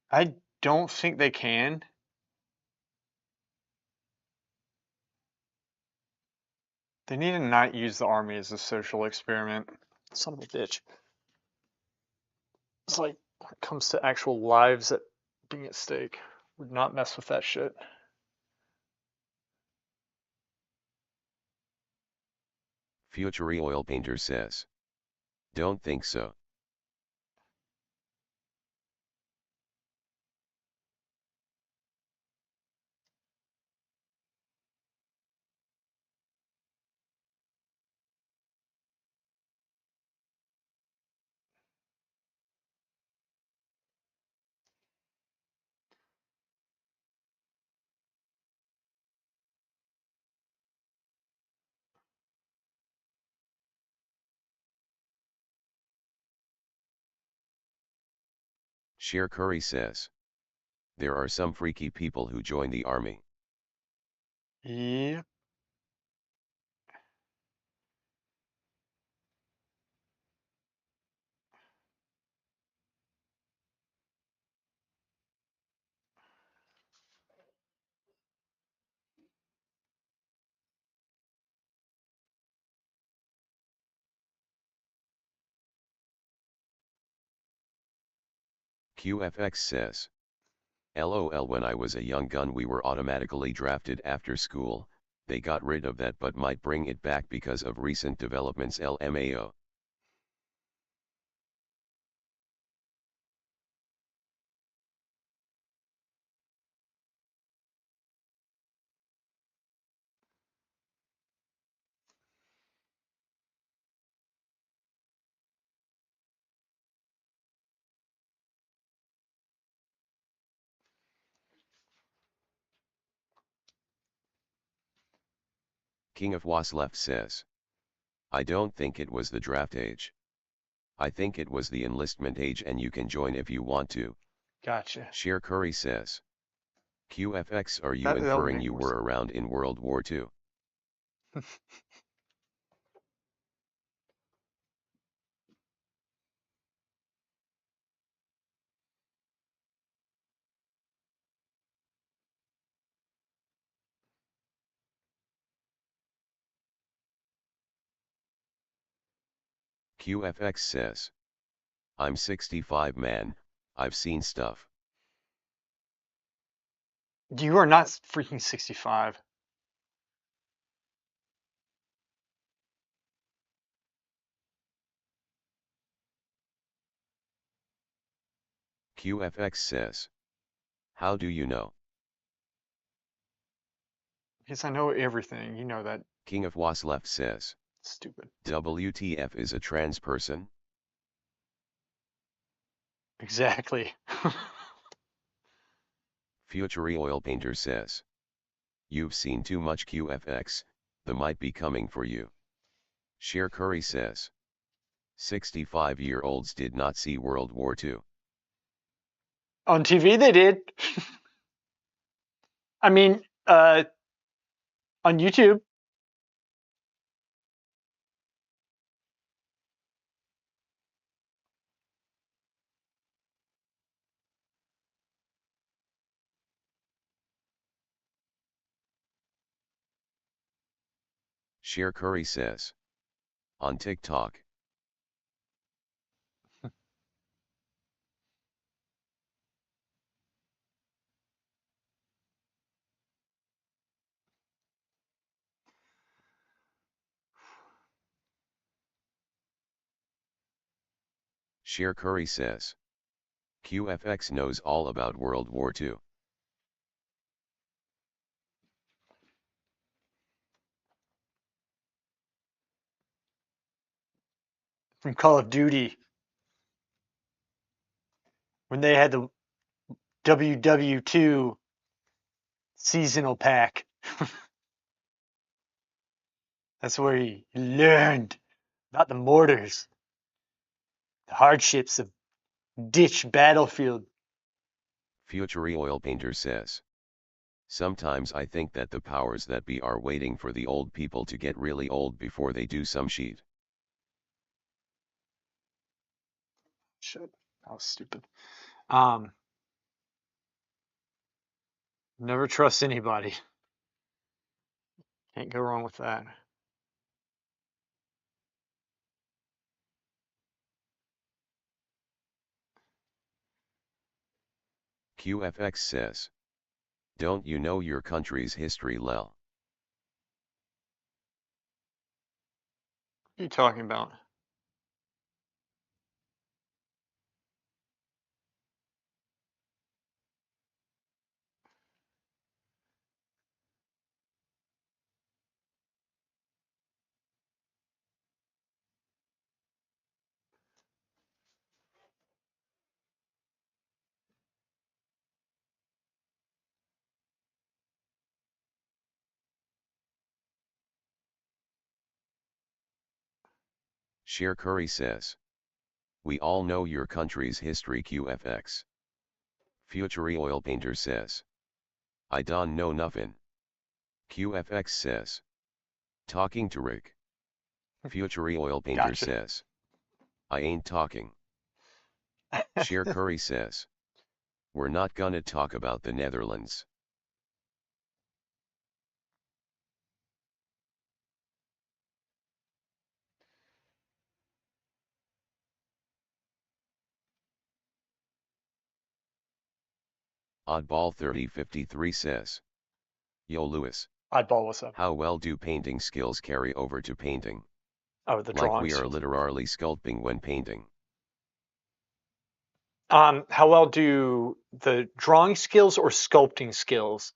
I don't think they can. They need to not use the army as a social experiment. Son of a bitch. It's like when it comes to actual lives that being at stake, would not mess with that shit.
Future oil painter says. Don't think so. Sheer Curry says. There are some freaky people who join the army.
Yeah.
QFX says. LOL, when I was a young gun we were automatically drafted after school, they got rid of that but might bring it back because of recent developments LMAO. King of Was left says. I don't think it was the draft age. I think it was the enlistment age and you can join if you want to.
Gotcha.
Sheer Curry says. QFX, are you
That would
inferring
make
you
more
were
sense.
around in World War II? QFX says. I'm 65 man, I've seen stuff.
You are not freaking 65.
QFX says. How do you know?
Because I know everything. You know that.
King of Was left says.
Stupid.
WTF is a trans person?
Exactly.
Future Oil Painter says. You've seen too much QFX, the might be coming for you. Sheer Curry says. 65-year-olds did not see World War II.
On TV, they did. I mean, on YouTube.
Sheer Curry says. On TikTok. Sheer Curry says. QFX knows all about World War II.
From Call of Duty when they had the WW2 seasonal pack. That's where he learned about the mortars, the hardships of ditch battlefield.
Future Oil Painter says. Sometimes I think that the powers that be are waiting for the old people to get really old before they do some shit.
Shit, that was stupid. Um, Never trust anybody. Can't go wrong with that.
QFX says. Don't you know your country's history, lel?
What are you talking about?
Sheer Curry says. We all know your country's history, QFX. Future Oil Painter says. I don't know nothing. QFX says. Talking to Rick. Future Oil Painter
Gotcha.
says. I ain't talking. Sheer Curry says. We're not gonna talk about the Netherlands. Oddball 3053 says. Yo Lewis,
Oddball, what's up?
how well do painting skills carry over to painting?
Oh, the
Like we
drawings.
are literally sculpting when painting.
How well do the drawing skills or sculpting skills?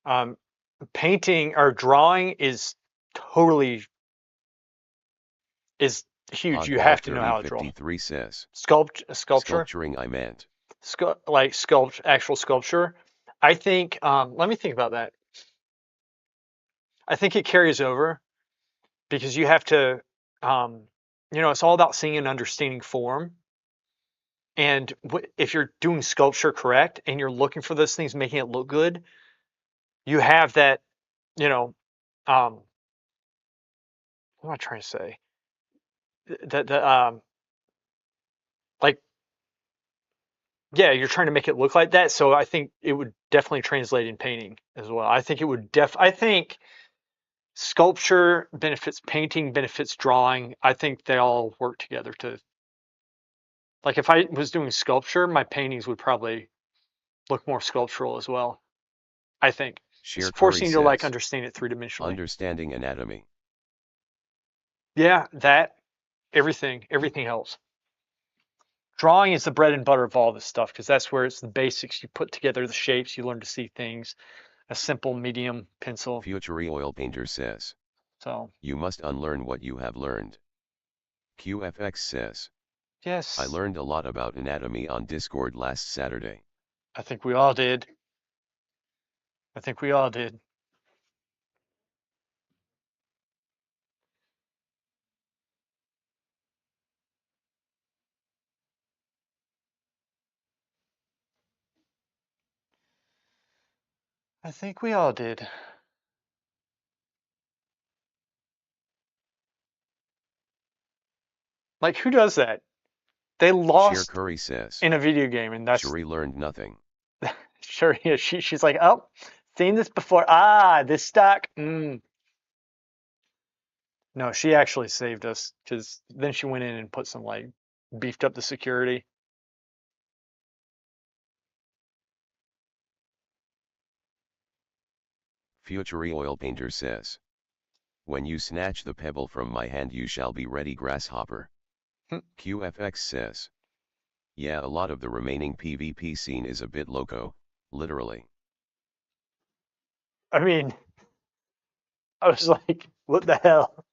Um, Painting or drawing totally is huge. You
Oddball
have to know how to draw.
3053 says.
Sculpture,
Sculpturing I meant.
like actual sculpture. I think. Let me think about that. I think it carries over because you have to. Um, it's all about seeing and understanding form. And if you're doing sculpture correct and you're looking for those things, making it look good, you have that. You know, um, what am I trying to say? The like yeah, you're trying to make it look like that. So I think it would definitely translate in painting as well. I think sculpture benefits painting, benefits drawing. I think they all work together to like if I was doing sculpture, my paintings would probably look more sculptural as well. I think. It's
Sheer Curry
forcing you to like
says.
understand it three-dimensionally.
Understanding anatomy.
Yeah, that everything helps. Drawing is the bread and butter of all this stuff because that's where it's the basics. You put together the shapes, you learn to see things. A simple medium pencil.
Future oil painter says.
So
You must unlearn what you have learned. QFX says. I
yes,
learned a lot about anatomy on Discord last Saturday.
I think we all did. I think we all did. I think we all did. Like who does that? They
Sheer
lost
Curry says.
in a video game, and that's
Shuri learned nothing.
sure. Yeah, she's like, oh, seen this before. Ah, this stock. No, she actually saved us because then she went in and put some like beefed up the security.
Future oil painter says. When you snatch the pebble from my hand you shall be ready grasshopper. QFX says. Yeah, a lot of the remaining PvP scene is a bit loco, literally.
I mean, I was like, what the hell?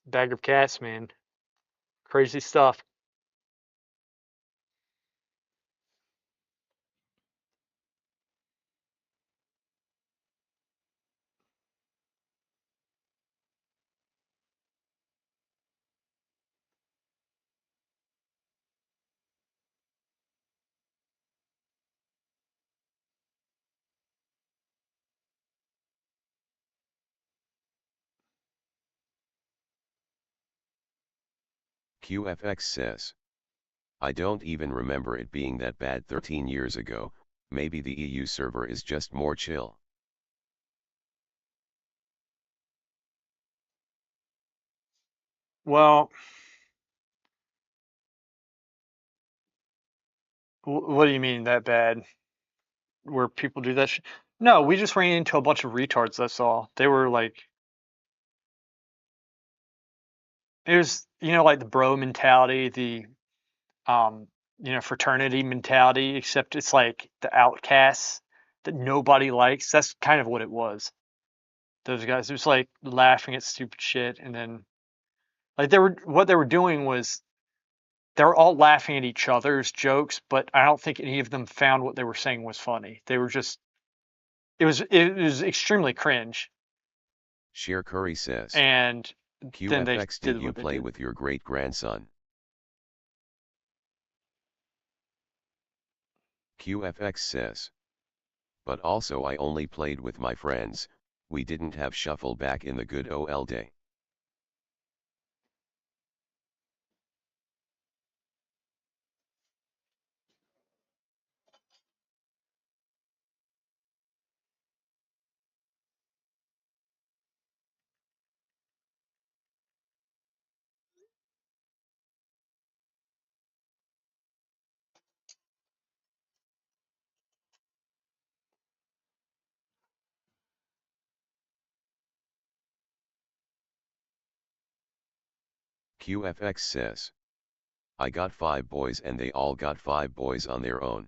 Bag of cats, man. Crazy stuff.
QFX says. I don't even remember it being that bad 13 years ago, maybe the EU server is just more chill.
Well, what do you mean that bad? Where people do that shit? No, we just ran into a bunch of retards. That's all. They were like, it was, like the bro mentality, the um, fraternity mentality, except it's like the outcasts that nobody likes. That's kind of what it was. Those guys, it was like laughing at stupid shit, and then like what they were doing was they were all laughing at each other's jokes, but I don't think any of them found what they were saying was funny. They were just, it was extremely cringe,
Sheer Curry says.
and then they
QFX did
did
you
what they
play
did.
with your great grandson? QFX says. But also I only played with my friends, we didn't have shuffle back in the good OL day. QFX says, I got 5 boys and they all got 5 boys on their own.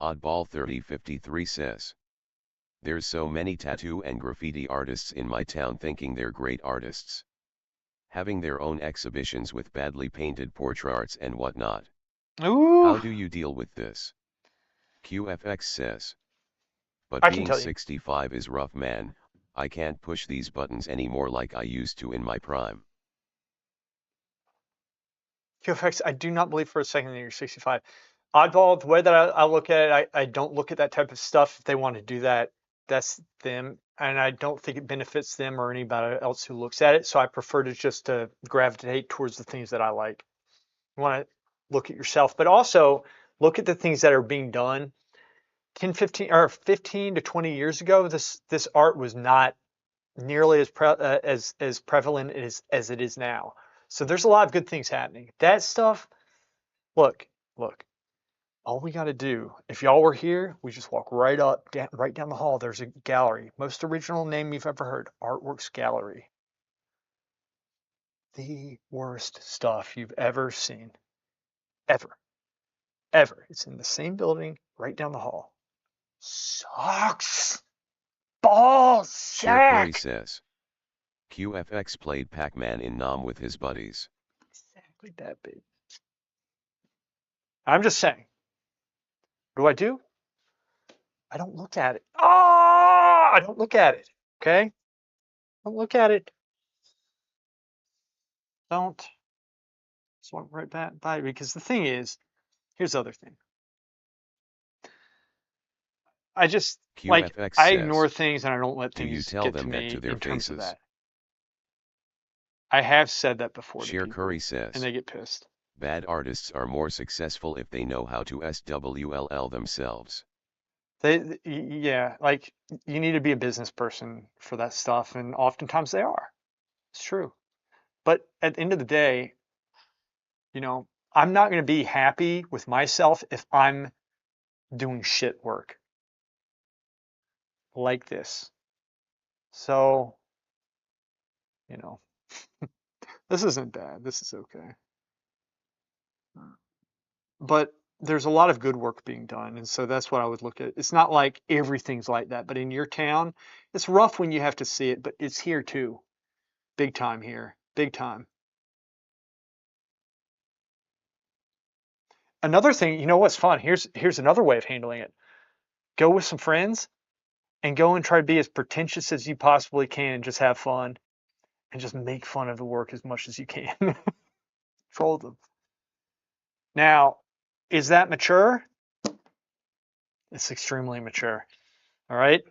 Oddball 3053 says, there's so many tattoo and graffiti artists in my town thinking they're great artists. Having their own exhibitions with badly painted portraits and whatnot.
Ooh,
How do you deal with this? QFX says, but
I can
being
tell you.
65 is rough, man. I can't push these buttons anymore like I used to in my prime.
QFX, I do not believe for a second that you're 65. Oddball, the way that I look at it, I don't look at that type of stuff. If they want to do that, that's them. And I don't think it benefits them or anybody else who looks at it. So I prefer to just gravitate towards the things that I like. You want to look at yourself, but also look at the things that are being done. 10, 15, or 15 to 20 years ago, this art was not nearly as prevalent as it is now. So there's a lot of good things happening. That stuff, look, look. All we got to do, if y'all were here, we just walk right down the hall. There's a gallery. Most original name you've ever heard, Artworks Gallery. The worst stuff you've ever seen, ever, ever. It's in the same building, right down the hall. Sucks. Balls.
Sheer Curry
Sack.
says, QFX played Pac-Man in Nam with his buddies.
Exactly that big. I'm just saying. What do I do? I don't look at it. Ah, I don't look at it. Okay? Don't look at it. Don't. Swipe right back by, because the thing is, here's the other thing. I just like
QFX
I ignore
says,
things and I don't let
do you
things
tell
get to
them that
me
to their
in terms of
faces?
that. I have said that before to
Sheer
people
Curry
and
says,
they get pissed.
bad artists are more successful if they know how to SWLL themselves.
Yeah, like you need to be a business person for that stuff, and oftentimes they are. It's true. But at the end of the day, I'm not going to be happy with myself if I'm doing shit work like this. So, you know, this isn't bad. This is okay. But there's a lot of good work being done, and so that's what I would look at. It's not like everything's like that, but in your town, it's rough when you have to see it, but it's here too. Big time here. Big time. Another thing, you know what's fun? Here's another way of handling it. Go with some friends and go and try to be as pretentious as you possibly can and just have fun and just make fun of the work as much as you can. Troll them. Now, is that mature? It's extremely mature. All right.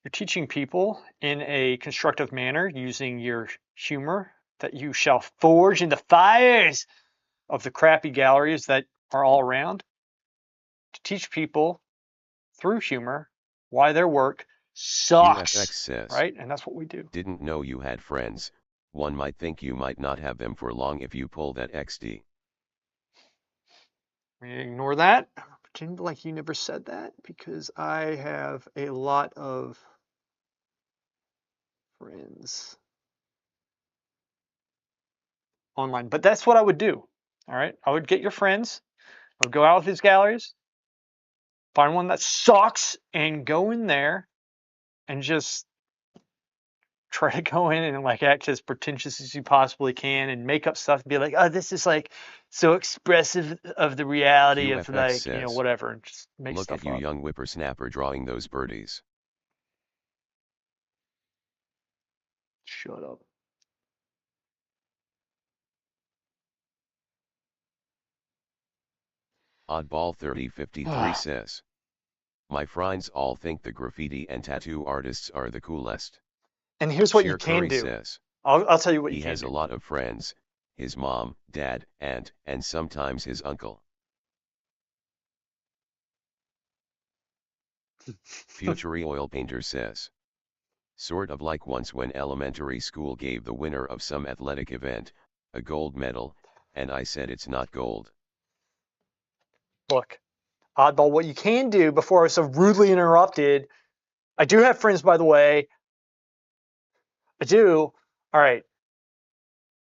You're teaching people in a constructive manner using your humor that you shall forge in the fires of the crappy galleries that are all around to teach people through humor why their work
QFX
sucks,
says,
right? And that's what we do.
didn't know you had friends. One might think you might not have them for long if you pull that XD.
We ignore that. Pretend like you never said that because I have a lot of friends online. But that's what I would do. All right. I would get your friends. I would go out with these galleries. Find one that sucks and go in there and just try to go in and like act as pretentious as you possibly can and make up stuff and be like, oh, this is like so expressive of the reality of
QFX
like,
says,
whatever, and just make
look at
stuff
you
up.
young whippersnapper drawing those birdies.
Shut up.
Oddball 3053 says, my friends all think the graffiti and tattoo artists are the coolest.
And here's what you
Sheer
can
Curry
do.
says,
I'll tell you what you
he
can
has a
do.
lot of friends, his mom, dad, aunt, and sometimes his uncle. Future Oil Painter says, sort of like once when elementary school gave the winner of some athletic event a gold medal, and I said it's not gold.
Look, oddball, what you can do before I was so rudely interrupted. I do have friends, by the way. I do. All right.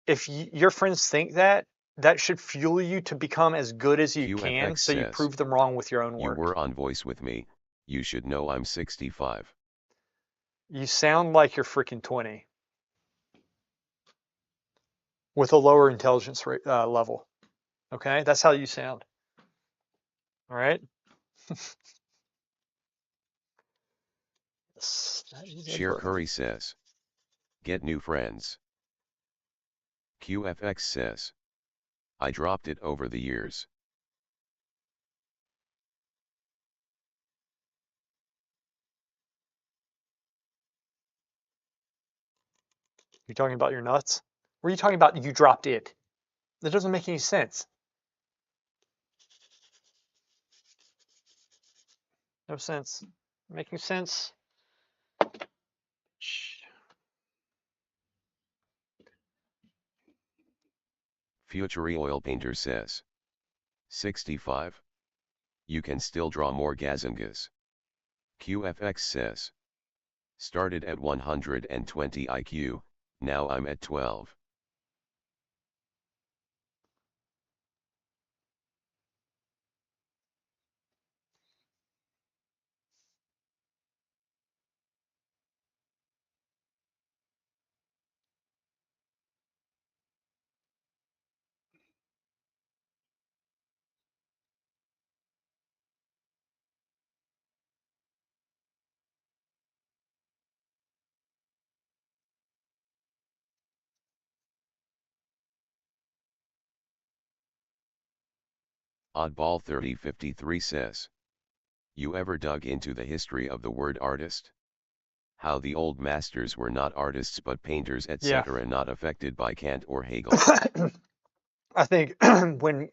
If your friends think that, that should fuel you to become as good as you can
QFX
so you
says,
prove them wrong with your own
you
work.
were on Voice with me, you should know I'm 65.
You sound like you're freaking 20 with a lower intelligence level. Okay? That's how you sound. All right? That is a
Sheer
button.
Curry says, get new friends. QFX says, I dropped it over the years.
You talking about your nuts? What are you talking about? You dropped it. That doesn't make any sense. No sense. Making sense?
Future Oil Painter says, 65. You can still draw more Gazingas. QFX says, started at 120 IQ, now I'm at 12. Oddball 3053 says, you ever dug into the history of the word artist? How the old masters were not artists but painters
Yeah.
etc. not affected by Kant or Hegel.
I think when,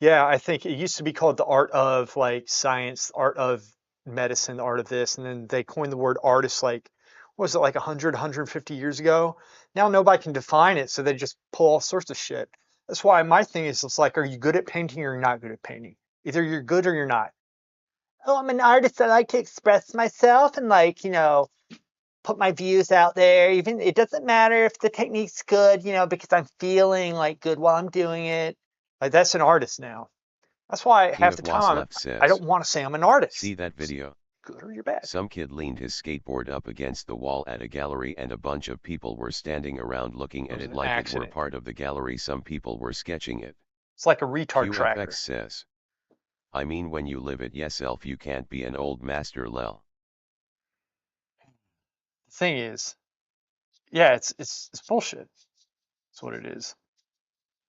yeah, I think it used to be called the art of like science, art of medicine, the art of this, and then they coined the word artist like, what was it, like 100, 150 years ago? Now nobody can define it, so they just pull all sorts of shit. That's why my thing is, it's like, are you good at painting or you're not good at painting? Either you're good or you're not. Oh, I'm an artist. I like to express myself and like, put my views out there. Even it doesn't matter if the technique's good, because I'm feeling like good while I'm doing it. Like that's an artist now. That's why
King
half
of
the time
Wasleft
I don't
says,
want to say I'm an artist.
see that video?
Good or you're bad.
Some kid leaned his skateboard up against the wall at a gallery and a bunch of people were standing around looking
It
at
was
it
an
like it were
accident.
part of the gallery. Some people were sketching it.
It's like a retard
QFX
tracker.
says, I mean when you live it yourself you can't be an old master lel.
The thing is, yeah, it's bullshit. That's what it is.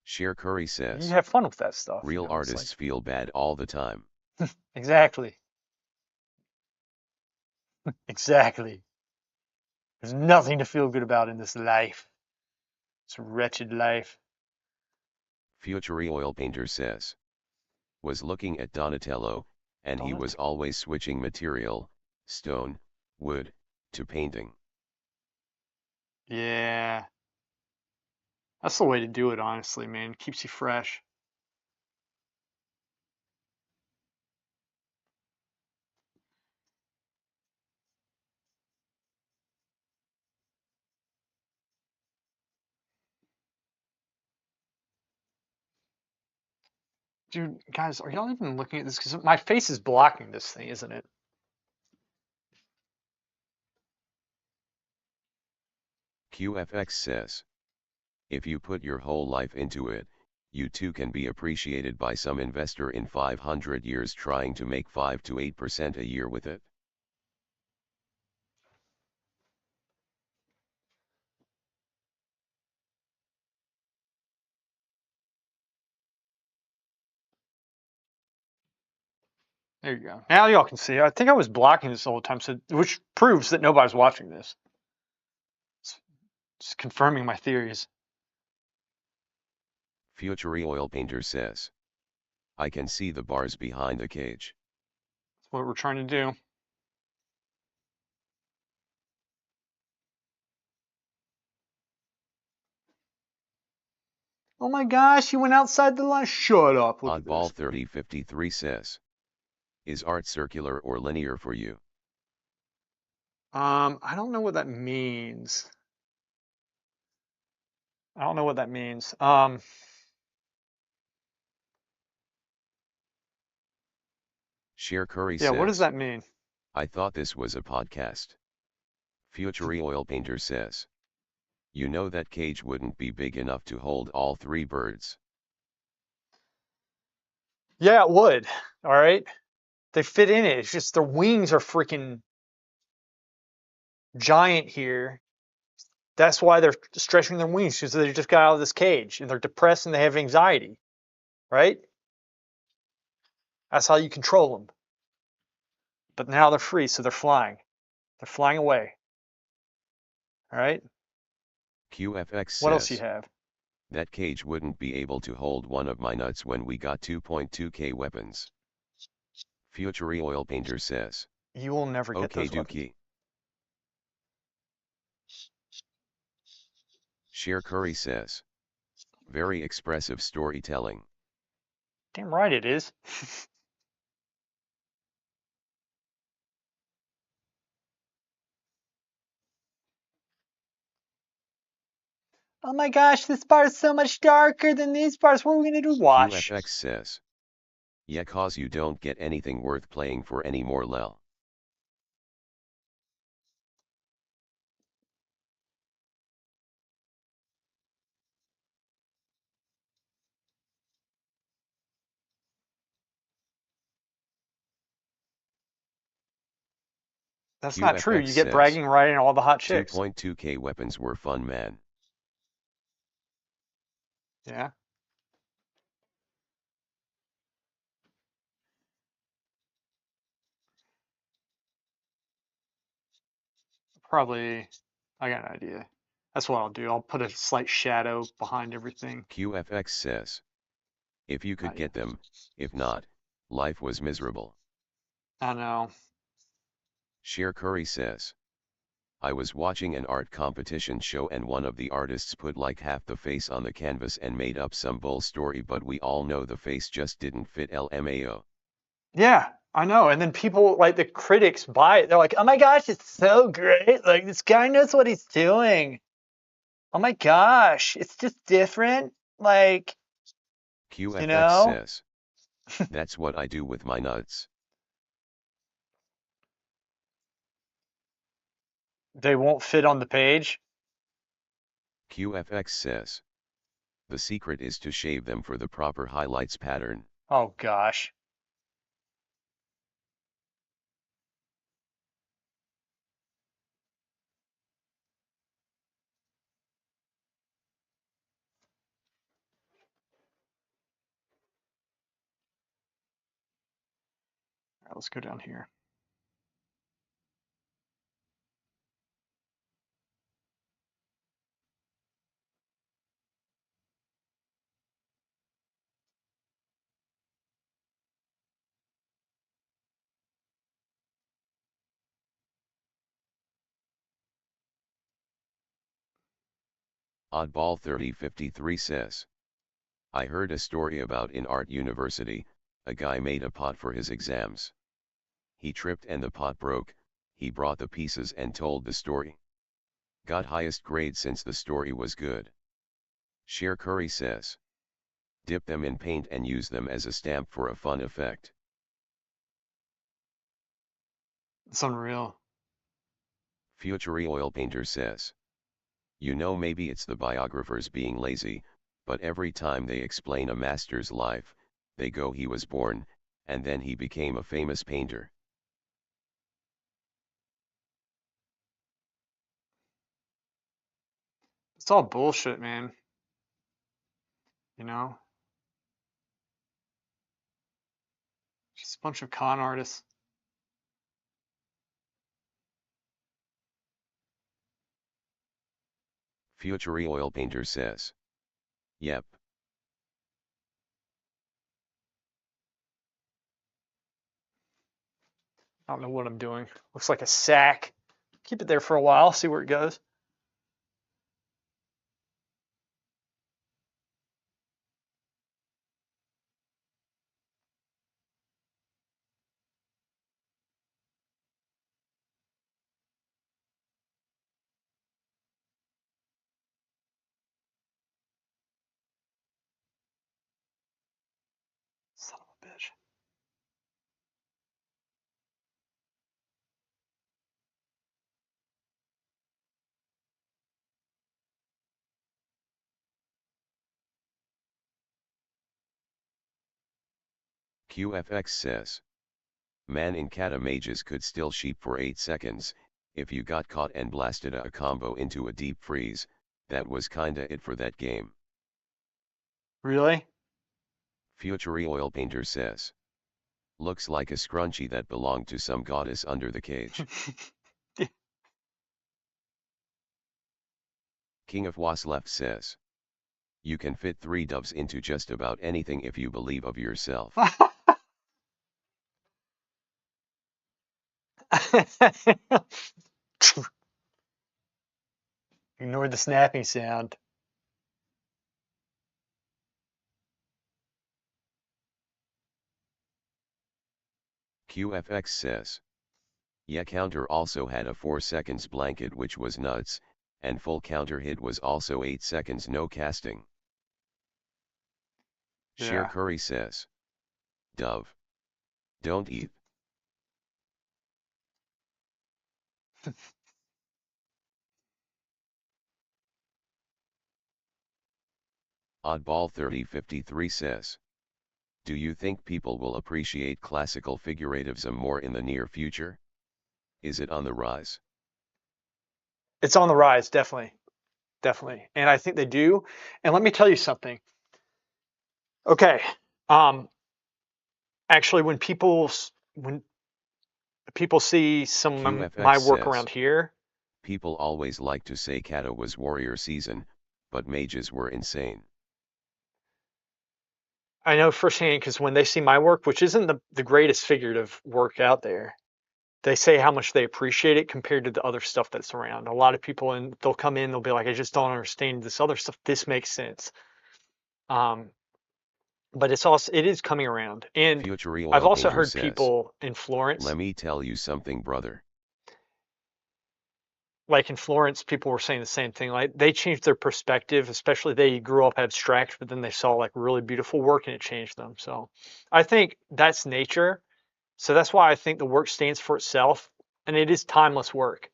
Sheer Curry
You
says,
have fun with that stuff.
real
It's like
artists feel bad all the time.
exactly, exactly. There's nothing to feel good about in this life. It's a wretched life.
Future Oil Painter says, was looking at Donatello, and he
Don't it?
was always switching material, stone, wood, to painting.
Yeah, that's the way to do it, honestly, man. Keeps you fresh. Dude, guys, are y'all even looking at this? Because my face is blocking this thing, isn't it?
QFX says, if you put your whole life into it, you too can be appreciated by some investor in 500 years trying to make 5 to 8% a year with it.
There you go. Now y'all can see. I think I was blocking this the whole time, so which proves that nobody's watching this. It's confirming my theories.
Future Oil Painter says, I can see the bars behind the cage.
That's what we're trying to do. Oh my gosh, you went outside the line. Shut up. Look at
Oddball
this.
3053 says, is art circular or linear for you?
I don't know what that means. I don't know what that means.
Sheer Curry
Yeah, what does
says,
that mean?
I thought this was a podcast. Future Oil Painter says, you know that cage wouldn't be big enough to hold all 3 birds.
Yeah, it would. All right. They fit in it. It's just their wings are freaking giant here. That's why they're stretching their wings, because they just got out of this cage and they're depressed and they have anxiety. Right? That's how you control them. But now they're free, so they're flying. They're flying away. All right.
QFX
What else you
says,
have?
that cage wouldn't be able to hold one of my nuts when we got 2.2k weapons. Future Oil Painter says,
You will never get
okay
those weapons.
dookie. Sheer Curry says, very expressive storytelling.
Damn right it is. Oh my gosh, this bar is so much darker than these bars. What are we gonna do? Watch.
QFX says, yeah, cause you don't get anything worth playing for anymore lel.
That's not true.
QFX
You get
says,
bragging right in all the hot chicks.
2.2k weapons were fun man.
Yeah. Probably. I got an idea. That's what I'll do. I'll put a slight shadow behind everything.
QFX says, if you could
Not yet.
get them, if not, life was miserable.
I know.
Sheer Curry says, I was watching an art competition show and one of the artists put like half the face on the canvas and made up some bull story, but we all know the face just didn't fit LMAO.
Yeah, I know. And then people, like the critics, buy it. They're like, oh my gosh, it's so great. Like, this guy knows what he's doing. Oh my gosh, it's just different. Like, you
QFX
know,
says, that's what I do with my nuts.
they won't fit on the page.
QFX says, the secret is to shave them for the proper highlights pattern.
Oh gosh. All right, let's go down here.
Oddball 3053 says, I heard a story about in art university, a guy made a pot for his exams. He tripped and the pot broke, he brought the pieces and told the story. Got highest grade since the story was good. Sheer Curry says, Dip them in paint and use them as a stamp for a fun effect.
It's unreal.
Future oil painter says. You know, maybe it's the biographers being lazy, but every time they explain a master's life, they go he was born, and then he became a famous painter.
It's all bullshit, man. You know, just a bunch of con artists.
Future oil painter says. Yep.
I don't know what I'm doing. Looks like a sack. Keep it there for a while, see where it goes. Son of a bitch.
QFX says. Man in kata mages could still sheep for 8 seconds, if you got caught and blasted a combo into a deep freeze, that was kinda it for that game.
Really?
Future oil painter says. Looks like a scrunchie that belonged to some goddess under the cage. King of Was left says. You can fit 3 doves into just about anything if you believe of yourself.
Ignore the snapping sound.
QFX says. Yeah, counter also had a 4 seconds blanket which was nuts, and full counter hit was also 8 seconds no casting. Sheer
Yeah.
Curry says. Dove. Don't eat. Oddball 3053 says. Do you think people will appreciate classical figurativism more in the near future? Is it on the rise?
It's on the rise, definitely. Definitely. And I think they do. And let me tell you something. Okay. Um, Actually, when people see some of
QFX
my work
says.
around here,
People always like to say kata was warrior season, but mages were insane.
I know firsthand because when they see my work, which isn't the greatest figurative work out there, they say how much they appreciate it compared to the other stuff that's around. A lot of people, and they'll come in, they'll be like, I just don't understand this other stuff. This makes sense. Um, but it is coming around. And
Future
I've
oil
also
painter
heard
says.
people in Florence,
Let me tell you something, brother.
like in Florence, people were saying the same thing. Like they changed their perspective, especially they grew up abstract, but then they saw like really beautiful work and it changed them. So I think that's nature. So that's why I think the work stands for itself and it is timeless work.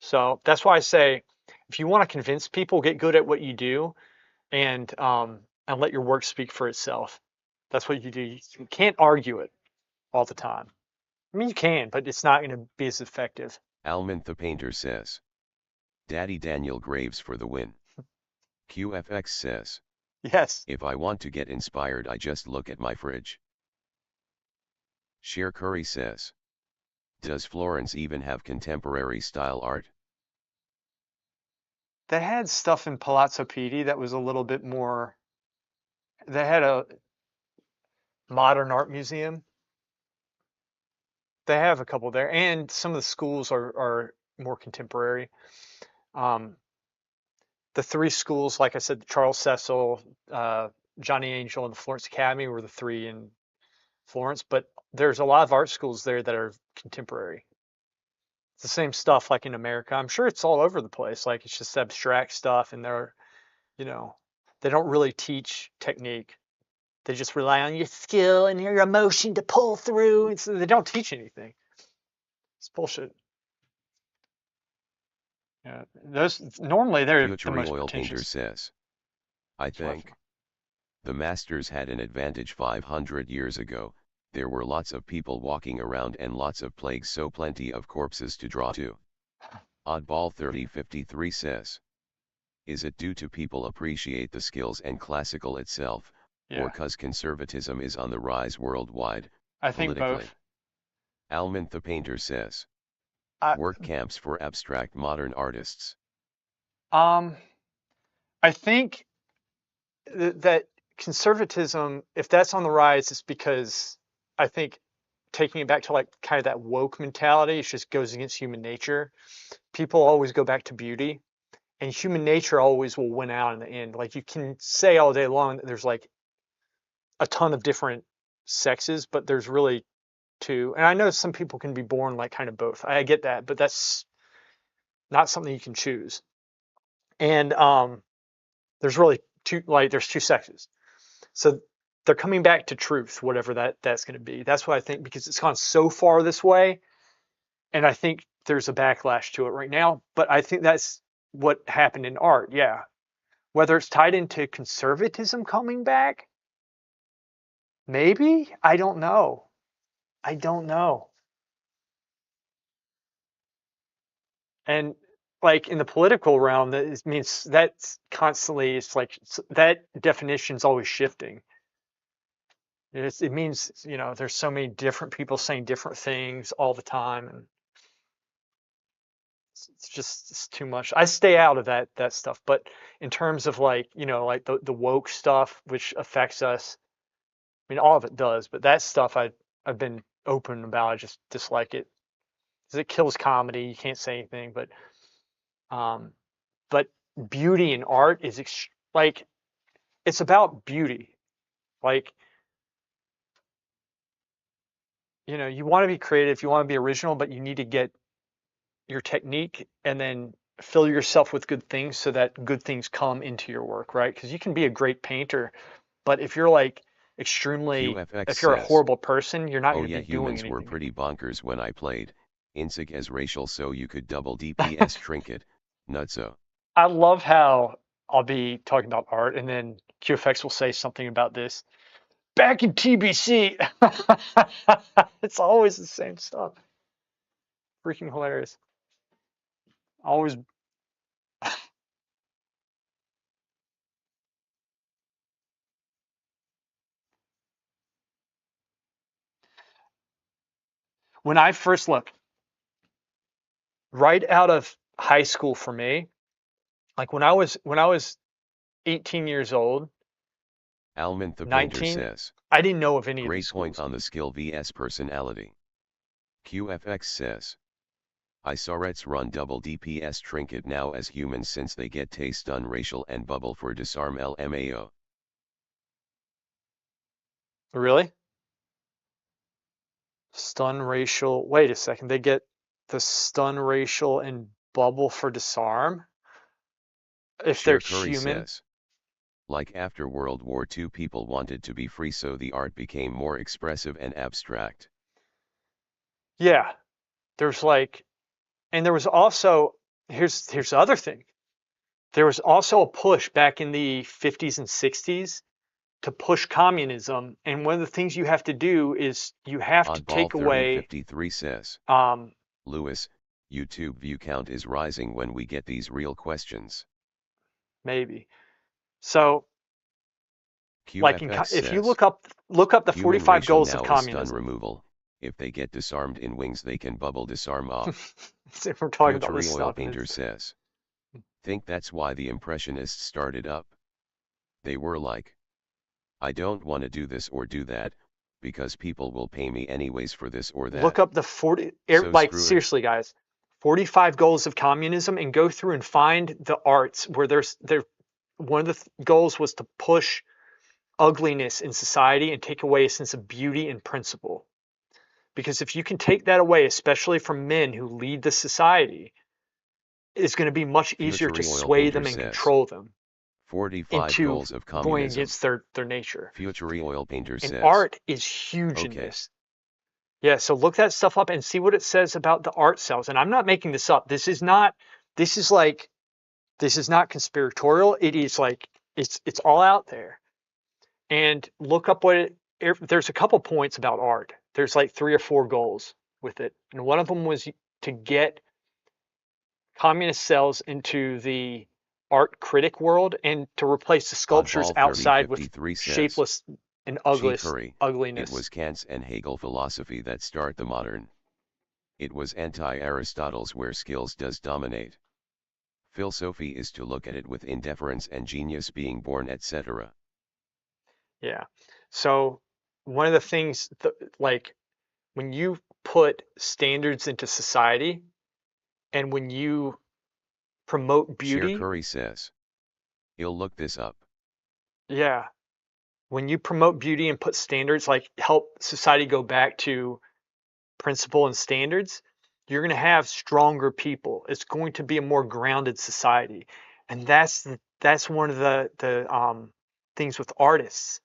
So that's why I say if you want to convince people, get good at what you do and let your work speak for itself. That's what you do. You can't argue it all the time. I mean, you can, but it's not going to be as effective.
Almond the painter says. Daddy Daniel Graves for the win. QFX says.
Yes.
If I want to get inspired, I just look at my fridge. Sheer Curry says. Does Florence even have contemporary style art?
They had stuff in Palazzo Pitti that was a little bit more. They had a modern art museum. They have a couple there, and some of the schools are more contemporary. Um, the three schools, like I said, Charles Cecil, uh, Johnny Angel, and the Florence Academy were the three in Florence. But there's a lot of art schools there that are contemporary. It's the same stuff like in America. I'm sure it's all over the place. Like it's just abstract stuff, and they're, you know, They don't really teach technique. They just rely on your skill and your emotion to pull through. And so they don't teach anything. It's bullshit. Yeah, those normally they're the
Future
most
oil painter
pretentious.
says, I think the masters had an advantage 500 years ago. There were lots of people walking around and lots of plagues, so plenty of corpses to draw to. Oddball 3053 says, is it due to people appreciate the skills and classical itself, or
Yeah,
cause conservatism is on the rise worldwide,
I think
politically?
both.
Almond the painter says,
I
work camps for abstract modern artists.
um I think that conservatism, if that's on the rise, it's because I think taking it back to like kind of that woke mentality, it just goes against human nature. People always go back to beauty, and human nature always will win out in the end. Like you can say all day long that there's like a ton of different sexes, but there's really two. And I know some people can be born like kind of both. I get that, but that's not something you can choose. And there's really two, like there's two sexes. So they're coming back to truth, whatever that's going to be. That's what I think, because it's gone so far this way, and I think there's a backlash to it right now. But I think that's what happened in art. Yeah, whether it's tied into conservatism coming back, maybe. I don't know. I don't know. And like in the political realm, that means that's constantly. It's like that definition's always shifting. It means there's so many different people saying different things all the time, and it's too much. I stay out of that stuff. But in terms of like like the woke stuff, which affects us, I mean all of it does, but that stuff I've been open about. I just dislike it because it kills comedy. You can't say anything, um, but beauty and art is like it's about beauty. Like you want to be creative, you want to be original, but you need to get your technique and then fill yourself with good things so that good things come into your work, right? Because you can be a great painter, but if you're like
QFX
if you're a
says,
horrible person, you're not
oh
going to
yeah,
be doing
humans were
anything.
pretty bonkers when I played. Insig as racial so you could double DPS trinket, nutso.
I love how I'll be talking about art and then QFX will say something about this. Back in TBC, it's always the same stuff. Freaking hilarious. Always. When I first look, right out of high school for me, like when I was 18 years old,
Almond the painter
19,
says,
I didn't know of any of these
great point
schools.
on the skill vs personality. QFX says, I saw Reds run double DPS trinket now as humans since they get taste stun racial and bubble for disarm LMAO.
Really? Stun racial. Wait a second. They get the stun racial and bubble for disarm if they're
Sheer Curry
human.
says, like after World War II people wanted to be free so the art became more expressive and abstract.
Yeah. There's like, and there was also, here's the other thing. There was also a push back in the 50s and 60s to push communism. And one of the things you have to do is you have to
Oddball
take away,
3053 says,
um,
Lewis, YouTube view count is rising when we get these real questions.
maybe. So, like
QFX
if you
says,
look up the
human
45
racial
goals of
now is stun
communism.
removal. If they get disarmed in wings they can bubble disarm off.
If we're talking about this
Future oil
stuff,
painter says, think that's why the Impressionists started up. They were like, I don't want to do this or do that, because people will pay me anyways for this or
look
that.
up the 40,
So
like
screw it.
seriously, guys, 45 goals of communism, and go through and find the arts where there. One of the goals was to push ugliness in society and take away a sense of beauty and principle. Because if you can take that away, especially from men who lead the society, it's going to be much easier to
Future oil
sway
painter
them and
says,
control them.
45
into
goals of
going
communism.
against their nature.
Future oil painter
And
says.
art is huge in
Okay.
this. Yeah, so look that stuff up and see what it says about the art cells. And I'm not making this up. This is like this is not conspiratorial. It is like it's all out there. And look up what there's a couple points about art. There's like 3 or 4 goals with it. And one of them was to get communist cells into the art critic world and to replace the sculptures
Oddball
outside with
3053 says.
shapeless and
G. Curry, it
ugliness.
was Kant's and Hegel philosophy that start the modern. It was anti-Aristotle's where skills does dominate. Philosophy is to look at it with indifference and genius being born, etc.
Yeah. So one of the things like when you put standards into society and when you promote
Sheer
beauty,
Curry says. You'll look this up.
yeah, when you promote beauty and put standards, like help society go back to principle and standards, you're going to have stronger people. It's going to be a more grounded society. And that's one of the things with artists.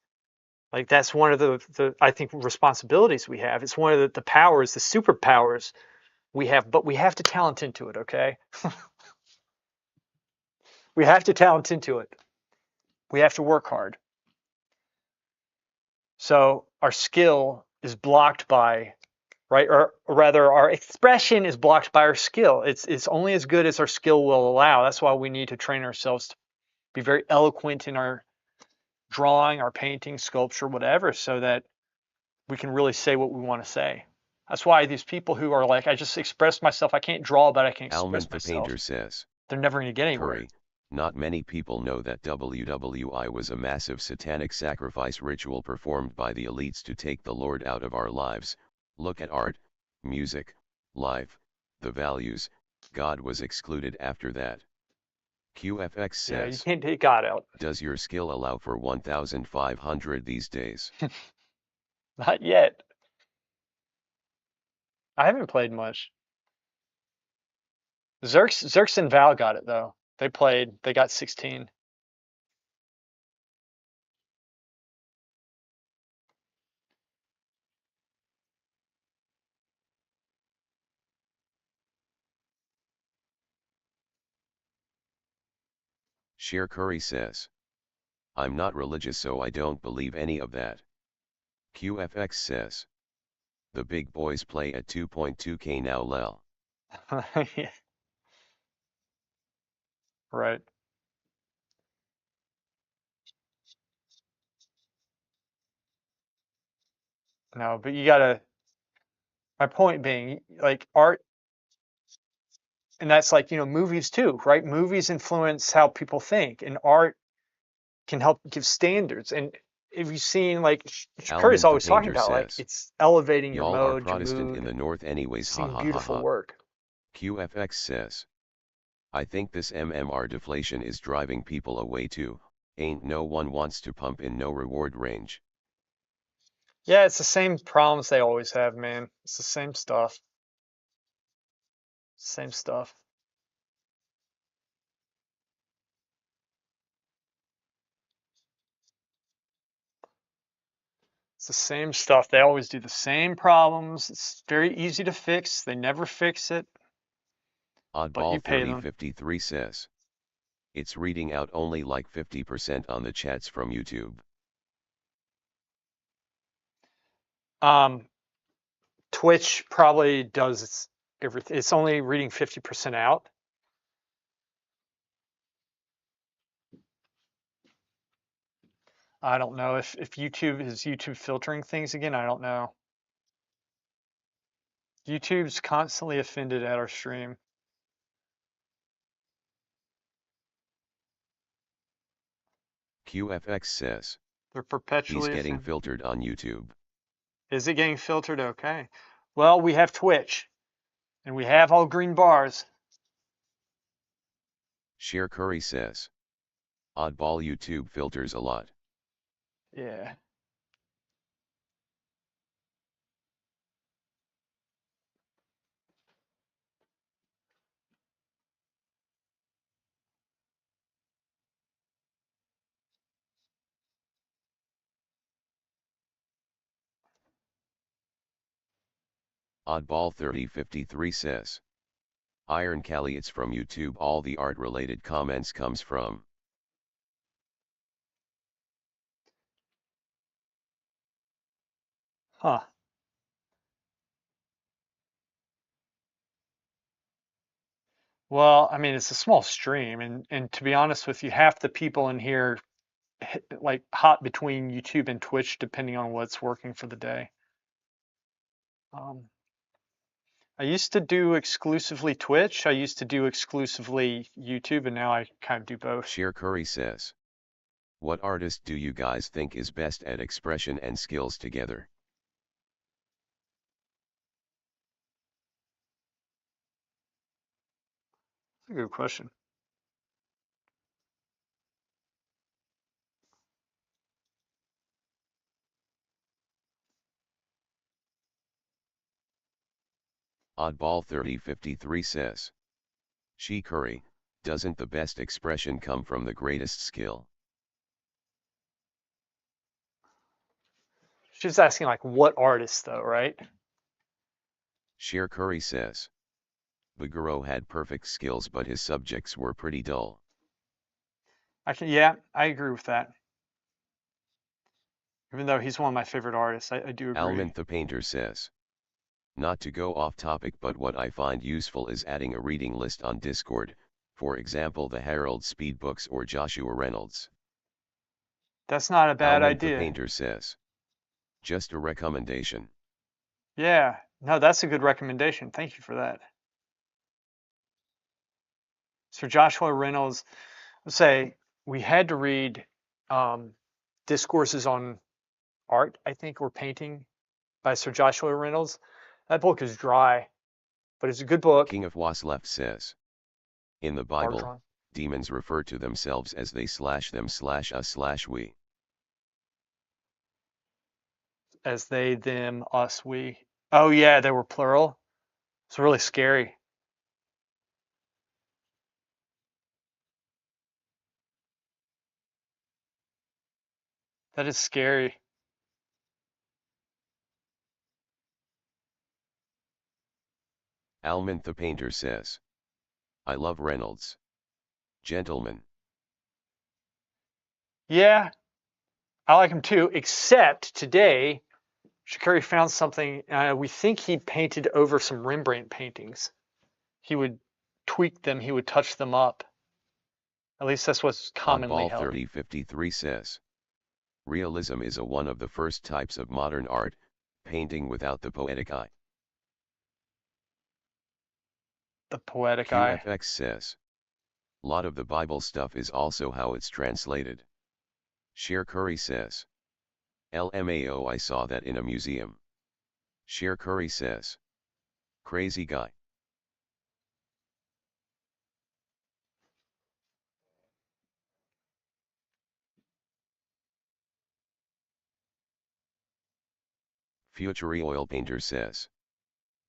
Like that's one of the I think responsibilities we have. It's one of the powers, the superpowers we have, but we have to talent into it, okay? We have to talent into it. We have to work hard. So our skill is blocked by, right? Or rather, our expression is blocked by our skill. It's only as good as our skill will allow. That's why we need to train ourselves to be very eloquent in our drawing, our painting, sculpture, whatever, so that we can really say what we want to say. That's why these people who are like, I just express myself, I can't draw, but I can
Almond
express
the
myself,
painter says.
they're never going to get anywhere.
Curry, not many people know that WWI was a massive satanic sacrifice ritual performed by the elites to take the Lord out of our lives. Look at art, music, life, the values. God was excluded after that. QFX
Yeah, you
says.
can't take God out.
Does your skill allow for 1,500 these days?
Not yet. I haven't played much. Zerx and Val got it though. They played. They got 16.
Sheer Curry says. I'm not religious, so I don't believe any of that. QFX says. The big boys play at 2.2K now, lel.
Yeah, right. No, but you gotta. My point being, like art, and that's like movies too, right? Movies influence how people think, and art can help give standards. And if you've seen like Curry's
Almond the
always talking
painter
about, like
says.
it's elevating your
Y'all are
mode, your
Protestant in
mood,
the north anyways, ha
seeing
ha ha
beautiful
ha.
work.
QFX says. I think this MMR deflation is driving people away too. Ain't no one wants to pump in no reward range.
Yeah, it's the same problems they always have, man. It's the same stuff. Same stuff. It's the same stuff. They always do the same problems. It's very easy to fix. They never fix it, but you
Oddball
pay them.
3053 says. It's reading out only like 50% on the chats from YouTube.
Twitch probably does everything. It's only reading 50% out. I don't know if YouTube is filtering things again. I don't know. YouTube's constantly offended at our stream.
QFX says.
They're
He's
perpetually
getting
offended.
filtered on YouTube.
Is it getting filtered? Okay. Well, we have Twitch, and we have all green bars.
Sheer Curry says. Oddball YouTube filters a lot.
Yeah.
Oddball 3053 says. Iron Cali, it's from YouTube. All the art related comments comes from.
Huh. Well, I mean, it's a small stream, and to be honest with you, half the people in here like hop between YouTube and Twitch depending on what's working for the day. Um, I used to do exclusively Twitch. I used to do exclusively YouTube, and now I kind of do both.
Sheer Curry says. What artist do you guys think is best at expression and skills together?
That's a good question.
Oddball 3053 says. She Curry, doesn't the best expression come from the greatest skill?
She's asking like what artist though, right?
Sheer Curry says. Bugaro had perfect skills but his subjects were pretty dull.
Yeah, I agree with that. Even though he's one of my favorite artists, I do agree.
Almond the Painter says. Not to go off topic, but what I find useful is adding a reading list on Discord, for example the Harold Speed books or Joshua Reynolds.
That's not a bad
Almond the
idea.
Painter says. Just a recommendation.
Yeah, no, that's a good recommendation. Thank you for that. So Joshua Reynolds, let's say we had to read Discourses on Art, I think, or Painting by Sir Joshua Reynolds. That book is dry, but it's a good book.
King of Was left says. In the
Art
Bible,
drawing.
demons refer to themselves as they slash them slash us slash we.
As they, them, us, we. Oh yeah, they were plural. It's really scary. That is scary.
Almond the Painter says. I love Reynolds. Gentlemen.
Yeah, I like him too, except today, Shikari found something. We think he painted over some Rembrandt paintings. He would tweak them, he would touch them up. At least that's what's commonly
Oddball
held.
3053 says. Realism is one of the first types of modern art, painting without the poetic eye.
The poetic eye.
QFX says. Lot of the Bible stuff is also how it's translated. Sheer Curry says. LMAO, I saw that in a museum. Sheer Curry says. Crazy guy. Future Oil Painter says.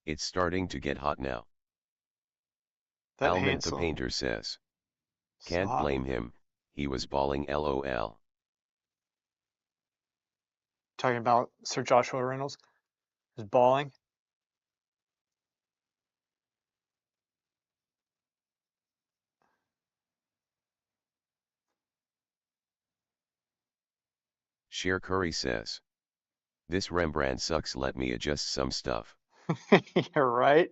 It's starting to get hot now.
That
Almond the
Hansel.
Painter says. Can't
Stop.
blame him, he was bawling LOL.
Talking about Sir Joshua Reynolds. Is bawling.
Sheer Curry says. This Rembrandt sucks, let me adjust some stuff.
You're right.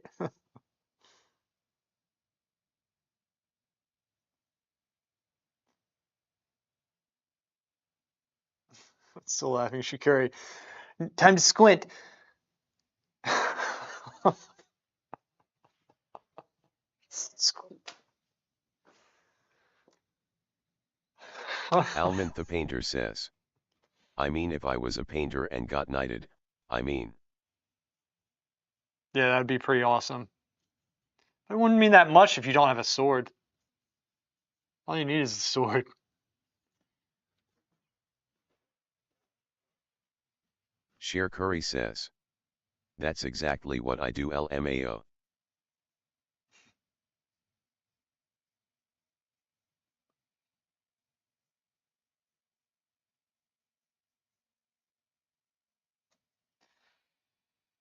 Still laughing, Shikari. Time to squint.
Almond the Painter says. I mean, if I was a painter and got knighted, I mean.
Yeah, that'd be pretty awesome. It wouldn't mean that much if you don't have a sword. All you need is a sword.
Sheer Curry says. That's exactly what I do, LMAO.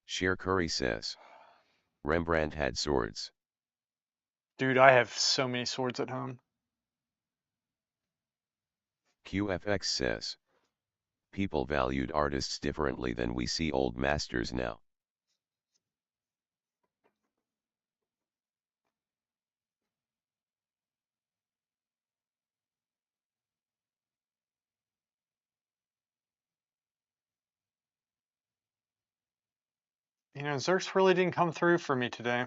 Sheer Curry says. Rembrandt had swords.
Dude, I have so many swords at home.
QFX says, people valued artists differently than we see old masters now.
You know, Xerx really didn't come through for me today.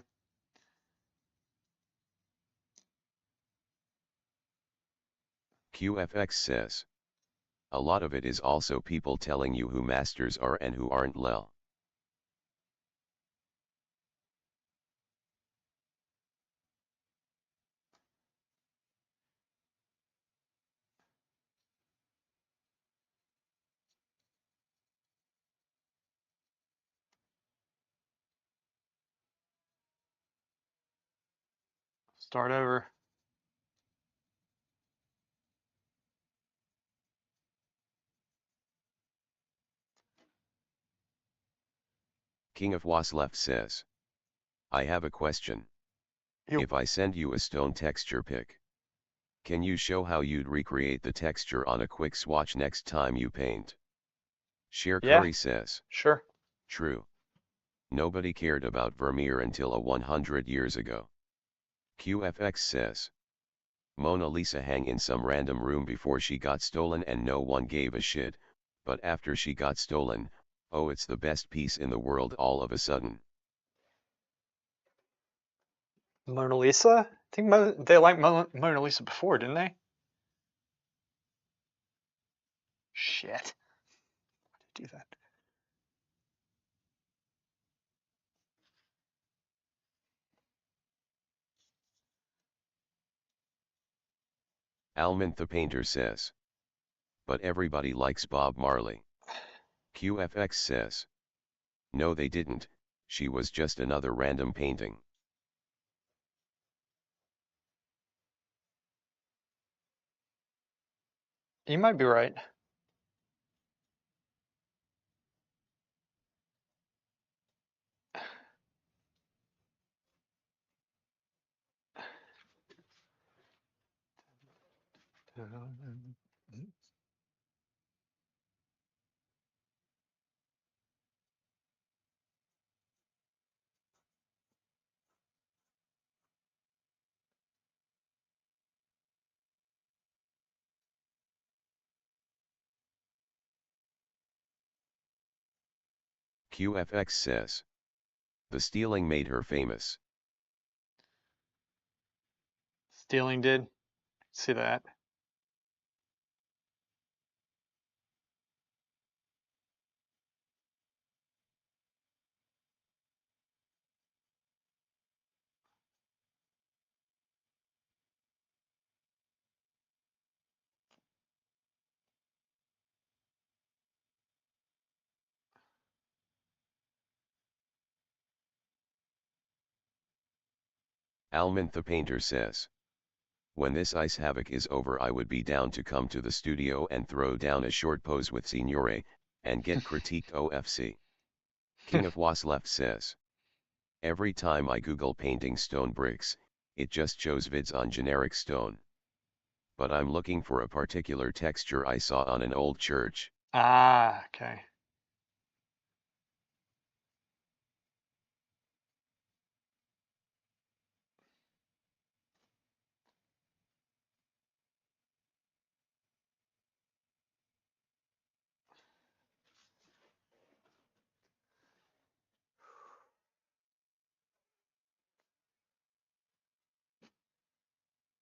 QFX says, a lot of it is also people telling you who masters are and who aren't lel.
Start over.
King of Was left says, I have a question. If I send you a stone texture pic, can you show how you'd recreate the texture on a quick swatch next time you paint? Sheer
Yeah,
Curry says,
sure.
true. Nobody cared about Vermeer until 100 years ago. QFX says, Mona Lisa hang in some random room before she got stolen and no one gave a shit, but after she got stolen, oh, it's the best piece in the world all of a sudden.
Mona Lisa? I think they liked Mona Lisa before, didn't they? Shit. Why did I do that?
Almond the painter says, but everybody likes Bob Marley. QFX says, no they didn't, she was just another random painting.
You might be right.
QFX says, the stealing made her famous.
Stealing did. See that.
Almond the painter says, when this ice havoc is over I would be down to come to the studio and throw down a short pose with Signore, and get critiqued OFC. King of Was left says, every time I Google painting stone bricks, it just shows vids on generic stone. But I'm looking for a particular texture I saw on an old church.
Ah, okay.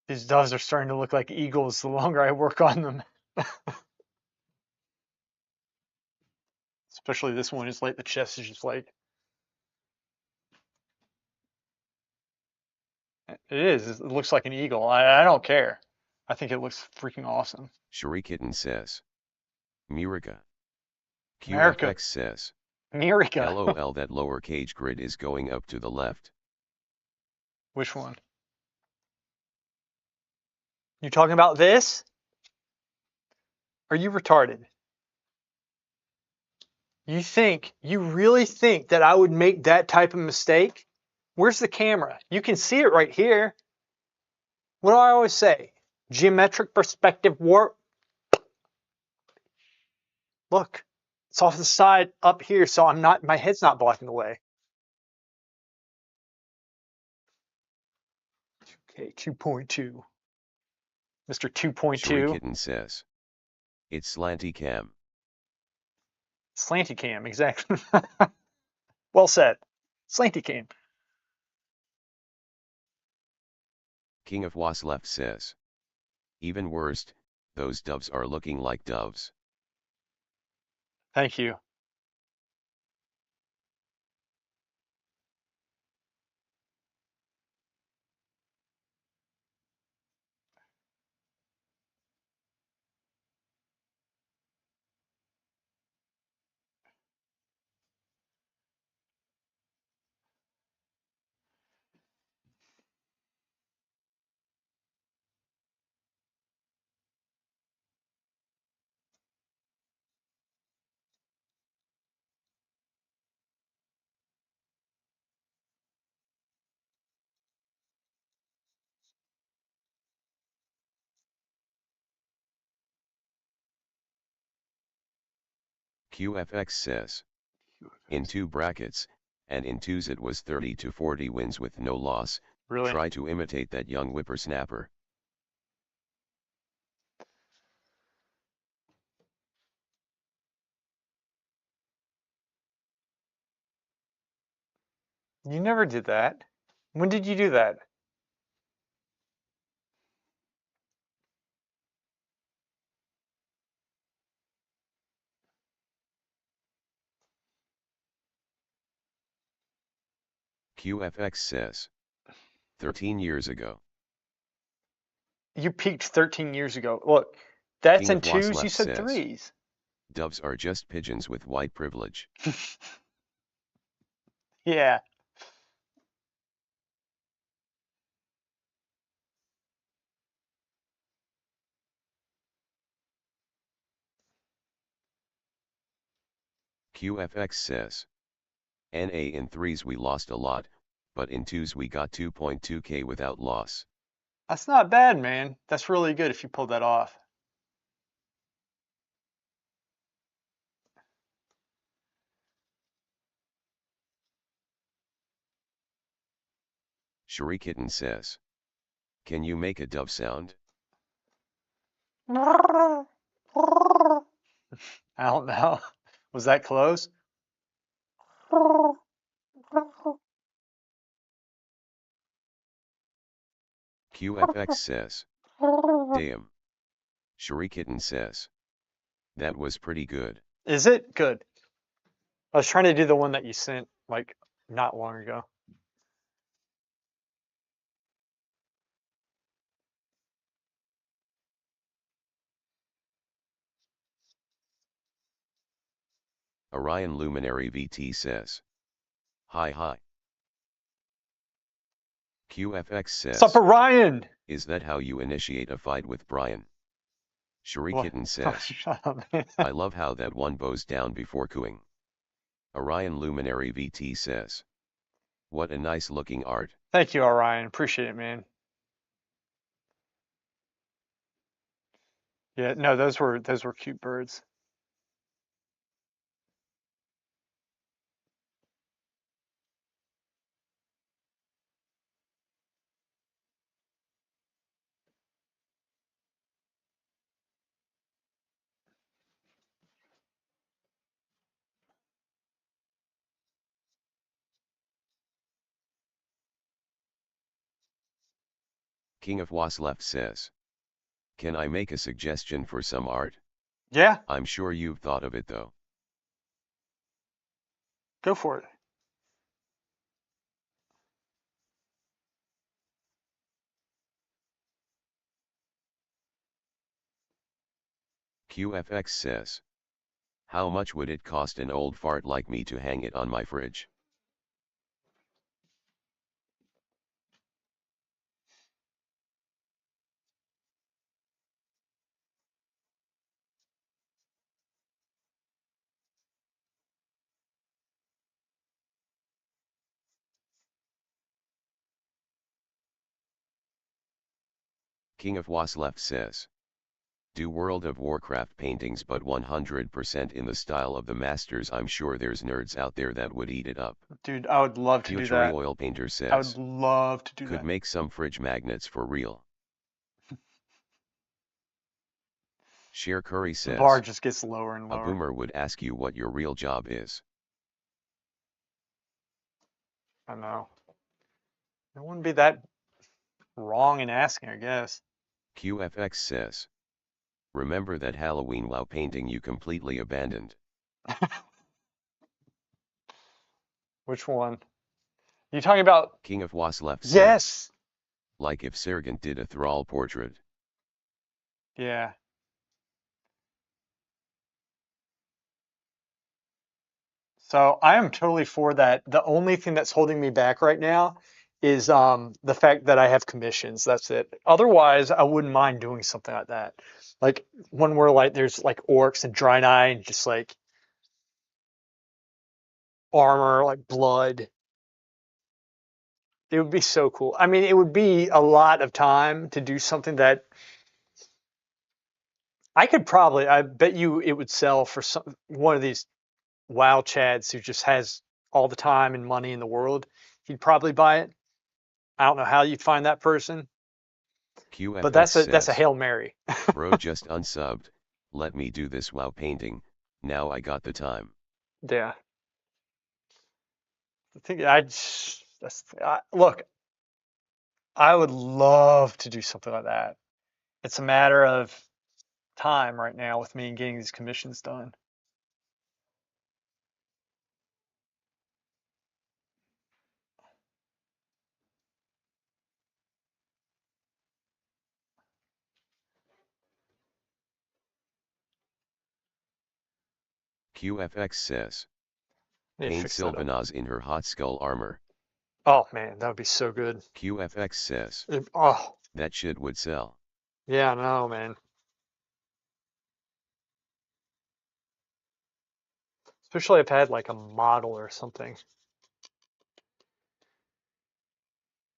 These doves are starting to look like eagles the longer I work on them. Especially this one is like the chest is just like it is. It looks like an eagle. I don't care. I think it looks freaking awesome.
Shurikitten says, Murica.
America,
QFX says,
America.
LOL that lower cage grid is going up to the left.
Which one? You talking about this? Are you retarded? You really think that I would make that type of mistake? Where's the camera? You can see it right here. What do I always say? Geometric perspective warp. Look, it's off the side up here, so my head's not blocking the way. Okay, 2.2. Mr. 2.2.
Shurikitten says. It's slanty cam.
Slanty cam, exactly. Well said. Slanty cam.
King of Waslef says. Even worst, those doves are looking like doves.
Thank you.
QFX says. In two brackets, and in twos it was 30 to 40 wins with no loss.
Really?
Try to imitate that young whippersnapper.
You never did that. When did you do that?
QFX says. 13 years ago.
You peaked 13 years ago. Look, that's
King
in
of
twos. You
Waslef
said
says.
threes.
Doves are just pigeons with white privilege.
Yeah.
QFX says. NA in threes we lost a lot, but in twos we got 2.2k without loss.
That's not bad, man. That's really good if you pulled that off.
Shurikitten says. Can you make a dove sound?
I don't know. Was that close?
QFX says. Damn. Shurikitten says. That was pretty good.
Is it? Good. I was trying to do the one that you sent like not long ago.
Orion Luminary VT says. Hi. QFX says.
What's up, Orion?
Is that how you initiate a fight with Brian? Shurikitten says.
Shut up, man.
I love how that one bows down before cooing. Orion Luminary VT says. What a nice looking art.
Thank you, Orion. Appreciate it, man. Yeah, no, those were cute birds.
King of Waslef says. Can I make a suggestion for some art?
Yeah,
I'm sure you've thought of it though.
go for it.
QFX says. How much would it cost an old fart like me to hang it on my fridge? King of Was left says. Do World of Warcraft paintings but 100% in the style of the masters. I'm sure there's nerds out there that would eat it up.
Dude, I would love to do
Future
that.
Oil Painter
I would
says.
love to do
Could
that.
make some fridge magnets for real. Sheer Curry
The bar
says.
just gets lower and
A
lower.
boomer would ask you what your real job is.
I know. It wouldn't be that wrong in asking, I guess.
QFX says. Remember that Halloween WoW painting you completely abandoned.
Which one? You talking about?
King of Was left says.
Yes.
Like if Sergeant did a thrall portrait.
Yeah. So I am totally for that. The only thing that's holding me back right now is the fact that I have commissions. That's it. Otherwise, I wouldn't mind doing something like that. Like one where like there's like orcs and Draenei and just like armor, like blood. It would be so cool. I mean, it would be a lot of time to do something that I could probably, I bet you it would sell for one of these WoW Chads who just has all the time and money in the world. He'd probably buy it. I don't know how you'd find that person, but
QFX
that's a
says.
Hail Mary.
Bro just unsubbed. Let me do this WoW painting. Now I got the time.
Yeah. I think look, I would love to do something like that. It's a matter of time right now with me and getting these commissions done.
QFX says.
I need to
Paint
fix that up.
Sylvanaz in her hot skull armor.
Oh man, that would be so good.
QFX says.
Oh,
That shit would sell.
yeah, no, man. Especially if I had like a model or something.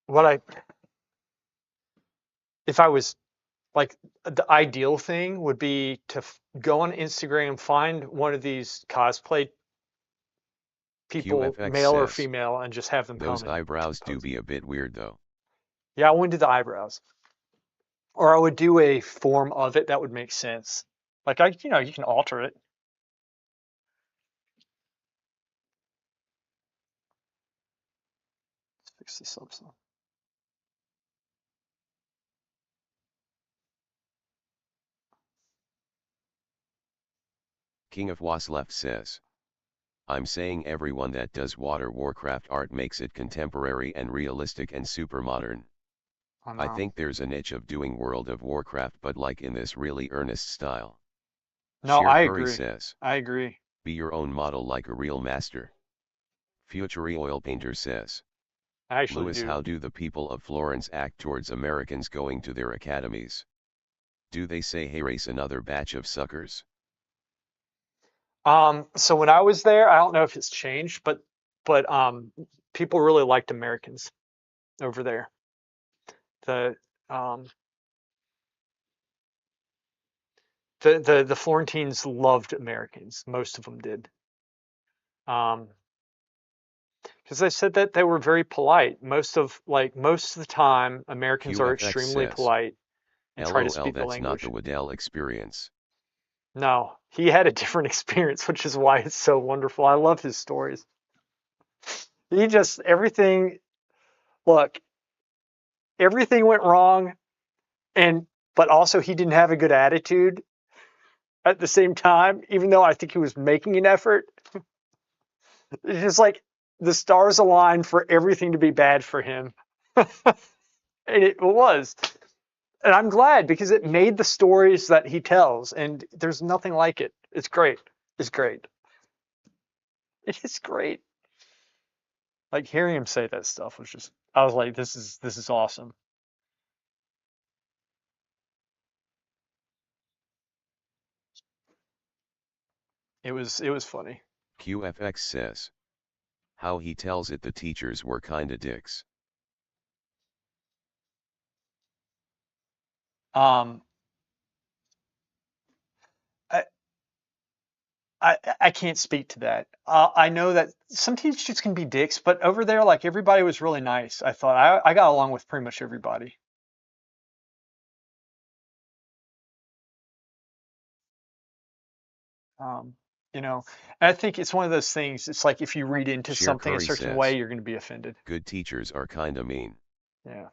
What I, if I was like the ideal thing would be to go on Instagram, find one of these cosplay people,
QFX
male or
says.
female, and just have them
Those
come and
eyebrows do
pose.
be a bit weird though.
Yeah, I wouldn't do the eyebrows. Or I would do a form of it that would make sense. Like you can alter it. Let's fix this up some.
King of Was left says. I'm saying everyone that does Warcraft art makes it contemporary and realistic and super modern.
I
I
know.
think there's a niche of doing World of Warcraft but like in this really earnest style.
No,
Sheer
I
Curry
agree.
says.
I agree.
Be your own model like a real master. Future Oil Painter says.
I actually
Lewis, how
do.
do the people of Florence act towards Americans going to their academies? Do they say, hey, race another batch of suckers?
So when I was there, I don't know if it's changed, but people really liked Americans over there. The um the Florentines loved Americans. Most of them did. Um, because they said that they were very polite. Most of the time, Americans are
QFX
extremely
says.
polite and try to
LOL,
speak the
that's not the
language.
Waddell experience.
No, he had a different experience, which is why it's so wonderful. I love his stories. He just everything. Look, everything went wrong, and but also he didn't have a good attitude at the same time. Even though I think he was making an effort, it's just like the stars aligned for everything to be bad for him. And it was. And I'm glad because it made the stories that he tells, and there's nothing like it. It's great. It's great. It is great. Like hearing him say that stuff was just I was like, this is awesome. It was funny.
QFX says. How he tells it the teachers were kinda dicks.
Um, I, I can't speak to that. I know that some teachers can be dicks, but over there, like everybody was really nice. I thought I got along with pretty much everybody. Um, you know, and I think it's one of those things. It's like if you read into
Sheer
something a
Curry
certain way,
says,
you're going to be offended.
good teachers are kinda mean.
Yeah.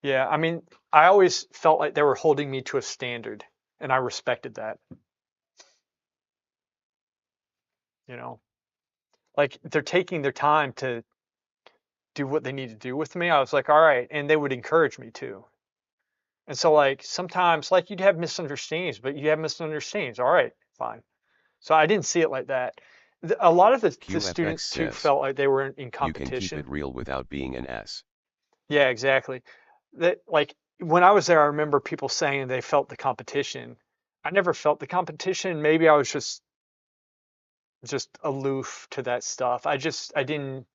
Yeah. I mean, I always felt like they were holding me to a standard, and I respected that. You know, like they're taking their time to do what they need to do with me. I was like, all right, and they would encourage me too. And so, like sometimes, like you'd have misunderstandings, but you have misunderstandings. All right, fine. So I didn't see it like that. A lot of the
QFX
students too
says,
felt like they were in
you can keep it
competition.
real without being an S.
Yeah, exactly. That like when I was there, I remember people saying they felt the competition. I never felt the competition. Maybe I was just aloof to that stuff. I didn't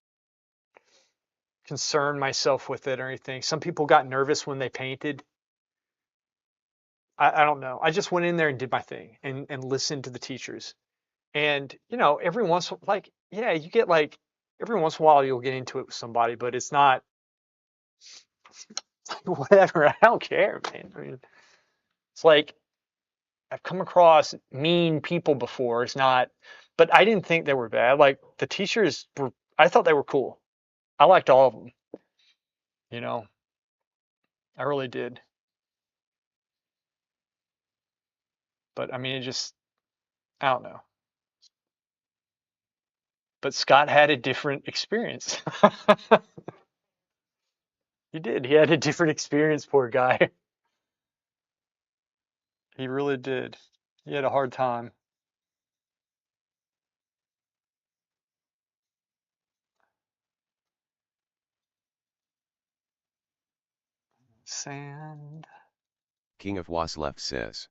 concern myself with it or anything. Some people got nervous when they painted. I don't know. I just went in there and did my thing and listened to the teachers. And every once like yeah, you get like every once in a while you'll get into it with somebody, but it's not whatever. I don't care, man. I mean, it's like I've come across mean people before. It's not, but I didn't think they were bad. Like the teachers were, I thought they were cool. I liked all of them. You know, I really did. But I mean, it just, I don't know. But Scott had a different experience. He did. He had a different experience, poor guy. He really did. He had a hard time. Sand.
King of Was left says,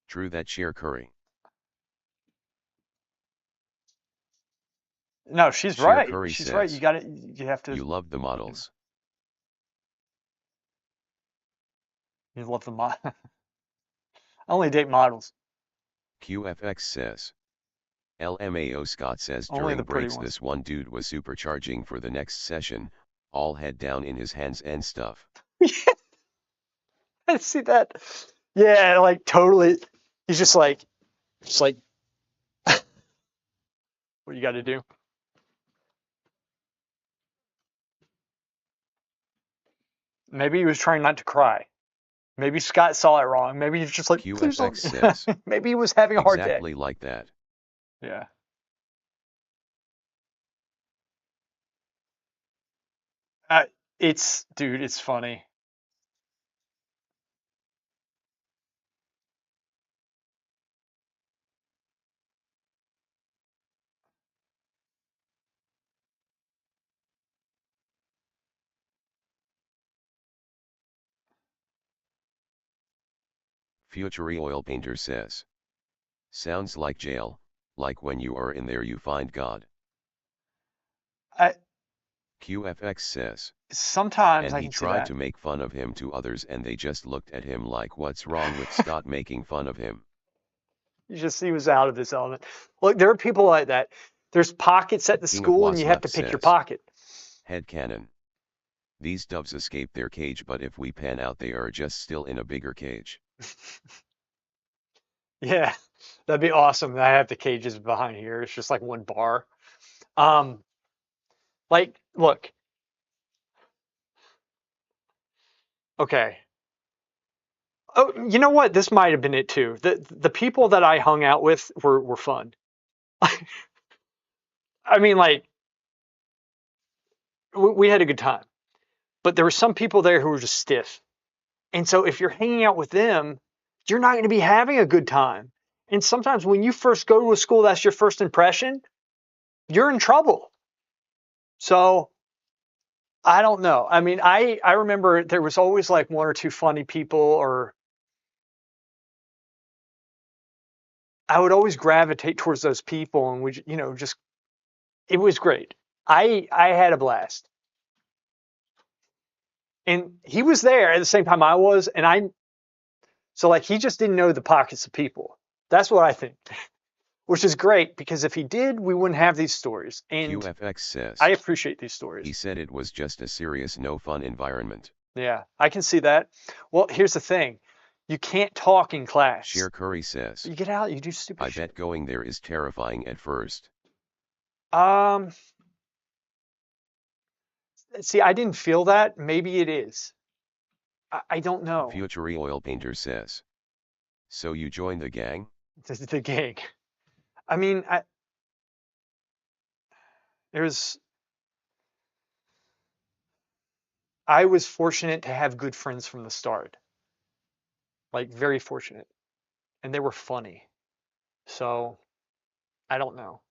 true that Sheer Curry.
No, she's
Sheer
right.
Curry
She's right.
says,
You have to,
you love the models.
you love the mod. I only date models.
QFX says, LMAO Scott says
Only
during
the pretty
breaks
ones.
this one dude was supercharging for the next session, all head down in his hands and stuff.
I see that. Yeah, like totally. He's just like, what you got to do? Maybe he was trying not to cry. Maybe Scott saw it wrong. Maybe he's just like, please
QFX
don't.
says,
Maybe he was having a hard day.
exactly like that.
Yeah. Uh, dude, it's funny.
Future Oil Painter says, sounds like jail, like when you are in there you find God.
I
QFX says,
sometimes
and
I
he
can see
tried
that.
to make fun of him to others and they just looked at him like what's wrong with Scott making fun of him.
He was out of his element. Look, there are people like that. There's pockets at the
King of
school, and
Was
you have
left
to pick your
says,
pocket.
headcanon. These doves escape their cage but if we pan out they are just still in a bigger cage.
Yeah, that'd be awesome. I have the cages behind here. It's just like one bar. Um, like, look, okay. Oh, you know what? This might have been it too. The people that I hung out with were fun. I mean, like we had a good time, but there were some people there who were just stiff. And so if you're hanging out with them, you're not going to be having a good time. And sometimes when you first go to a school, that's your first impression, you're in trouble. So I don't know. I mean, I remember there was always like one or two funny people, or I would always gravitate towards those people, and just it was great. I had a blast. And he was there at the same time I was, and so like he just didn't know the pockets of people. That's what I think, which is great because if he did, we wouldn't have these stories. And
QFX
I
says,
appreciate these
he
stories.
said it was just a serious no fun environment.
Yeah, I can see that. Well, here's the thing. You can't talk in class.
Sheer Curry says,
You get out, you do stupid
I
shit.
bet going there is terrifying at first.
Um, See, I didn't feel that. Maybe it is. I don't know.
Future Oil Painter says, so you joined the gang?
The gang. I mean, there was. I was fortunate to have good friends from the start, like very fortunate, and they were funny. So I don't know,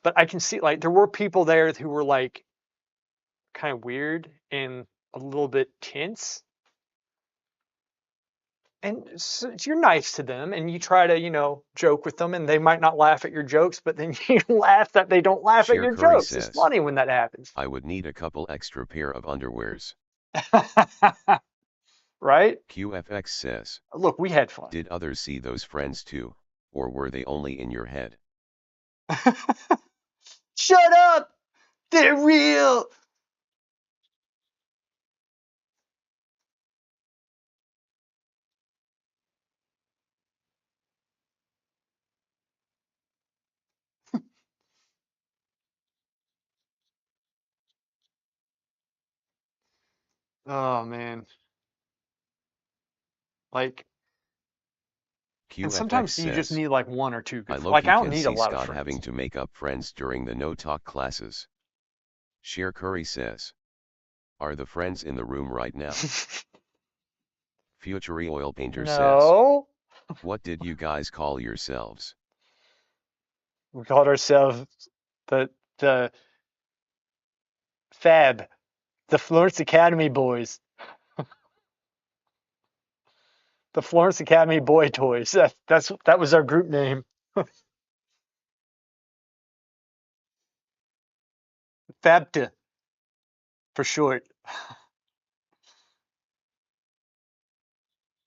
but I can see like there were people there who were like kind of weird and a little bit tense, and so you're nice to them and you try to joke with them and they might not laugh at your jokes, but then you laugh that they don't laugh at
Sheer
your
Curry
jokes. It's
says,
funny when that happens.
I would need a couple extra pair of underwears.
Right?
QFX says,
Look, we had fun.
did others see those friends too, or were they only in your head?
Shut up! They're real. Oh man. Like, and
QFX
sometimes you just
says,
need like one or two
I
good like
low-key
I don't
can
need a
see
lot of
Scott having
friends.
to make up friends during the no-talk classes. Sheer Curry says, are the friends in the room right now? Future Oil Painter says,
No.
what did you guys call yourselves?
We called ourselves the Fab, the Florence Academy boys. The Florence Academy boy toys. That was our group name. Fabta for short.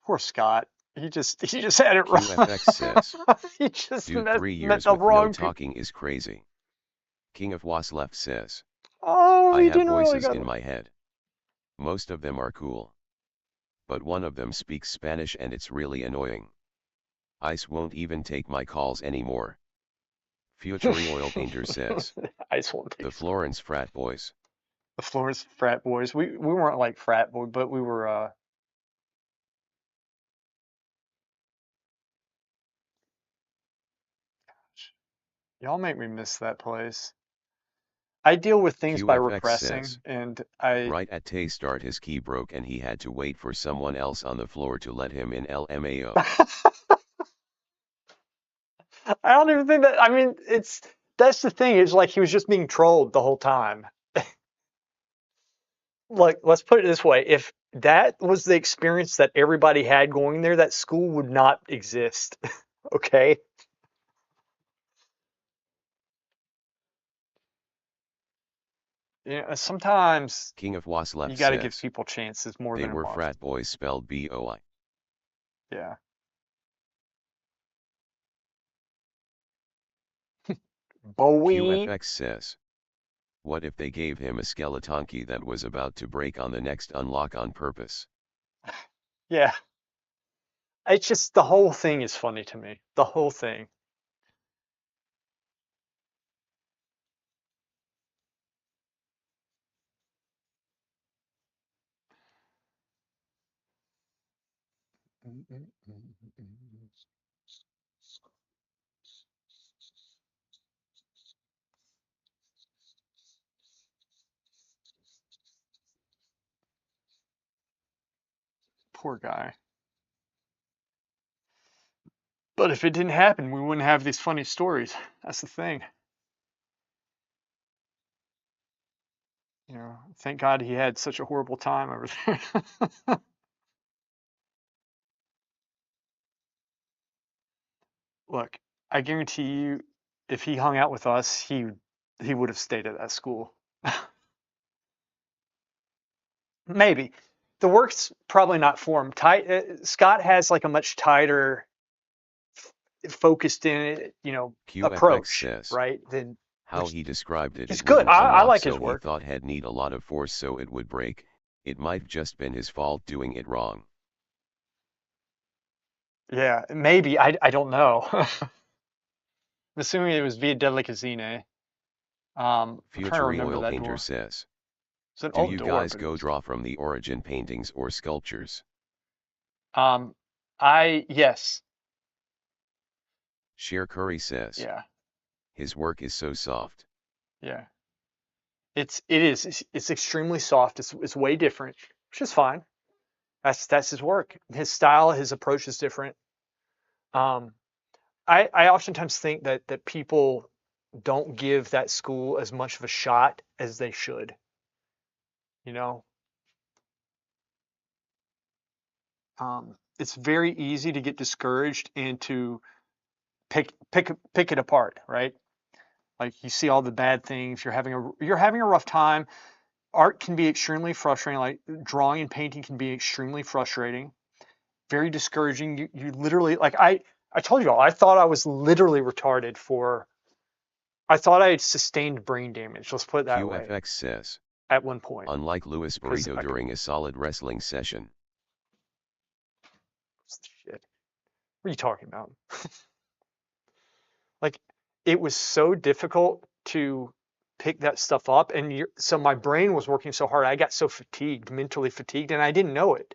Poor Scott. He just had it wrong.
QFX says,
He just
dude,
met
3
met
years
the
with no
wrong people.
talking is crazy. King of Was left says,
Oh,
I
he
have
didn't really
voices
got
in
it.
my head. Most of them are cool. But one of them speaks Spanish and it's really annoying. Ice won't even take my calls anymore. Future Oil Painter says,
Ice one
the
takes
Florence frat boys.
the Florence frat boys. We weren't like frat boy, but we were. Y'all make me miss that place. I deal with things by
QFX
repressing,
says,
and I
right at Tay start his key broke and he had to wait for someone else on the floor to let him in LMAO.
I don't even think that. I mean, that's the thing. Is like he was just being trolled the whole time. Like, let's put it this way: if that was the experience that everybody had going there, that school would not exist. Okay? Sometimes
King of Was
you
left
got to give
says,
people chances more
they
than a
were
must.
frat boys spelled BOI.
Yeah. Bowie.
QFX says, what if they gave him a skeleton key that was about to break on the next unlock on purpose?
Yeah. It's just the whole thing is funny to me. The whole thing. Poor guy. But if it didn't happen, we wouldn't have these funny stories. That's the thing. Thank God he had such a horrible time over there. Look, I guarantee you, if he hung out with us, he would have stayed at that school. maybe the work's probably not for him. Scott has like a much tighter, focused in,
QFX
approach,
says,
right? Than
how
which
he described it,
is
it
good.
wouldn't
I
unlock
like his
so he
work.
thought he'd need a lot of force so it would break, it might just been his fault doing it wrong.
Yeah, maybe. I don't know. I'm assuming it was via Deadly Casino. I'm trying to
Future
remember
Oil
that
Painter
door.
says,
It's an
do
old
you
door,
guys
but it
go
was.
draw from the origin paintings or sculptures?
Um, yes,
Sheer Curry says,
yeah,
his work is so soft.
yeah. It's extremely soft. It's way different, which is fine. That's his work. His style, his approach is different. Um, I oftentimes think that people don't give that school as much of a shot as they should. You know, it's very easy to get discouraged and to pick it apart, right? Like you see all the bad things. You're having a rough time. Art can be extremely frustrating. Like drawing and painting can be extremely frustrating, very discouraging. You literally like I told you all. I thought I was literally retarded for. I thought I had sustained brain damage. Let's put it that way.
QFX says,
At one point,
unlike Louis
because
Burrito during a solid wrestling session.
shit. What are you talking about? Like it was so difficult to pick that stuff up, and so my brain was working so hard. I got so fatigued, mentally fatigued, and I didn't know it.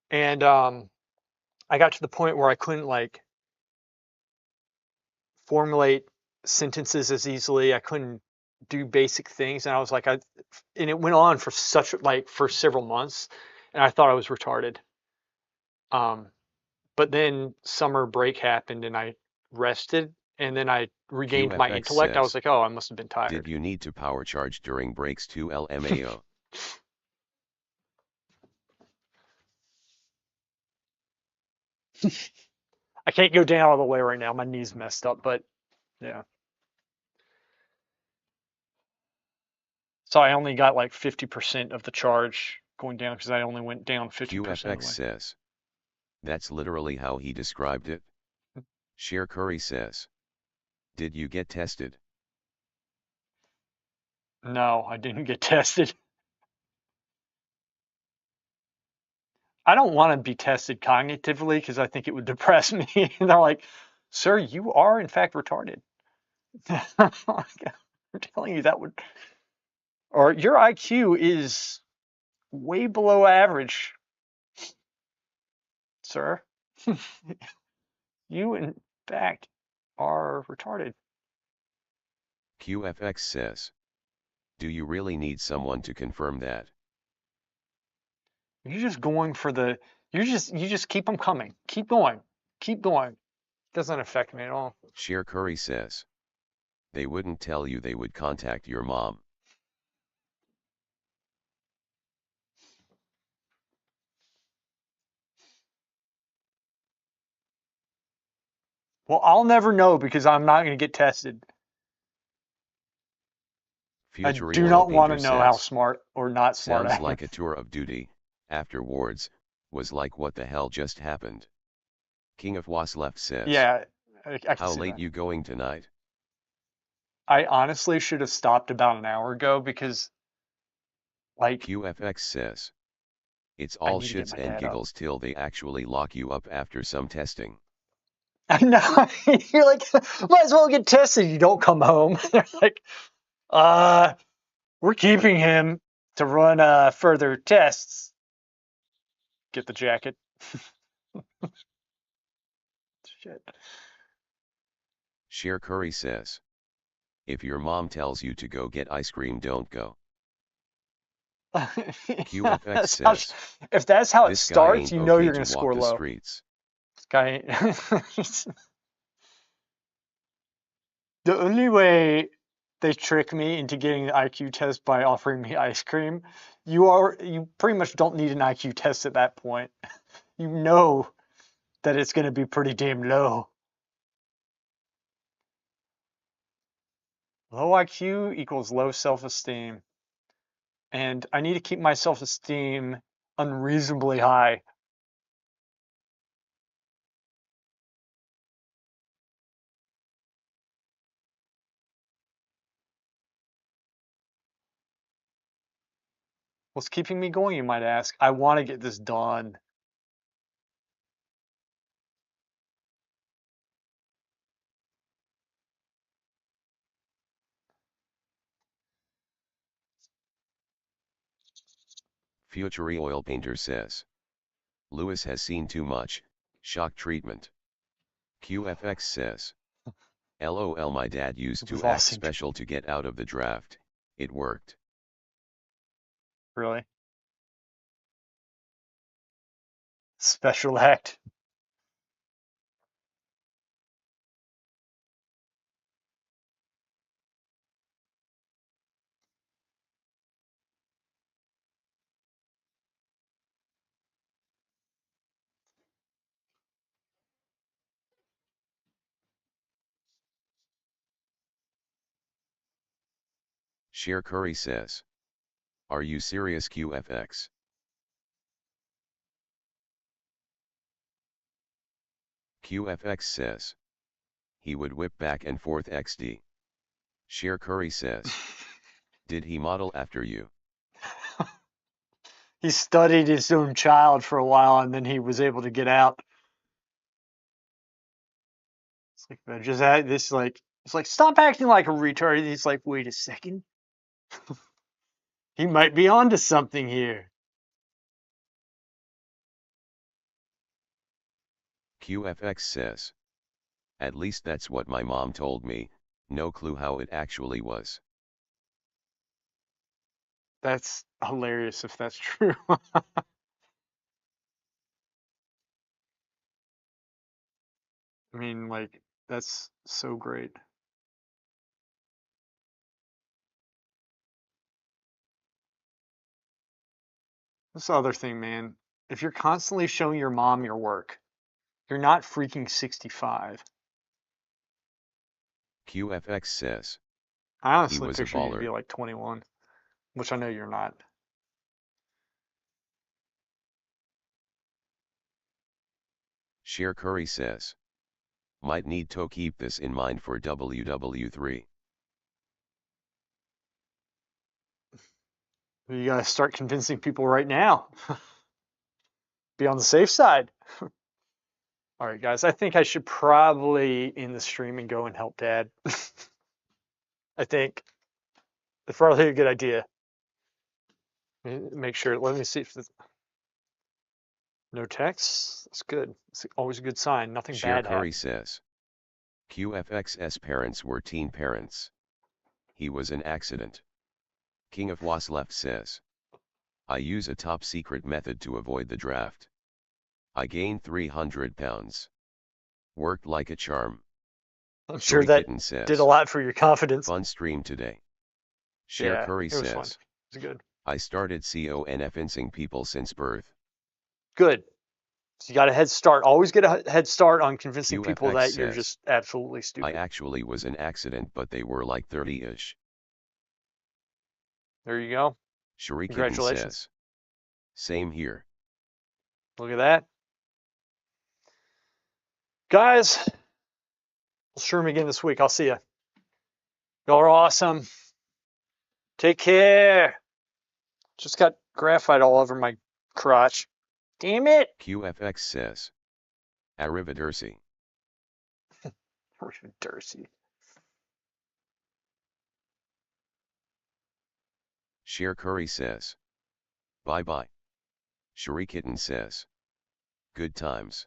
And I got to the point where I couldn't like formulate sentences as easily. I couldn't do basic things, and I was like, and it went on for for several months, and I thought I was retarded. Um, but then summer break happened, and I rested, and then I regained my
QFX
intellect. I was
says,
like, oh, I must have been
did
tired.
you need to power charge during breaks to LMAO?
I can't go down all the way right now. My knee's messed up, but yeah. So I only got like 50% of the charge going down because I only went down 50% of the
QFX
way.
says, that's literally how he described it. Sheer Curry says, did you get tested?
No, I didn't get tested. I don't want to be tested cognitively because I think it would depress me. And they're like, sir, you are in fact retarded. I'm telling you that would, or your IQ is way below average, sir. You in fact are retarded.
QFX says, do you really need someone to confirm that?
You're just going for the, you just keep them coming. Keep going. Keep going. Doesn't affect me at all.
Sheer Curry says, they wouldn't tell you, they would contact your mom.
Well, I'll never know because I'm not going to get tested. I
Future
do
Oil
not want
Painter
to know how
says,
smart or not smart I
sounds
am.
like a tour of duty, afterwards, was like what the hell just happened. King of Was left says,
Yeah, I can
how
see
late
that.
you going tonight?
I honestly should have stopped about an hour ago because, like,
QFX says, it's
I
all
need to get
shits
my
and
dad up.
giggles till they actually lock you up after some testing.
I know. You're like, might as well get tested. You don't come home. They're like, uh, we're keeping him to run further tests. Get the jacket. Shit.
Sheer Curry says, if your mom tells you to go get ice cream, don't go. QFX
That's how,
says,
if that's how it
this guy
starts,
ain't
you know
okay
you're
to
going to
walk
score
the
low.
streets.
This guy, the only way they trick me into getting the IQ test by offering me ice cream, you pretty much don't need an IQ test at that point. You know that it's going to be pretty damn low. Low IQ equals low self-esteem. and I need to keep my self-esteem unreasonably high. What's keeping me going, you might ask? I want to get this done.
Future Oil Painter says. Lewis has seen too much, shock treatment. QFX says. LOL, my dad used
We've
to
all
act
seen.
special to get out of the draft. It worked.
Really? Special act.
Sheer Curry says. Are you serious, QFX? QFX says. He would whip back and forth XD. Sheer Curry says. Did he model after you?
He studied his own child for a while, and then he was able to get out. It's like just this like it's like stop acting like a retard. He's like, wait a second, he might be onto something here.
QFX says. At least that's what my mom told me, no clue how it actually was.
That's hilarious if that's true. I mean, like, that's so great. That's the other thing, man. If you're constantly showing your mom your work, you're not freaking 65.
QFX says.
I
He
honestly
was a
picture you to
baller.
be like 21, which I know you're not.
Sheer Curry says. Might need to keep this in mind for WW3.
You gotta start convincing people right now. Be on the safe side. All right, guys, I think I should probably end the stream and go and help Dad. I think it's probably a good idea. Make sure, let me see if there's no text. That's good. It's always a good sign. Nothing
Sheer
bad
Curry
happened.
says. QFX's parents were teen parents. He was an accident. King of Was left says. I use a top secret method to avoid the draft. I gained 300 pounds. Worked like a charm.
I'm sure
Shuri
that
Kitten
did a
says.
lot for your confidence.
Fun stream today. Sheer
Yeah,
Curry
it was fun.
says.
It was good.
I started convincing people since birth.
Good. So you got a head start. Always get a head start on convincing people
QFX
that you're
says.
just absolutely
I
stupid.
actually was an accident, but they were like 30-ish.
There you go.
Shuri Kitten
Congratulations.
says. Same here.
Look at that. Guys, we'll stream again this week. I'll see you. Y'all are awesome. Take care. Just got graphite all over my crotch. Damn it.
QFX says. Arrivederci.
Dirty.
Sheer Curry says. Bye bye. Shuri Kitten says. Good times.